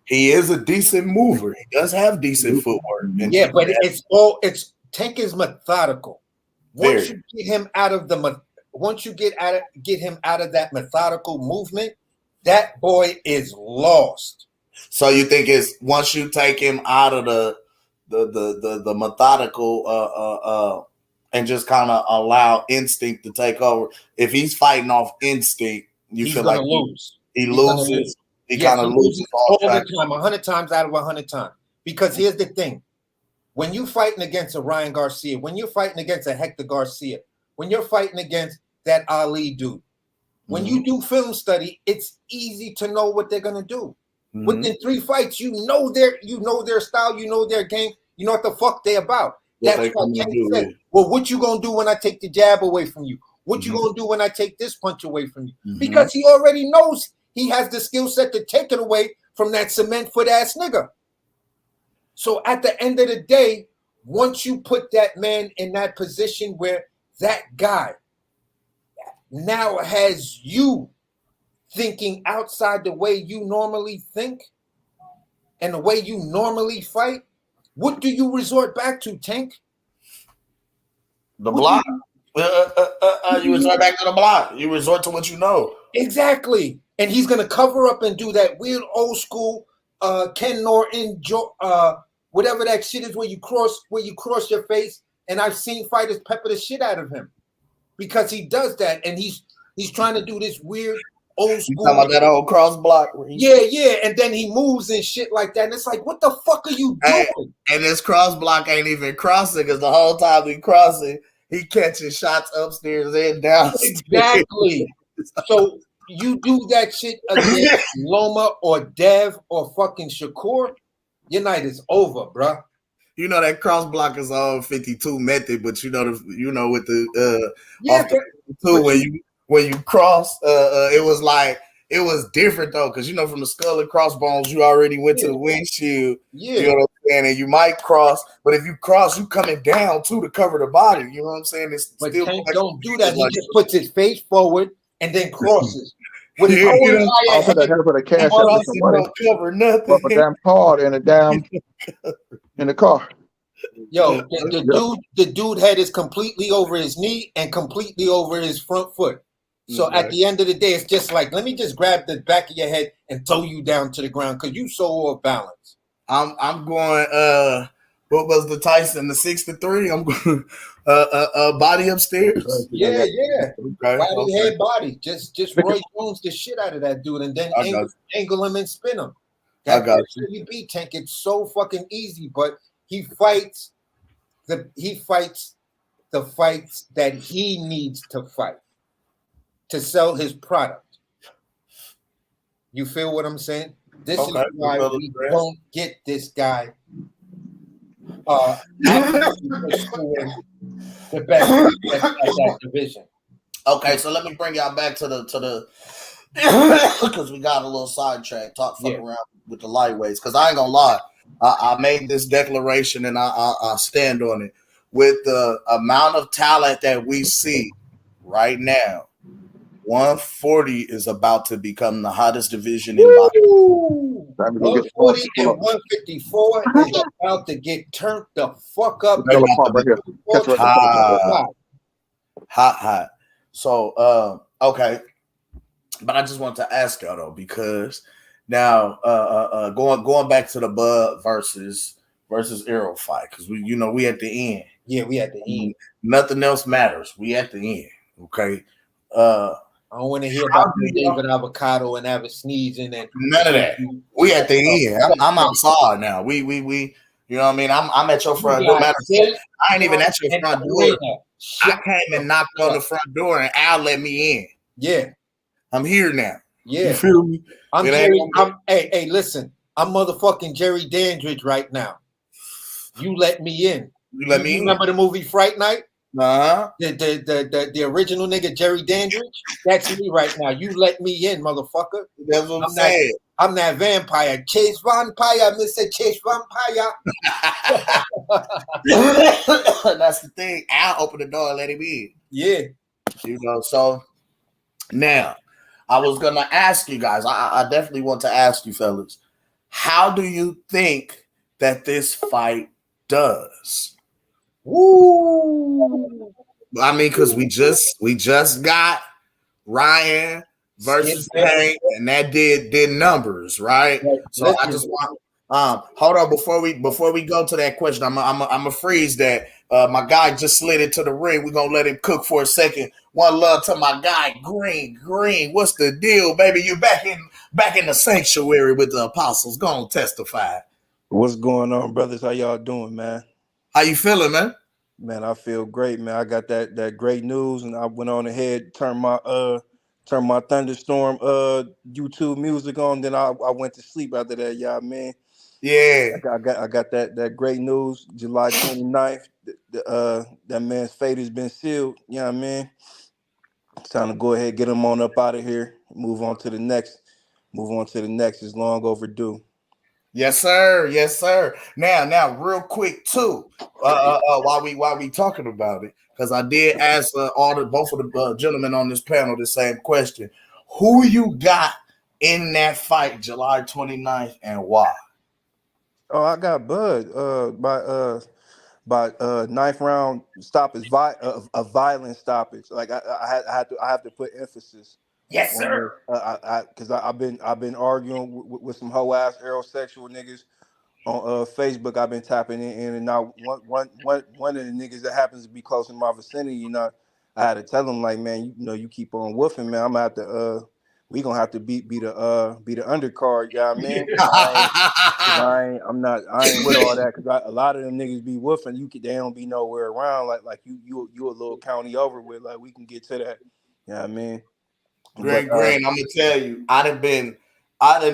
He is a decent mover. He does have decent footwork. Yeah, but Tank is methodical. Once you get him out of that methodical movement, that boy is lost. So you think it's once you take him out of the methodical and just kind of allow instinct to take over. If he's fighting off instinct, you feel like he loses. He kind of loses all the time, 100 times out of 100 times. Because here's the thing. When you're fighting against a Ryan Garcia, when you're fighting against a Hector Garcia, when you're fighting against that Ali dude, when you do film study, it's easy to know what they're gonna do. Within 3 fights, you know their style, you know their game, you know what the fuck they about. That's what Tank said. Well, what you gonna do when I take the jab away from you? What you gonna do when I take this punch away from you? Because he already knows he has the skill set to take it away from that cement foot ass nigga. So at the end of the day, once you put that man in that position where that guy now has you thinking outside the way you normally think, and the way you normally fight, what do you resort back to, Tank? The block. You resort back to the block. You resort to what you know. Exactly. And he's gonna cover up and do that weird old school Ken Norton, whatever that shit is where you cross your face. And I've seen fighters pepper the shit out of him because he does that, and he's trying to do this weird old school. You talking about that old cross block? Yeah, and then he moves and shit like that, and it's like, what the fuck are you doing? And this cross block ain't even crossing because the whole time we crossing, he catching shots upstairs and downstairs. Exactly. So you do that shit against Loma or Dev or fucking Shakur, your night is over, bruh. You know that cross block is all 52 method, but you know with the when you cross, it was different though, because from the skull and crossbones, you already went to the windshield. Yeah. You know what I'm saying? And you might cross, but if you cross, you coming down too to cover the body. You know what I'm saying? But Tank don't do that. He just puts his face forward and then crosses. With his I'll put a cash cover nothing. Put a damn card in in the car. Yo, the dude head is completely over his knee and completely over his front foot. So at the end of the day, it's just like, let me just grab the back of your head and throw you down to the ground because you so off balance. I'm going. What was the Tyson? The 6-3. I'm going. Body upstairs. Yeah. Okay. Body, head, body. Just Roy Jones the shit out of that dude, and then angle him and spin him. That's how you beat Tank. It's so fucking easy, but he fights the fights that he needs to fight to sell his product. You feel what I'm saying? This is why we don't get this guy the best at that division. Okay, so let me bring y'all back to the because we got a little sidetrack. Fuck around with the lightweights, because I ain't gonna lie. I made this declaration and I stand on it. With the amount of talent that we see right now, 140 is about to become the hottest division in boxing. 140 and 154 is about to get turned the fuck up. Hot. So, okay. But I just want to ask y'all though, because now going back to the Bud versus Arrow fight, because we at the end. Yeah, we at the end. Nothing else matters. We at the end. Okay. I don't want to hear about David Avocado and Abbott sneezing and none of that. We at the end. I'm outside now. We you know what I mean? I'm at your front door. Matter of fact, I ain't even at your front door. I came and knocked on the front door and Al let me in. Yeah. I'm here now. Yeah. You feel me? Hey, listen. I'm motherfucking Jerry Dandridge right now. You let me in. You let me in. Remember the movie Fright Night? Uh-huh. The original nigga Jerry Dandridge? That's me right now. You let me in, motherfucker. That's what I'm saying. I'm that vampire. Chase Vampire, Mr. Chase Vampire. That's the thing. I'll open the door and let him in. Yeah. So now I was gonna ask you guys. I definitely want to ask you fellas. How do you think that this fight does? Woo! I mean, because we just got Ryan versus Hank, and that did numbers, right? So I just want hold on before we go to that question. I'm a freeze that. My guy just slid into the ring. We're gonna let him cook for a second. One love to my guy, Green. What's the deal, baby? You back in the sanctuary with the apostles. Go on, testify. What's going on, brothers? How y'all doing, man? How you feeling, man? Man, I feel great, man. I got that great news, and I went on ahead, turned my Thunderstorm YouTube music on. Then I went to sleep after that, y'all, man. Yeah, I got that great news. July 29th, that man's fate has been sealed. You know what I mean? It's time to go ahead, get him on up out of here. Move on to the next. It's long overdue. Yes, sir. Now, real quick too. While we talking about it, because I did ask both of the gentlemen on this panel the same question. Who you got in that fight, July 29th, and why? Oh, I got Bud by 9th round stoppage, a violent stoppage. Like I have to put emphasis. Yes, On sir. this, because I've been arguing with some hoe ass aerosexual niggas on Facebook. I've been tapping in and out. One of the niggas that happens to be close in my vicinity, you know, I had to tell him like, man, you know, you keep on woofing, man. I'm gonna have to we gonna have to be the undercard, yeah, man. I ain't with all that because a lot of them niggas be woofing. They don't be nowhere around. Like you a little county over with. Like we can get to that. Yeah, I mean. Green, I'm gonna tell you, I done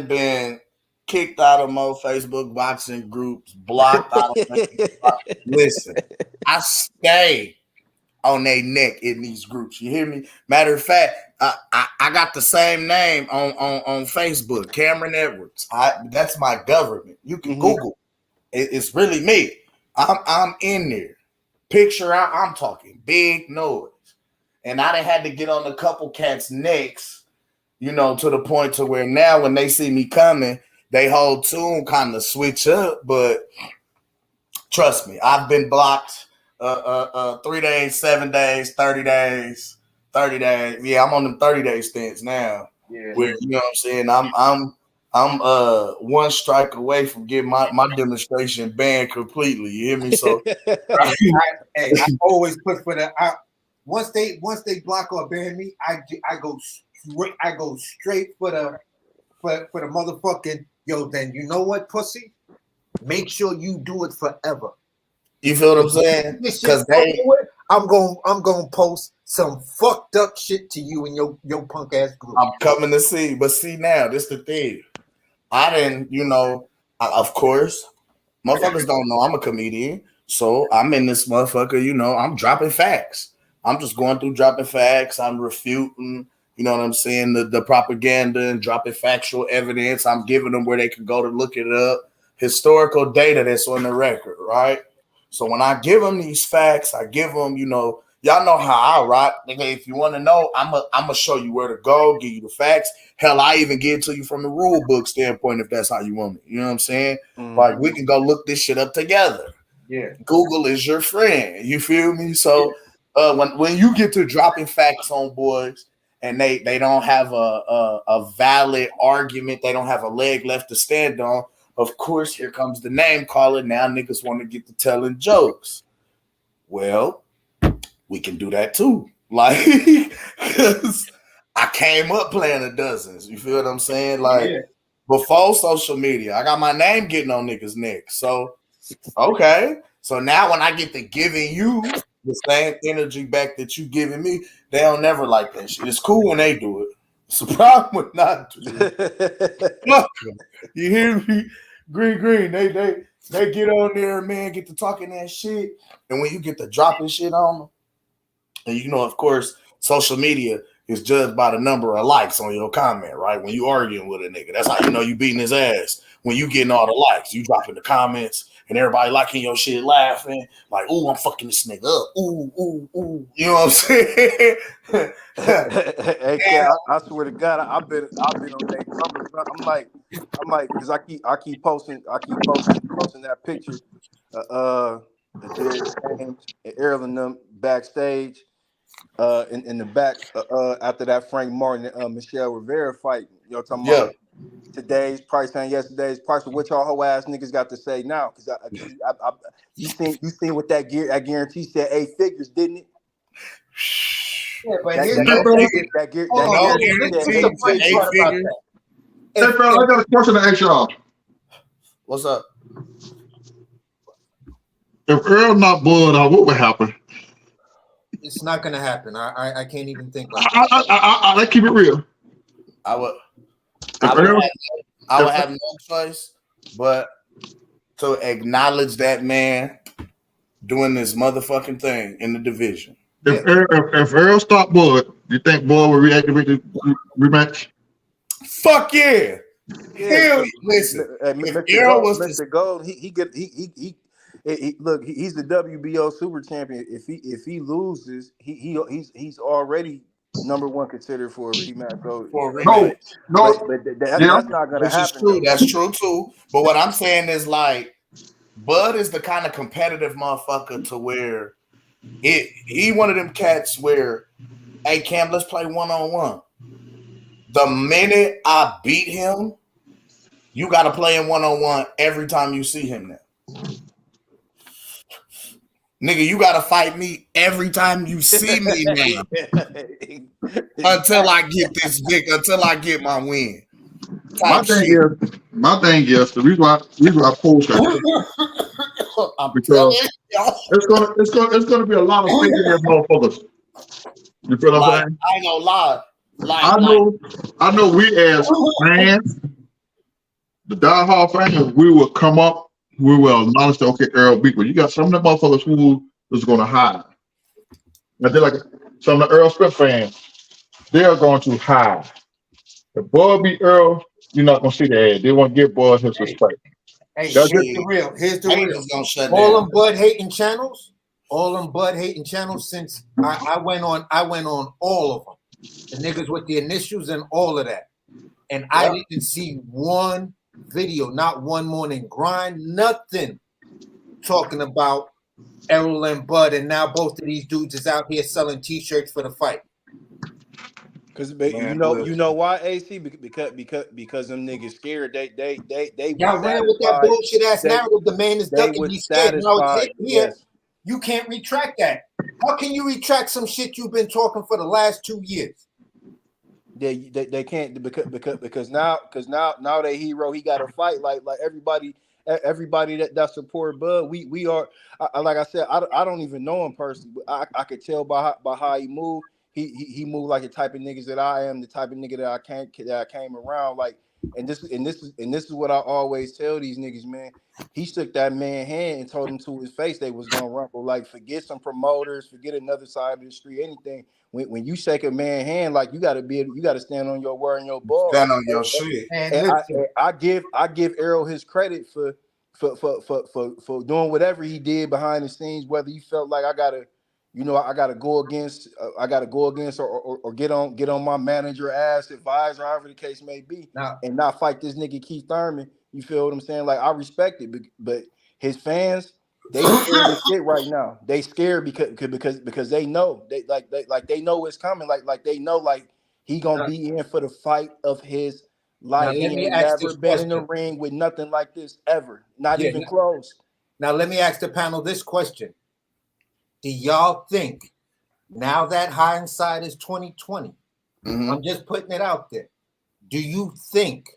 been kicked out of more Facebook boxing groups, blocked out of. Listen, I stay on their neck in these groups. You hear me? Matter of fact, I got the same name on Facebook, Cameron Edwards. That's my government. You can Google. It's really me. I'm in there. Picture I'm talking big noise. And I done had to get on a couple cats' necks, you know, to the point to where now when they see me coming, they whole tune kind of switch up. But trust me, I've been blocked 3 days, 7 days, 30 days, 30 days. Yeah, I'm on them 30-day stints now. Yeah. Where, you know what I'm saying? I'm one strike away from getting my demonstration banned completely. You hear me? So I always put for the once they block or ban me, I go straight for the motherfucking Then you know what, pussy? Make sure you do it forever. You feel what I'm saying? Because I'm gonna post some fucked up shit to you in your punk ass group. I'm coming to see, but see now, this the thing. I didn't, you know, of course, motherfuckers don't know I'm a comedian, so I'm in this motherfucker. You know, I'm dropping facts. I'm just going through dropping facts. I'm refuting, you know what I'm saying, the propaganda and dropping factual evidence. I'm giving them where they can go to look it up, historical data that's on the record, right? So when I give them these facts, I give them, you know, y'all know how I rock. Nigga, if you want to know, I'm gonna show you where to go, give you the facts. Hell, I even give it to you from the rule book standpoint if that's how you want it. You know what I'm saying? Like we can go look this shit up together. Yeah. Google is your friend. You feel me? So when you get to dropping facts on boys and they don't have a valid argument, they don't have a leg left to stand on, of course, here comes the name calling. Now niggas want to get to telling jokes. Well, we can do that too. Like, because I came up playing the dozens. You feel what I'm saying? Like, before social media, I got my name getting on niggas' neck. So, okay. So now when I get to giving you the same energy back that you giving me, they don't never like that shit. It's cool when they do it. It's a problem with not doing it. You hear me? Green. They get on there, man, get to talking that shit. And when you get to dropping shit on them, and you know, of course, social media is judged by the number of likes on your comment, right? When you arguing with a nigga, that's how you know you beating his ass. When you getting all the likes, you dropping the comments and everybody liking your shit, laughing, like, ooh, I'm fucking this nigga up. Ooh. You know what I'm saying? Hey, I swear to God, I've been on their numbers. I'm like, because I keep posting that picture. Darius James and Errol and them backstage, in the back, after that Frank Martin and Michelle Rivera fight. You know, talking about today's price and yesterday's price. But what y'all hoe ass niggas got to say now? Because you seen what that guarantee said 8 figures, didn't it? Yeah, but that guarantee said 8 figures. Hey, bro, I got a question to ask y'all. What's up? If Earl not blood out, what would happen? It's not gonna happen. I can't even think like that. Let's keep it real. I would have no choice but to acknowledge that man doing this motherfucking thing in the division. If Earl stopped blood, you think Boyd would reactivate the rematch? Fuck yeah. Hell, listen. Mr. Gold, look, he's the WBO super champion. If he loses, he's already number one contender for a rematch. So, For a No, rematch. no, yeah. That's not gonna Which is happen true. though. That's true too. But what I'm saying is like Bud is the kind of competitive motherfucker to where he one of them cats where, hey Cam, let's play 1-on-1. The minute I beat him, you gotta play him 1-on-1 every time you see him now. Nigga, you gotta fight me every time you see me now. Until I get this dick, until I get my win. My thing is the reason why I post that I'm because telling y'all. it's gonna be a lot of fake ass motherfuckers. You feel what I'm Like, saying? I ain't gonna lie. I know we as fans, the diehard fans, we will come up, we will acknowledge that okay, Earl beat, but you got some of the motherfuckers who is gonna hide. And they're like some of the Earl Spence fans, they are going to hide. If Bud beat Earl, you're not gonna see the ad. They won't give Bud his respect. Hey, That's here's it. the real. Here's the Haters real. gonna shut All down. them Bud hating channels. All them Bud hating channels. Since I went on all of them. The niggas with the initials and all of that. And I didn't see one video, not one morning grind, nothing talking about Errol and Bud. And now both of these dudes is out here selling T-shirts for the fight. Cause you know why, AC? Because them niggas scared. They Y'all was ran with that satisfied. bullshit ass narrative. The man is They ducking. was He's scared. Now it's satisfied. hitting here. Yes. You can't retract that. How can you retract some shit you've been talking for the last 2 years? They can't because now they hero. He got to fight like everybody that support Bud. We are like I said. I don't even know him personally, but I could tell by how he moved. He moved like the type of niggas that I am, the type of nigga that I came around like. And this is what I always tell these niggas, man. He shook that man hand and told him to his face they was gonna rumble. Like, forget some promoters, forget another side of the street, anything. When you shake a man hand, like you gotta stand on your word and your ball. Stand on your shit. And I give Errol his credit for doing whatever he did behind the scenes, whether he felt like I gotta go against or get on my manager ass, advisor, however the case may be, and not fight this nigga Keith Thurman. You feel what I'm saying? Like, I respect it, but his fans, they scared as shit right now. They scared because they know they know it's coming. Like they know like he gonna be in for the fight of his life. He ain't never been in the ring with nothing like this ever, not even close. Now let me ask the panel this question: do y'all think, now that hindsight is 2020, I'm just putting it out there, do you think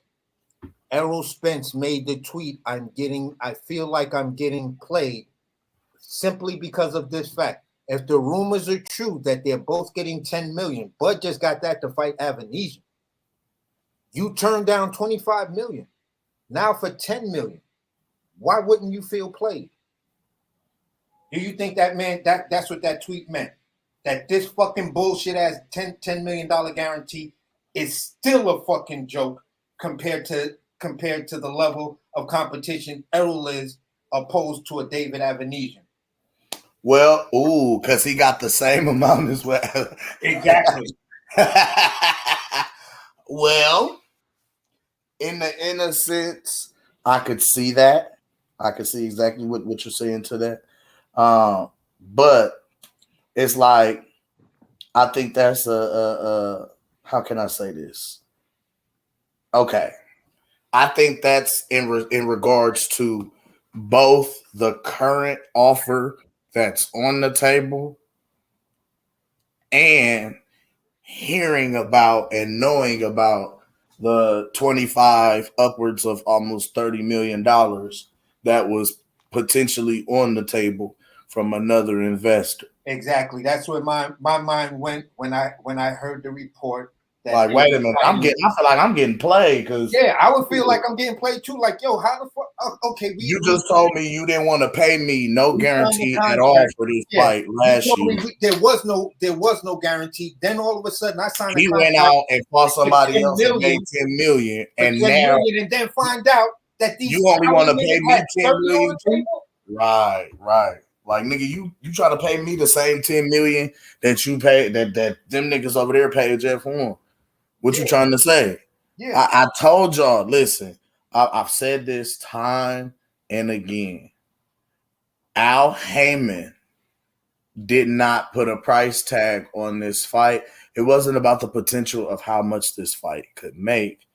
Errol Spence made the tweet, I feel like I'm getting played, simply because of this fact? If the rumors are true that they're both getting 10 million, Bud just got that to fight Avanesian. You turned down 25 million. Now for 10 million. Why wouldn't you feel played? Do you think that man, that's what that tweet meant? That this fucking bullshit ass $10 million guarantee is still a fucking joke compared to the level of competition Errol is opposed to a David Avanesian? Well, because he got the same amount as well. Exactly. Well, in a sense, I could see that. I could see exactly what you're saying to that. But it's like, I think that's a how can I say this? Okay. I think that's in regards to both the current offer that's on the table and hearing about and knowing about the 25 upwards of almost $30 million that was potentially on the table from another investor. Exactly. That's where my mind went when I heard the report. Like, wait a minute, I feel like I'm getting played because I would feel like I'm getting played too. Like, yo, how the fuck? Okay, you just told me you didn't want to pay me no guarantee at all for this fight last year. There was no guarantee. Then all of a sudden, I signed. He went out and fought somebody else and made 10 million, and now and then find out that these you only want to pay me 10 million. Right. Like, nigga, you try to pay me the same 10 million that you pay that them niggas over there paid Jeff Horn. What you trying to say? Yeah. I told y'all, listen, I've said this time and again. Al Heyman did not put a price tag on this fight. It wasn't about the potential of how much this fight could make.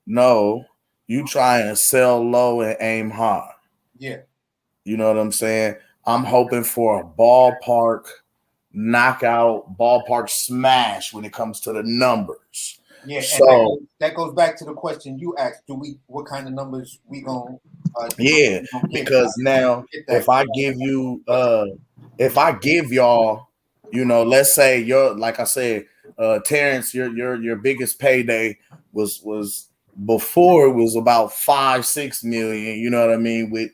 No, you try and sell low and aim high. Yeah. You know what I'm saying? I'm hoping for a ballpark knockout, ballpark smash when it comes to the numbers. Yeah, so and that goes back to the question you asked. What kind of numbers we gonna yeah, because now if I give y'all, you know, let's say like I said, Terrence, your biggest payday was before it was about 5-6 million, you know what I mean, with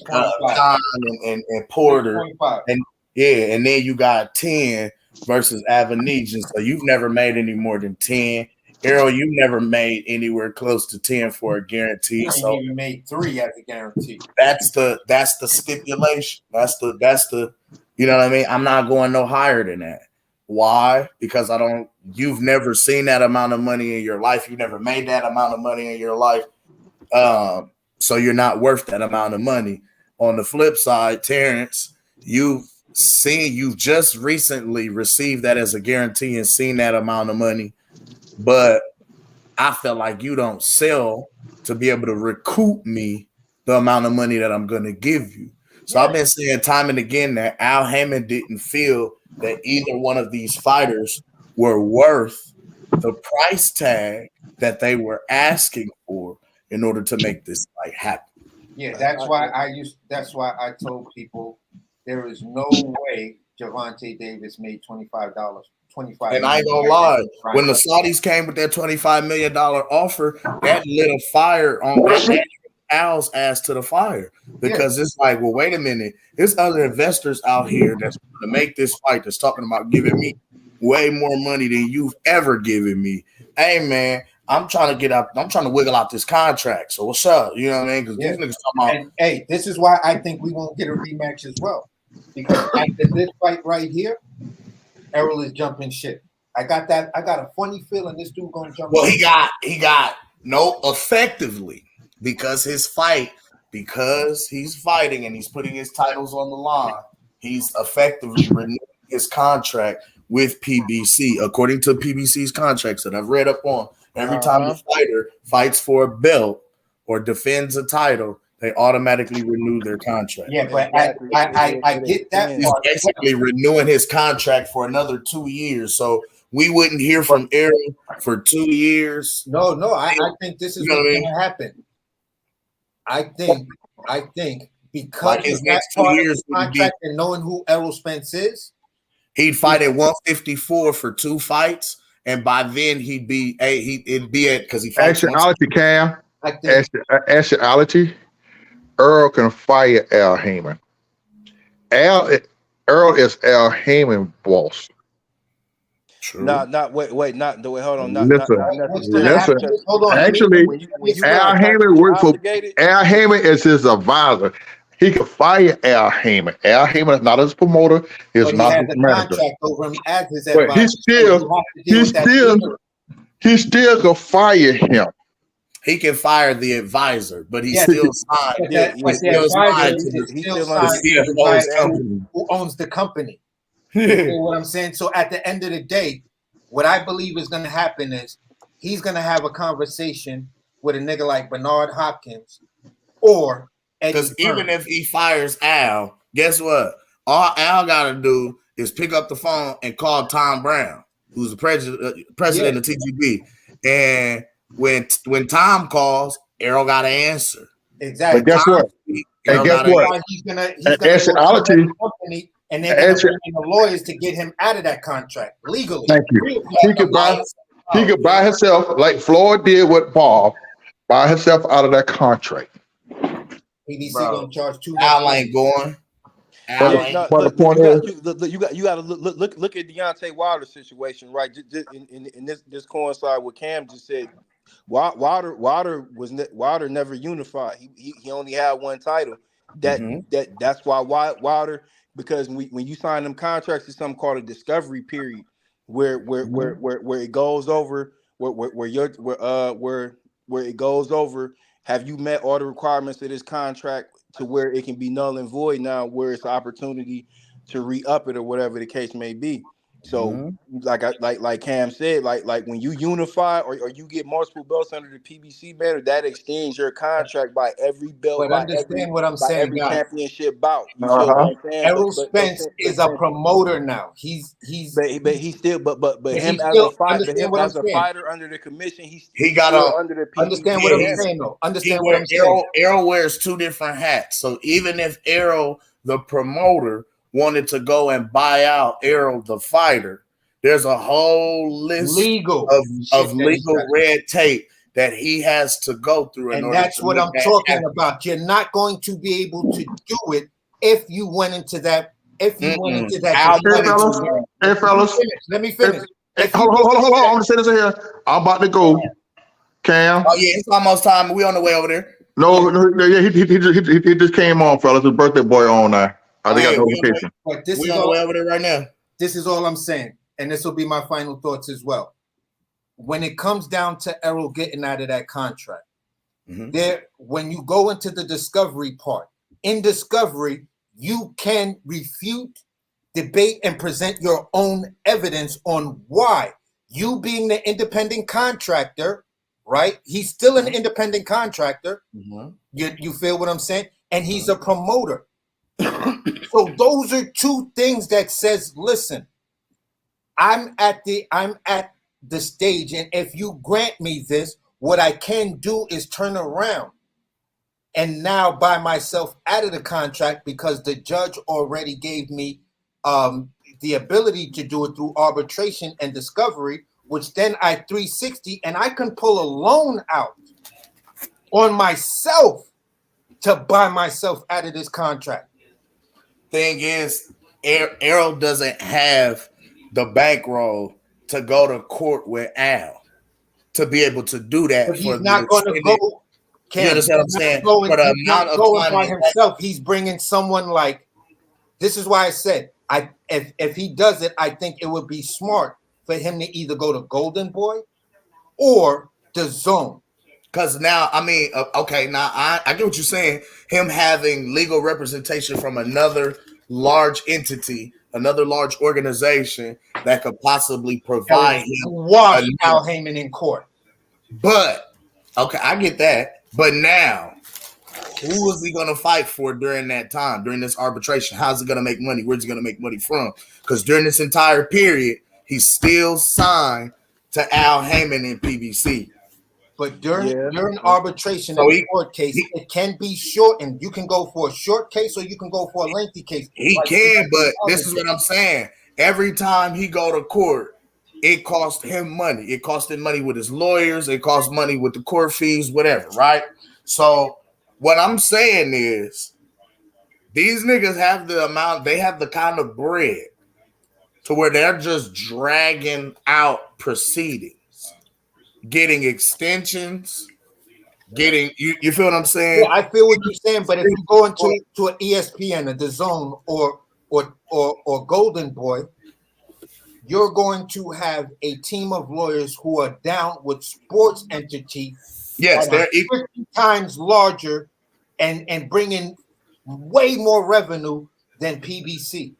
Khan and Porter, and yeah, and then you got 10 versus Avenesian, so you've never made any more than 10. Errol, you never made anywhere close to 10 for a guarantee. You So even made 3 as a guarantee. That's the stipulation. That's the you know what I mean? I'm not going no higher than that. Why? Because you've never seen that amount of money in your life. You never made that amount of money in your life. So you're not worth that amount of money. On the flip side, Terrence, you've just recently received that as a guarantee and seen that amount of money. But I felt like you don't sell to be able to recoup me the amount of money that I'm going to give you. So I've been saying time and again that Al Heyman didn't feel that either one of these fighters were worth the price tag that they were asking for in order to make this fight happen. Yeah, that's why I told people there is no way Gervonta Davis made $25. And I ain't gonna lie, when the Saudis came with their $25 million offer, that lit a fire on Al's ass to the fire, because it's like, well, wait a minute, there's other investors out here that's going to make this fight that's talking about giving me way more money than you've ever given me. Hey man, I'm trying to wiggle out this contract. So what's up? You know what I mean? Because these niggas talking about. Hey, this is why I think we won't get a rematch as well, because after this fight right here, Errol is jumping ship. I got a funny feeling this dude gonna jump. Well, he got effectively, because he's fighting and he's putting his titles on the line. He's effectively renewing his contract with PBC, according to PBC's contracts that I've read up on. Every time a fighter fights for a belt or defends a title, they automatically renew their contract. Yeah, but I get that. He's basically renewing his contract for another 2 years. So we wouldn't hear from Errol for 2 years. No, I think this is what's going to happen. I think because like his next 2 years contract and knowing who Errol Spence is, he'd fight at 154 for 2 fights, and by then he'd be at, because he fights. Actuality, Cam. Actuality. Earl can fire Al Heyman. Earl is Al Heyman boss. True. Hold on. Listen. Hold on. Actually, Al Heyman works for Al Heyman is his advisor. He can fire Al Heyman. Al Heyman is not his promoter. He's not his manager. But he still can fire him. He can fire the advisor, but he's still signed. Who owns the company. You know what I'm saying? So at the end of the day, what I believe is going to happen is he's going to have a conversation with a nigga like Bernard Hopkins or Eddie. Because even if he fires Al, guess what? All Al got to do is pick up the phone and call Tom Brown, who's the president of TGB. And when Tom calls, Errol got to answer. Exactly. But guess what? And guess what? He's gonna actuality, company, and they're going to bring in the lawyers to get him out of that contract legally. Thank you. He could buy himself, like Floyd did with Bob, buy himself out of that contract. PBC going to charge $2 million. Al ain't going. You got to look at Deontay Wilder's situation, right? Just in this coincide with Cam just said. Wilder never unified. He only had one title, That's why Wilder, because when you sign them contracts, it's something called a discovery period, where it goes over where it goes over. Have you met all the requirements of this contract to where it can be null and void now, where it's an opportunity to re-up it or whatever the case may be. So like Cam said, like when you unify or you get multiple belts under the PBC banner, that extends your contract by every belt, But understand what I'm saying, every guys. championship bout. You feel what I'm saying? Errol Spence is a promoter now. He's but he still but he him as still a fight, but understand him what I'm as a saying. fighter under the commission, he's got still a under the PBC Understand what I'm banner. saying though. Understand what I'm saying. Errol wears two different hats. So even if Errol, the promoter, wanted to go and buy out Errol, the fighter, there's a whole list of legal red tape that he has to go through. And that's what I'm talking about. You're not going to be able to do it if you went into that. If you went into that. Hey, fellas. Let me finish. Hold on. I'm gonna say this here. I'm about to go. Cam. Oh yeah, it's almost time. We on the way over there. No, yeah, he just came on, fellas. His birthday boy on now. I think I got notification. But this we is on the all way over there right now. This is all I'm saying, and this will be my final thoughts as well. When it comes down to Errol getting out of that contract, when you go into the discovery part, in discovery, you can refute, debate, and present your own evidence on why you being the independent contractor, right? He's still an independent contractor. You feel what I'm saying? And he's a promoter. So those are two things that says, listen, I'm at the stage, and if you grant me this, what I can do is turn around and now buy myself out of the contract because the judge already gave me the ability to do it through arbitration and discovery, which then I 360 and I can pull a loan out on myself to buy myself out of this contract. Thing is, Errol doesn't have the bankroll to go to court with Al to be able to do that. But he's not going to go. You understand what I'm saying? For the amount of time by himself, he's bringing someone like. This is why I said, if he does it, I think it would be smart for him to either go to Golden Boy or the Zone. Because now, I mean, okay, now I get what you're saying. Him having legal representation from another large entity, another large organization that could possibly provide him. Watch Al Heyman in court. But, okay, I get that. But now, who is he going to fight for during that time, during this arbitration? How's he going to make money? Where's he going to make money from? Because during this entire period, he's still signed to Al Heyman in PBC. But during arbitration in a court case, it can be shortened. You can go for a short case or you can go for a lengthy case. He can, but this is what I'm saying. Every time he go to court, it costs him money. It costs him money with his lawyers. It costs money with the court fees, whatever, right? So what I'm saying is these niggas have they have the kind of bread to where they're just dragging out proceedings. Getting extensions, you feel what I'm saying? Yeah, I feel what you're saying, but if you go into an ESPN, the Zone, or Golden Boy, you're going to have a team of lawyers who are down with sports entity. Yes, they're 50 times larger and bringing way more revenue than PBC.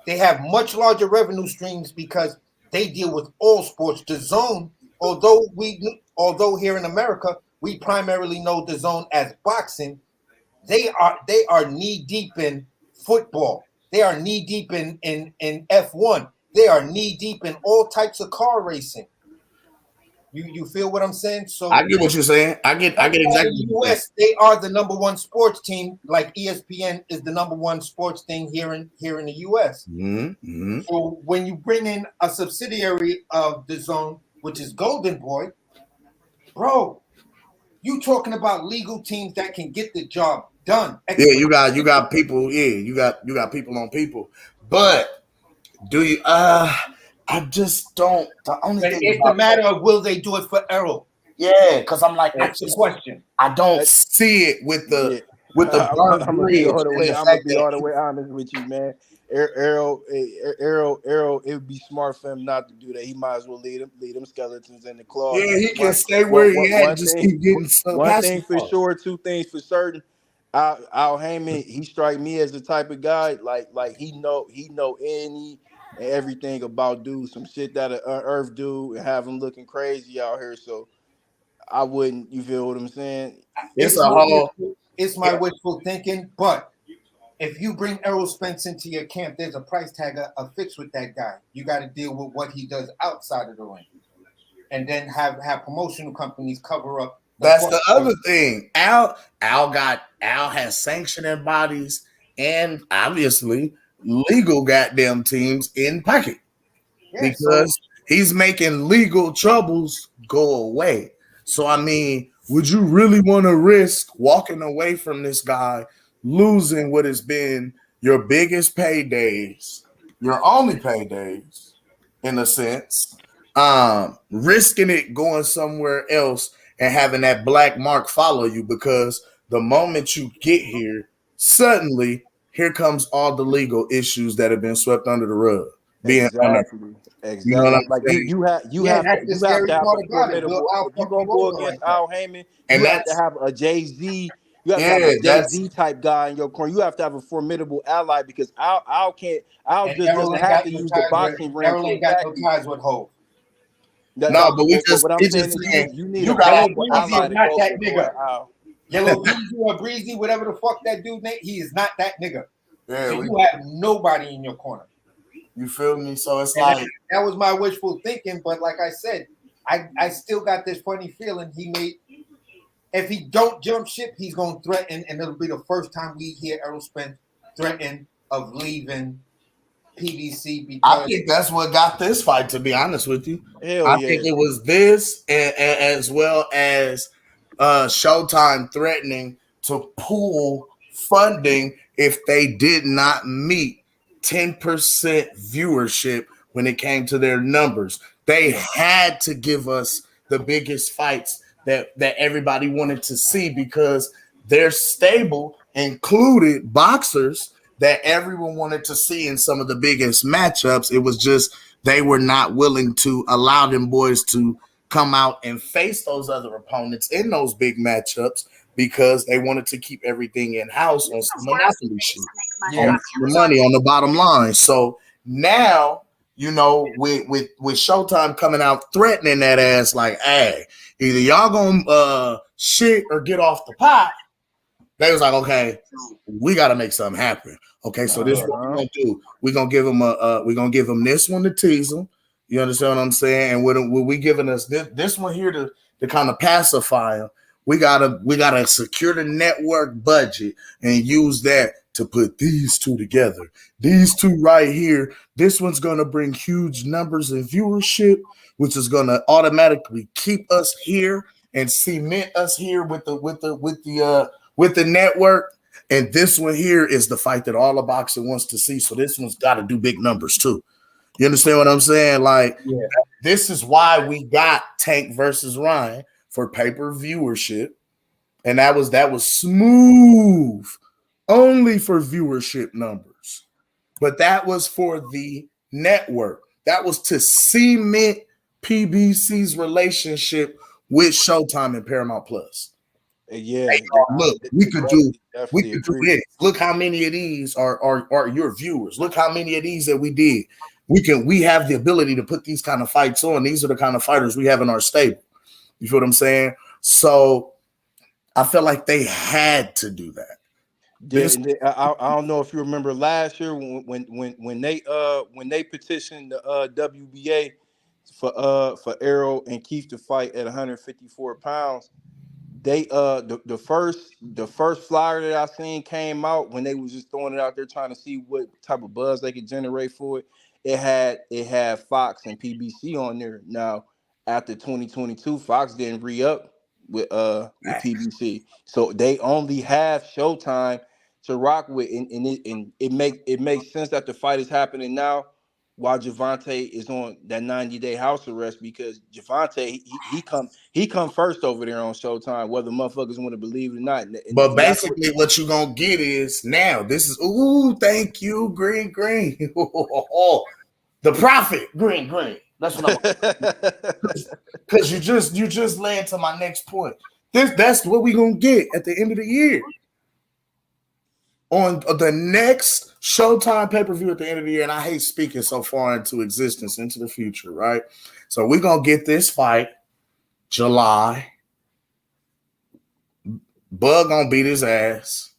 They have much larger revenue streams because they deal with all sports. The Zone, although here in America we primarily know the Zone as boxing, they are knee deep in football. They are knee deep in F1. They are knee deep in all types of car racing. You feel what I'm saying? So I get what you're saying. I get exactly. In the US, they are the number one sports team, like ESPN is the number one sports thing here in the US. Mm-hmm. So when you bring in a subsidiary of the Zone, which is Golden Boy, bro, you talking about legal teams that can get the job done. Yeah, you got people. Yeah, you got people on people. But do you? I just don't. The only thing it's a matter of will they do it for Errol? Yeah, because I'm like, that's the question. I don't see it with the with the burnt I'm gonna be bridge all the and way. the I'm gonna fact be that all the way honest with you, man. Arrow. It would be smart for him not to do that. He might as well lead them skeletons in the claw. yeah, he can stay where he at and just keep getting One thing for pacified. sure, two things for certain. Al Heyman, he strike me as the type of guy like he know any and everything about dude, some shit that a Earth do and have him looking crazy out here. So I wouldn't. You feel what I'm saying? It's a whole. It's my wishful thinking, but if you bring Errol Spence into your camp, there's a price tag affixed with that guy. You got to deal with what he does outside of the ring, and then have promotional companies cover up. That's the other thing. Al has sanctioning bodies and obviously legal goddamn teams in pocket because he's making legal troubles go away. So I mean, would you really want to risk walking away from this guy, losing what has been your biggest paydays, your only paydays, in a sense, risking it going somewhere else and having that black mark follow you? Because the moment you get here, suddenly here comes all the legal issues that have been swept under the rug being unearthed. You know what I'm Like saying? you have that's the to have scary part a about it. formidable. If you're gonna go against Al Heyman, And you have to that's have a Jay-Z. You have to have yeah, a Jay-Z type guy in your corner. You have to have a formidable ally because Al can't. Al And just Errol doesn't ain't have got to no use the ties with boxing ring Errol to ain't got attack no you. ties with Hov. no, but But what I'm it's saying just is saying you need you a got Yellow powerful Breezy ally is to not go that go nigga. at Al. Yellow Breezy or Breezy, whatever the fuck that dude name, he is not that nigga. yeah, So you have nobody in your corner. you feel me? So it's And like that was my wishful thinking, but like I said, I still got this funny feeling if he don't jump ship, he's gonna threaten, and it'll be the first time we hear Errol Spence threaten of leaving PBC I because think that's what got this fight, to be honest with you. Hell I yeah. think it was this and as well as Showtime threatening to pull funding if they did not meet 10% viewership when it came to their numbers. They had to give us the biggest fights that everybody wanted to see because their stable included boxers that everyone wanted to see in some of the biggest matchups. It was just they were not willing to allow them boys to come out and face those other opponents in those big matchups because they wanted to keep everything in house on some monopoly shit, on the money on the bottom line. So now, you know, with Showtime coming out threatening that ass, like, hey, either y'all gonna shit or get off the pot. They was like, okay, we got to make something happen. Okay, so this is what we're gonna do. We're gonna give them this one to tease them. You understand what I'm saying? And with we giving us this one here to kind of pacify them, we gotta secure the network budget and use that to put these two together. These two right here. This one's gonna bring huge numbers and viewership, which is gonna automatically keep us here and cement us here with the network. And this one here is the fight that all the boxing wants to see. So this one's got to do big numbers too. You understand what I'm saying? Like, this is why we got Tank versus Ryan for pay-per viewership, and that was smooth, only for viewership numbers. But that was for the network. That was to cement PBC's relationship with Showtime and Paramount Plus. Yeah, Hey, look, we could do agree. this. Look how many of these are your viewers. Look how many of these that we did. We have the ability to put these kind of fights on. These are the kind of fighters we have in our stable. You feel what I'm saying? So I felt like they had to do that. I don't know if you remember last year when they petitioned the WBA for Errol and Keith to fight at 154 pounds. They the first flyer that I seen came out when they was just throwing it out there trying to see what type of buzz they could generate for it. It had Fox and PBC on there. Now after 2022, Fox didn't re-up with PBC, so they only have Showtime to rock with, and it makes sense that the fight is happening now while Javante is on that 90-day house arrest, because Javante he come first over there on Showtime, whether motherfuckers want to believe it or not. But basically, what you gonna get is now. This is thank you, Green. The prophet, Green. That's what I'm. Because you just led to my next point. That's what we gonna get at the end of the year. On the next Showtime pay-per-view at the end of the year, and I hate speaking so far into existence, into the future, right? So we're going to get this fight July. Bug going to beat his ass.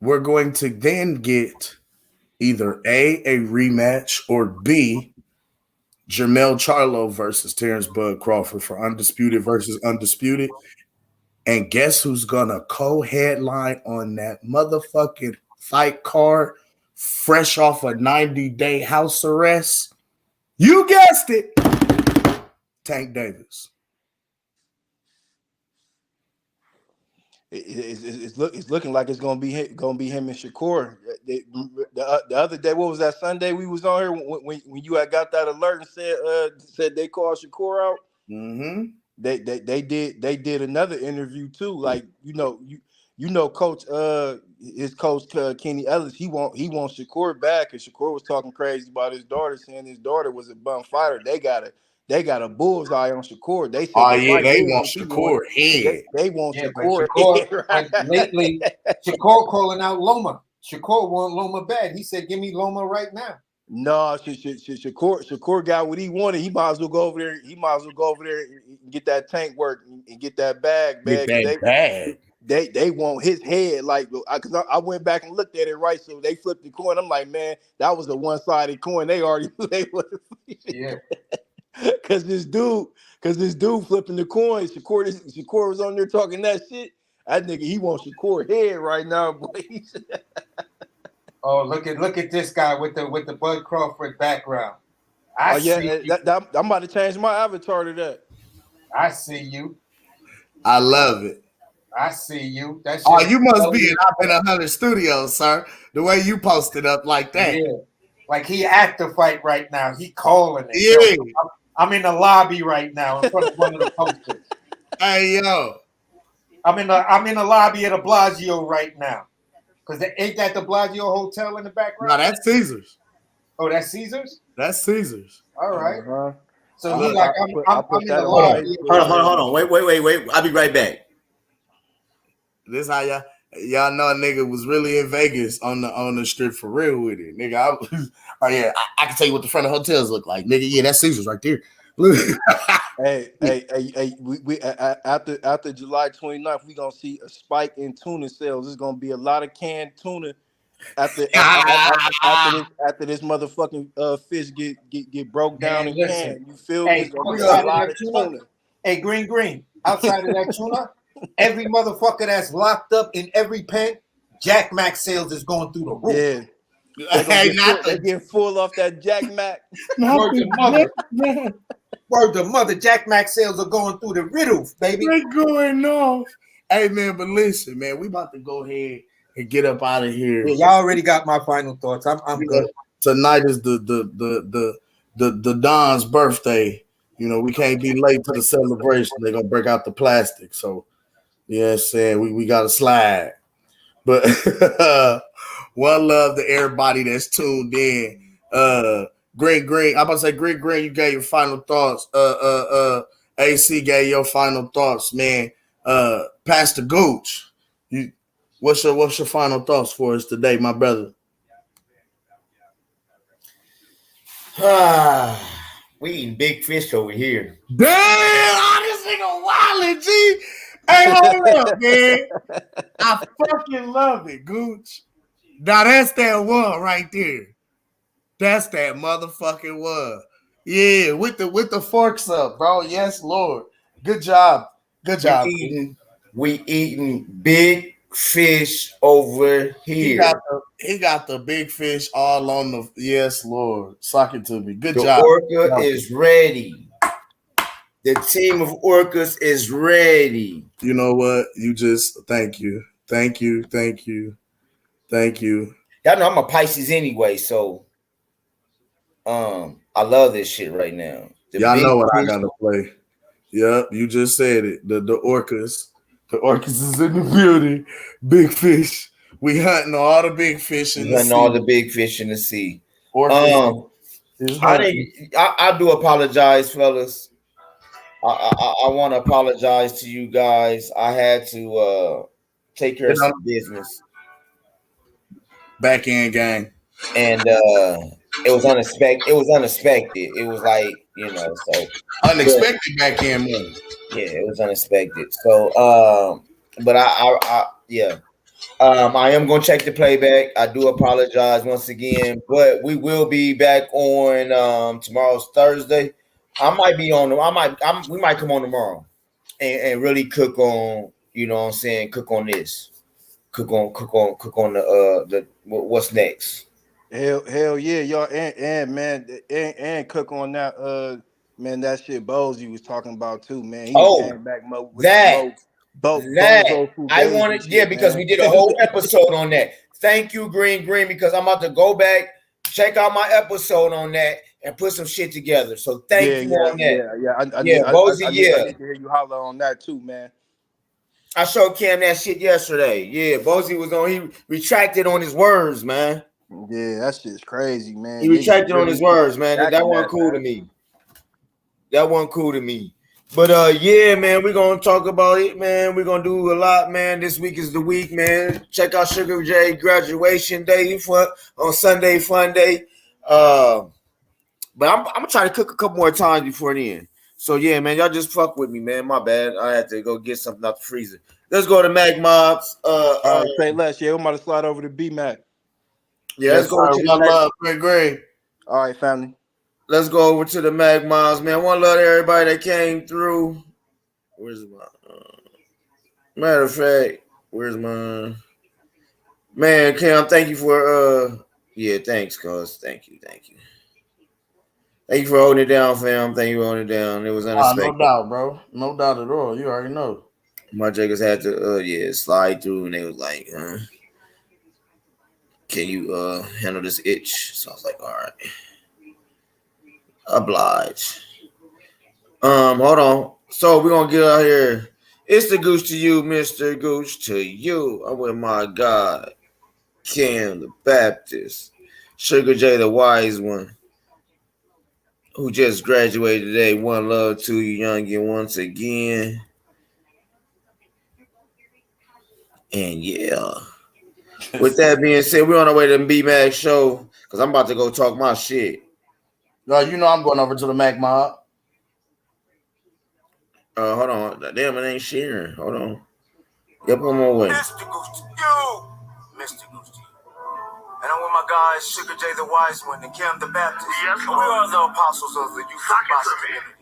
We're going to then get either A rematch, or B, Jermell Charlo versus Terrence Bud Crawford for Undisputed versus Undisputed. And guess who's gonna co-headline on that motherfucking fight card, fresh off a 90-day house arrest? You guessed it, Tank Davis. It's looking like it's gonna be him and Shakur. The other day, what was that Sunday we was on here when you had got that alert and said they called Shakur out? Mm-hmm. They did another interview too. Like you know, Coach his coach Kenny Ellis, he wants Shakur back, and Shakur was talking crazy about his daughter, saying his daughter was a bum fighter. They got a bullseye on Shakur. They said they want Shakur head. They want Shakur head. Right? But lately, Shakur calling out Loma. Shakur want Loma bad. He said, "Give me Loma right now." No, Shakur got what he wanted. He might as well go over there. And get that tank work and get that bag. Get that bag. They want his head, like, because I went back and looked at it, right? So they flipped the coin. I'm like, man, that was a one-sided coin. They already knew they was. Yeah. Because this dude flipping the coin, Shakur was on there talking that shit. That nigga, he wants Shakur head right now, boy. Oh, look at this guy with the Bud Crawford background. I'm about to change my avatar to that. I see you. I love it. I see you. That's you must be in I've been 100 Studios, sir. The way you posted up like that. Yeah. Like he at the fight right now. He calling it. Yeah. Yo, I'm in the lobby right now in front of one of the posters. Hey yo. I'm in the lobby at a Bellagio right now. Because ain't that the Bellagio Hotel in the background? No, that's Caesars. Oh, that's Caesars? That's Caesars. All right. Uh-huh. So I'm in the lobby. Hold on. Wait. I'll be right back. This how y'all know a nigga was really in Vegas on the strip for real with it. Nigga, I can tell you what the front of hotels look like. Nigga, yeah, that's Caesars right there. Hey, we after July 29th, we gonna see a spike in tuna sales. There's gonna be a lot of canned tuna after this motherfucking fish get broke down and canned. You feel me? There's gonna be a lot of tuna. Hey, Green. Outside of that tuna, every motherfucker that's locked up in every pen, Jack Mac sales is going through the roof. Yeah. They're getting full off that Jack Mac. Word to mother, Jack Mac sales are going through the roof, baby. They're going off. Hey man, but listen, man, we about to go ahead and get up out of here. Yeah, y'all already got my final thoughts. I'm good. Tonight is the Don's birthday. You know, we can't be late to the celebration. They're gonna break out the plastic. So yeah, I'm saying we gotta slide. But one love to everybody that's tuned in. Green, I'm about to say Green, you gave your final thoughts. AC gave your final thoughts, man. Pastor Gooch, what's your final thoughts for us today, my brother? We eating big fish over here. Damn, this nigga wildin', G. Hey, hold up, man. I fucking love it, Gooch. Now that's that one right there. That's that motherfucking one. Yeah, with the forks up, bro. Yes, Lord. Good job. We eating big fish over here. He got the big fish all on the. Yes, Lord. Sock it to me. Good the job. Orca is ready. The team of orcas is ready. You know what? You just thank you. Y'all know I'm a Pisces anyway, so I love this shit right now. Y'all know what I gotta play. Yep, you just said it. The orcas. The orcas is in the building. Big fish. We hunting all the big fish in the sea. All the big fish in the sea. Orcas I do apologize, fellas. I want to apologize to you guys. I had to take care of some business. Back end gang. And it was unexpected. It was like, so unexpected back end money. Yeah, it was unexpected. So but I am gonna check the playback. I do apologize once again, but we will be back on tomorrow's Thursday. I might be on. We might come on tomorrow and really cook on. You know what I'm saying? Cook on this. Cook on the what's next. Hell yeah, y'all, and man, and cook on that man, that shit Bozy was talking about too, man. He came back with that. I wanted, shit, because man. we did a whole episode on that. Thank you, Green, because I'm about to go back, check out my episode on that, and put some shit together. So thank you on that. I need to hear you holler on that too, man. I showed Cam that shit yesterday. Yeah, Bozy was on. He retracted on his words, man. Yeah, that shit's crazy, man. He retracted on his words, man. That wasn't cool to me. That wasn't cool to me. But yeah, man, we're gonna talk about it, man. We're gonna do a lot, man. This week is the week, man. Check out Sugar J graduation day on Sunday Fun Day. But I'm gonna try to cook a couple more times before then. So yeah, man, y'all just fuck with me, man. My bad. I had to go get something out the freezer. Let's go to Mac Mobs. All right, say less. Yeah, we're about to slide over to B Mac. Yeah, let's go to one love, Greg. All right, family. Let's go over to the Mag Miles, man. One love to everybody that came through. Where's my matter of fact? Where's my man? Cam, thank you for thanks, cuz. Thank you. Thank you for holding it down, fam. Thank you for holding it down. It was unexpected. No doubt, bro. No doubt at all. You already know. My Jaggers had to slide through, and they was like, can you handle this itch? So I was like, all right. Oblige. Hold on. So we're gonna get out here. It's the Gooch to you, Mr. Gooch to you. I'm with my God, Cam the Baptist, Sugar J the Wise One, who just graduated today. One love to you, youngin, once again. And yeah. With that being said, we're on our way to the B-Mag show because I'm about to go talk my shit. No, you know I'm going over to the Mac Mob. Hold on. Damn, it ain't sharing. Hold on. Yep, I'm on my way. Mr. Gucci. And I'm with my guys, Sugar J the Wise One and Cam the Baptist. Yes, and we are the apostles of the youth boxing community.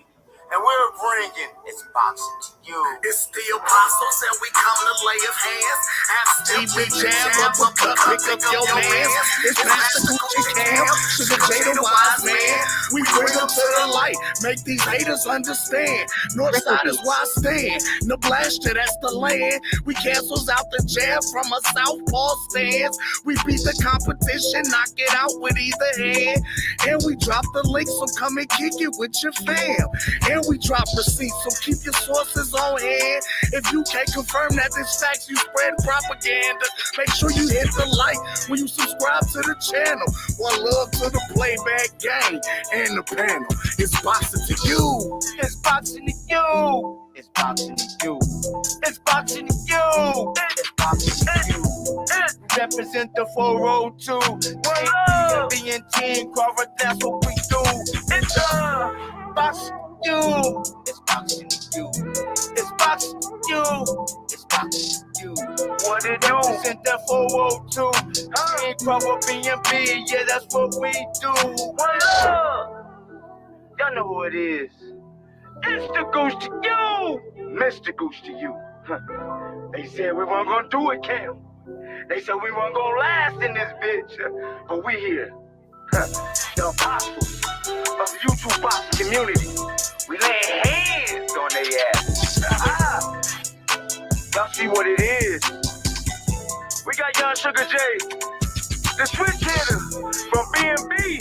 And we're bringing it's boxing to you. It's the apostles, and we come to lay of hands. Have the jab up, pick up your man. It's Pastor Gucci Cam, Sugar J the Wise Man. We bring them to the light, make these haters understand. North side is where I stand. Nebraska, that's the land. We cancels out the jab from a southpaw stance. We beat the competition, knock it out with either hand. And we drop the link, so come and kick it with your fam. And we drop receipts, so keep your sources on hand. If you can't confirm that this facts, you spread propaganda. Make sure you hit the like when you subscribe to the channel. One love to the playback gang and the panel. It's boxing to you. It's boxing to you. It's boxing to you. It's boxing to you. It's boxing to you. Represent the 402. Being team Crawford, that's what we do. It's boxing you. It's boxing to you. It's boxing you. It's boxing to you. What it do? Represent the 402. Team Crawford, BNB, yeah, that's what we do. Y'all know who it is. It's the Goose to you. Mr. Goose to you. They said we weren't gonna do it, Cam. They said we weren't gonna last in this bitch, but we here. The apostles of the YouTube boxing community. We laying hands on their ass. Y'all see what it is. We got young Sugar J. The switch hitter from B&B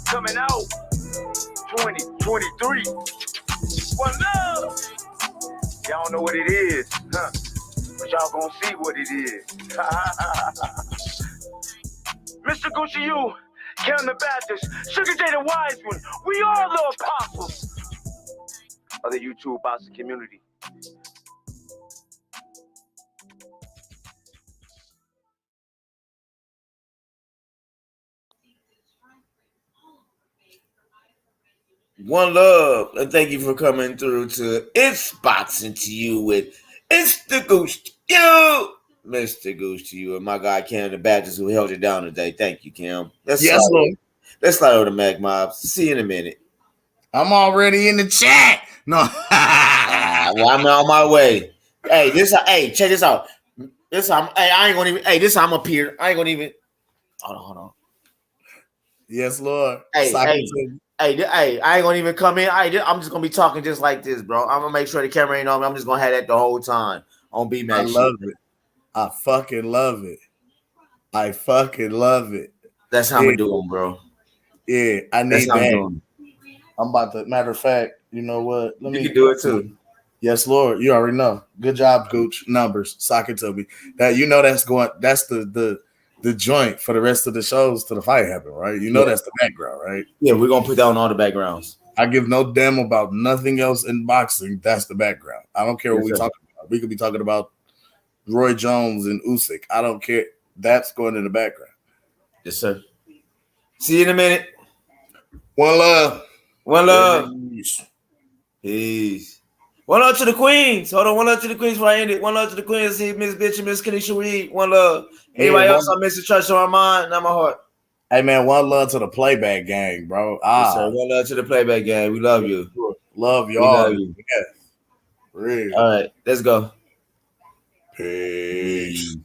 coming out 2023. One love. Y'all know what it is, huh? But y'all gonna see what it is. Mr. Gucci, you, Kevin the Baptist, Sugar J the Wise One, we are the apostles of the YouTube boxing community. One love, and thank you for coming through to It's Boxing to You with It's the Goose to You, Mr. Goose to You, and my guy Cam the Baptist who held it down today. Thank you, Cam. Let's slide over to Mac Mob. See you in a minute. I'm already in the chat. No, well, I'm on my way. Hey, check this out. I ain't gonna even. Hey, this I'm up here. I ain't gonna even. Hold on. Yes, Lord. Hey, I ain't gonna even come in. I'm just gonna be talking just like this, bro. I'm gonna make sure the camera ain't on me. I'm just gonna have that the whole time on B-Mac. I love it. I fucking love it. That's how I'm doing, bro. Yeah, I need that. I'm about to. Matter of fact, you know what? You can do it too. Yes, Lord. You already know. Good job, Gooch. Numbers. Sock it to me. That you know that's going. That's the joint for the rest of the shows to the fight happen, right? You know that's the background, right? Yeah, we're gonna put that on all the backgrounds. I give no damn about nothing else in boxing. That's the background. I don't care what we talking about. We could be talking about Roy Jones and Usyk. I don't care. That's going in the background. Yes, sir. See you in a minute. One love. One love. Peace. One love to the queens. Hold on. One love to the queens before I end it. One love to the queens. See Miss Bitch and Miss Kenisha Reed. One love. Anybody else I miss the church on my mind, not my heart. Hey man, one love to the playback gang, bro. Yes, sir. One love to the playback gang. We love you. Love y'all. We love you. Yes. Real. All right, let's go. Peace.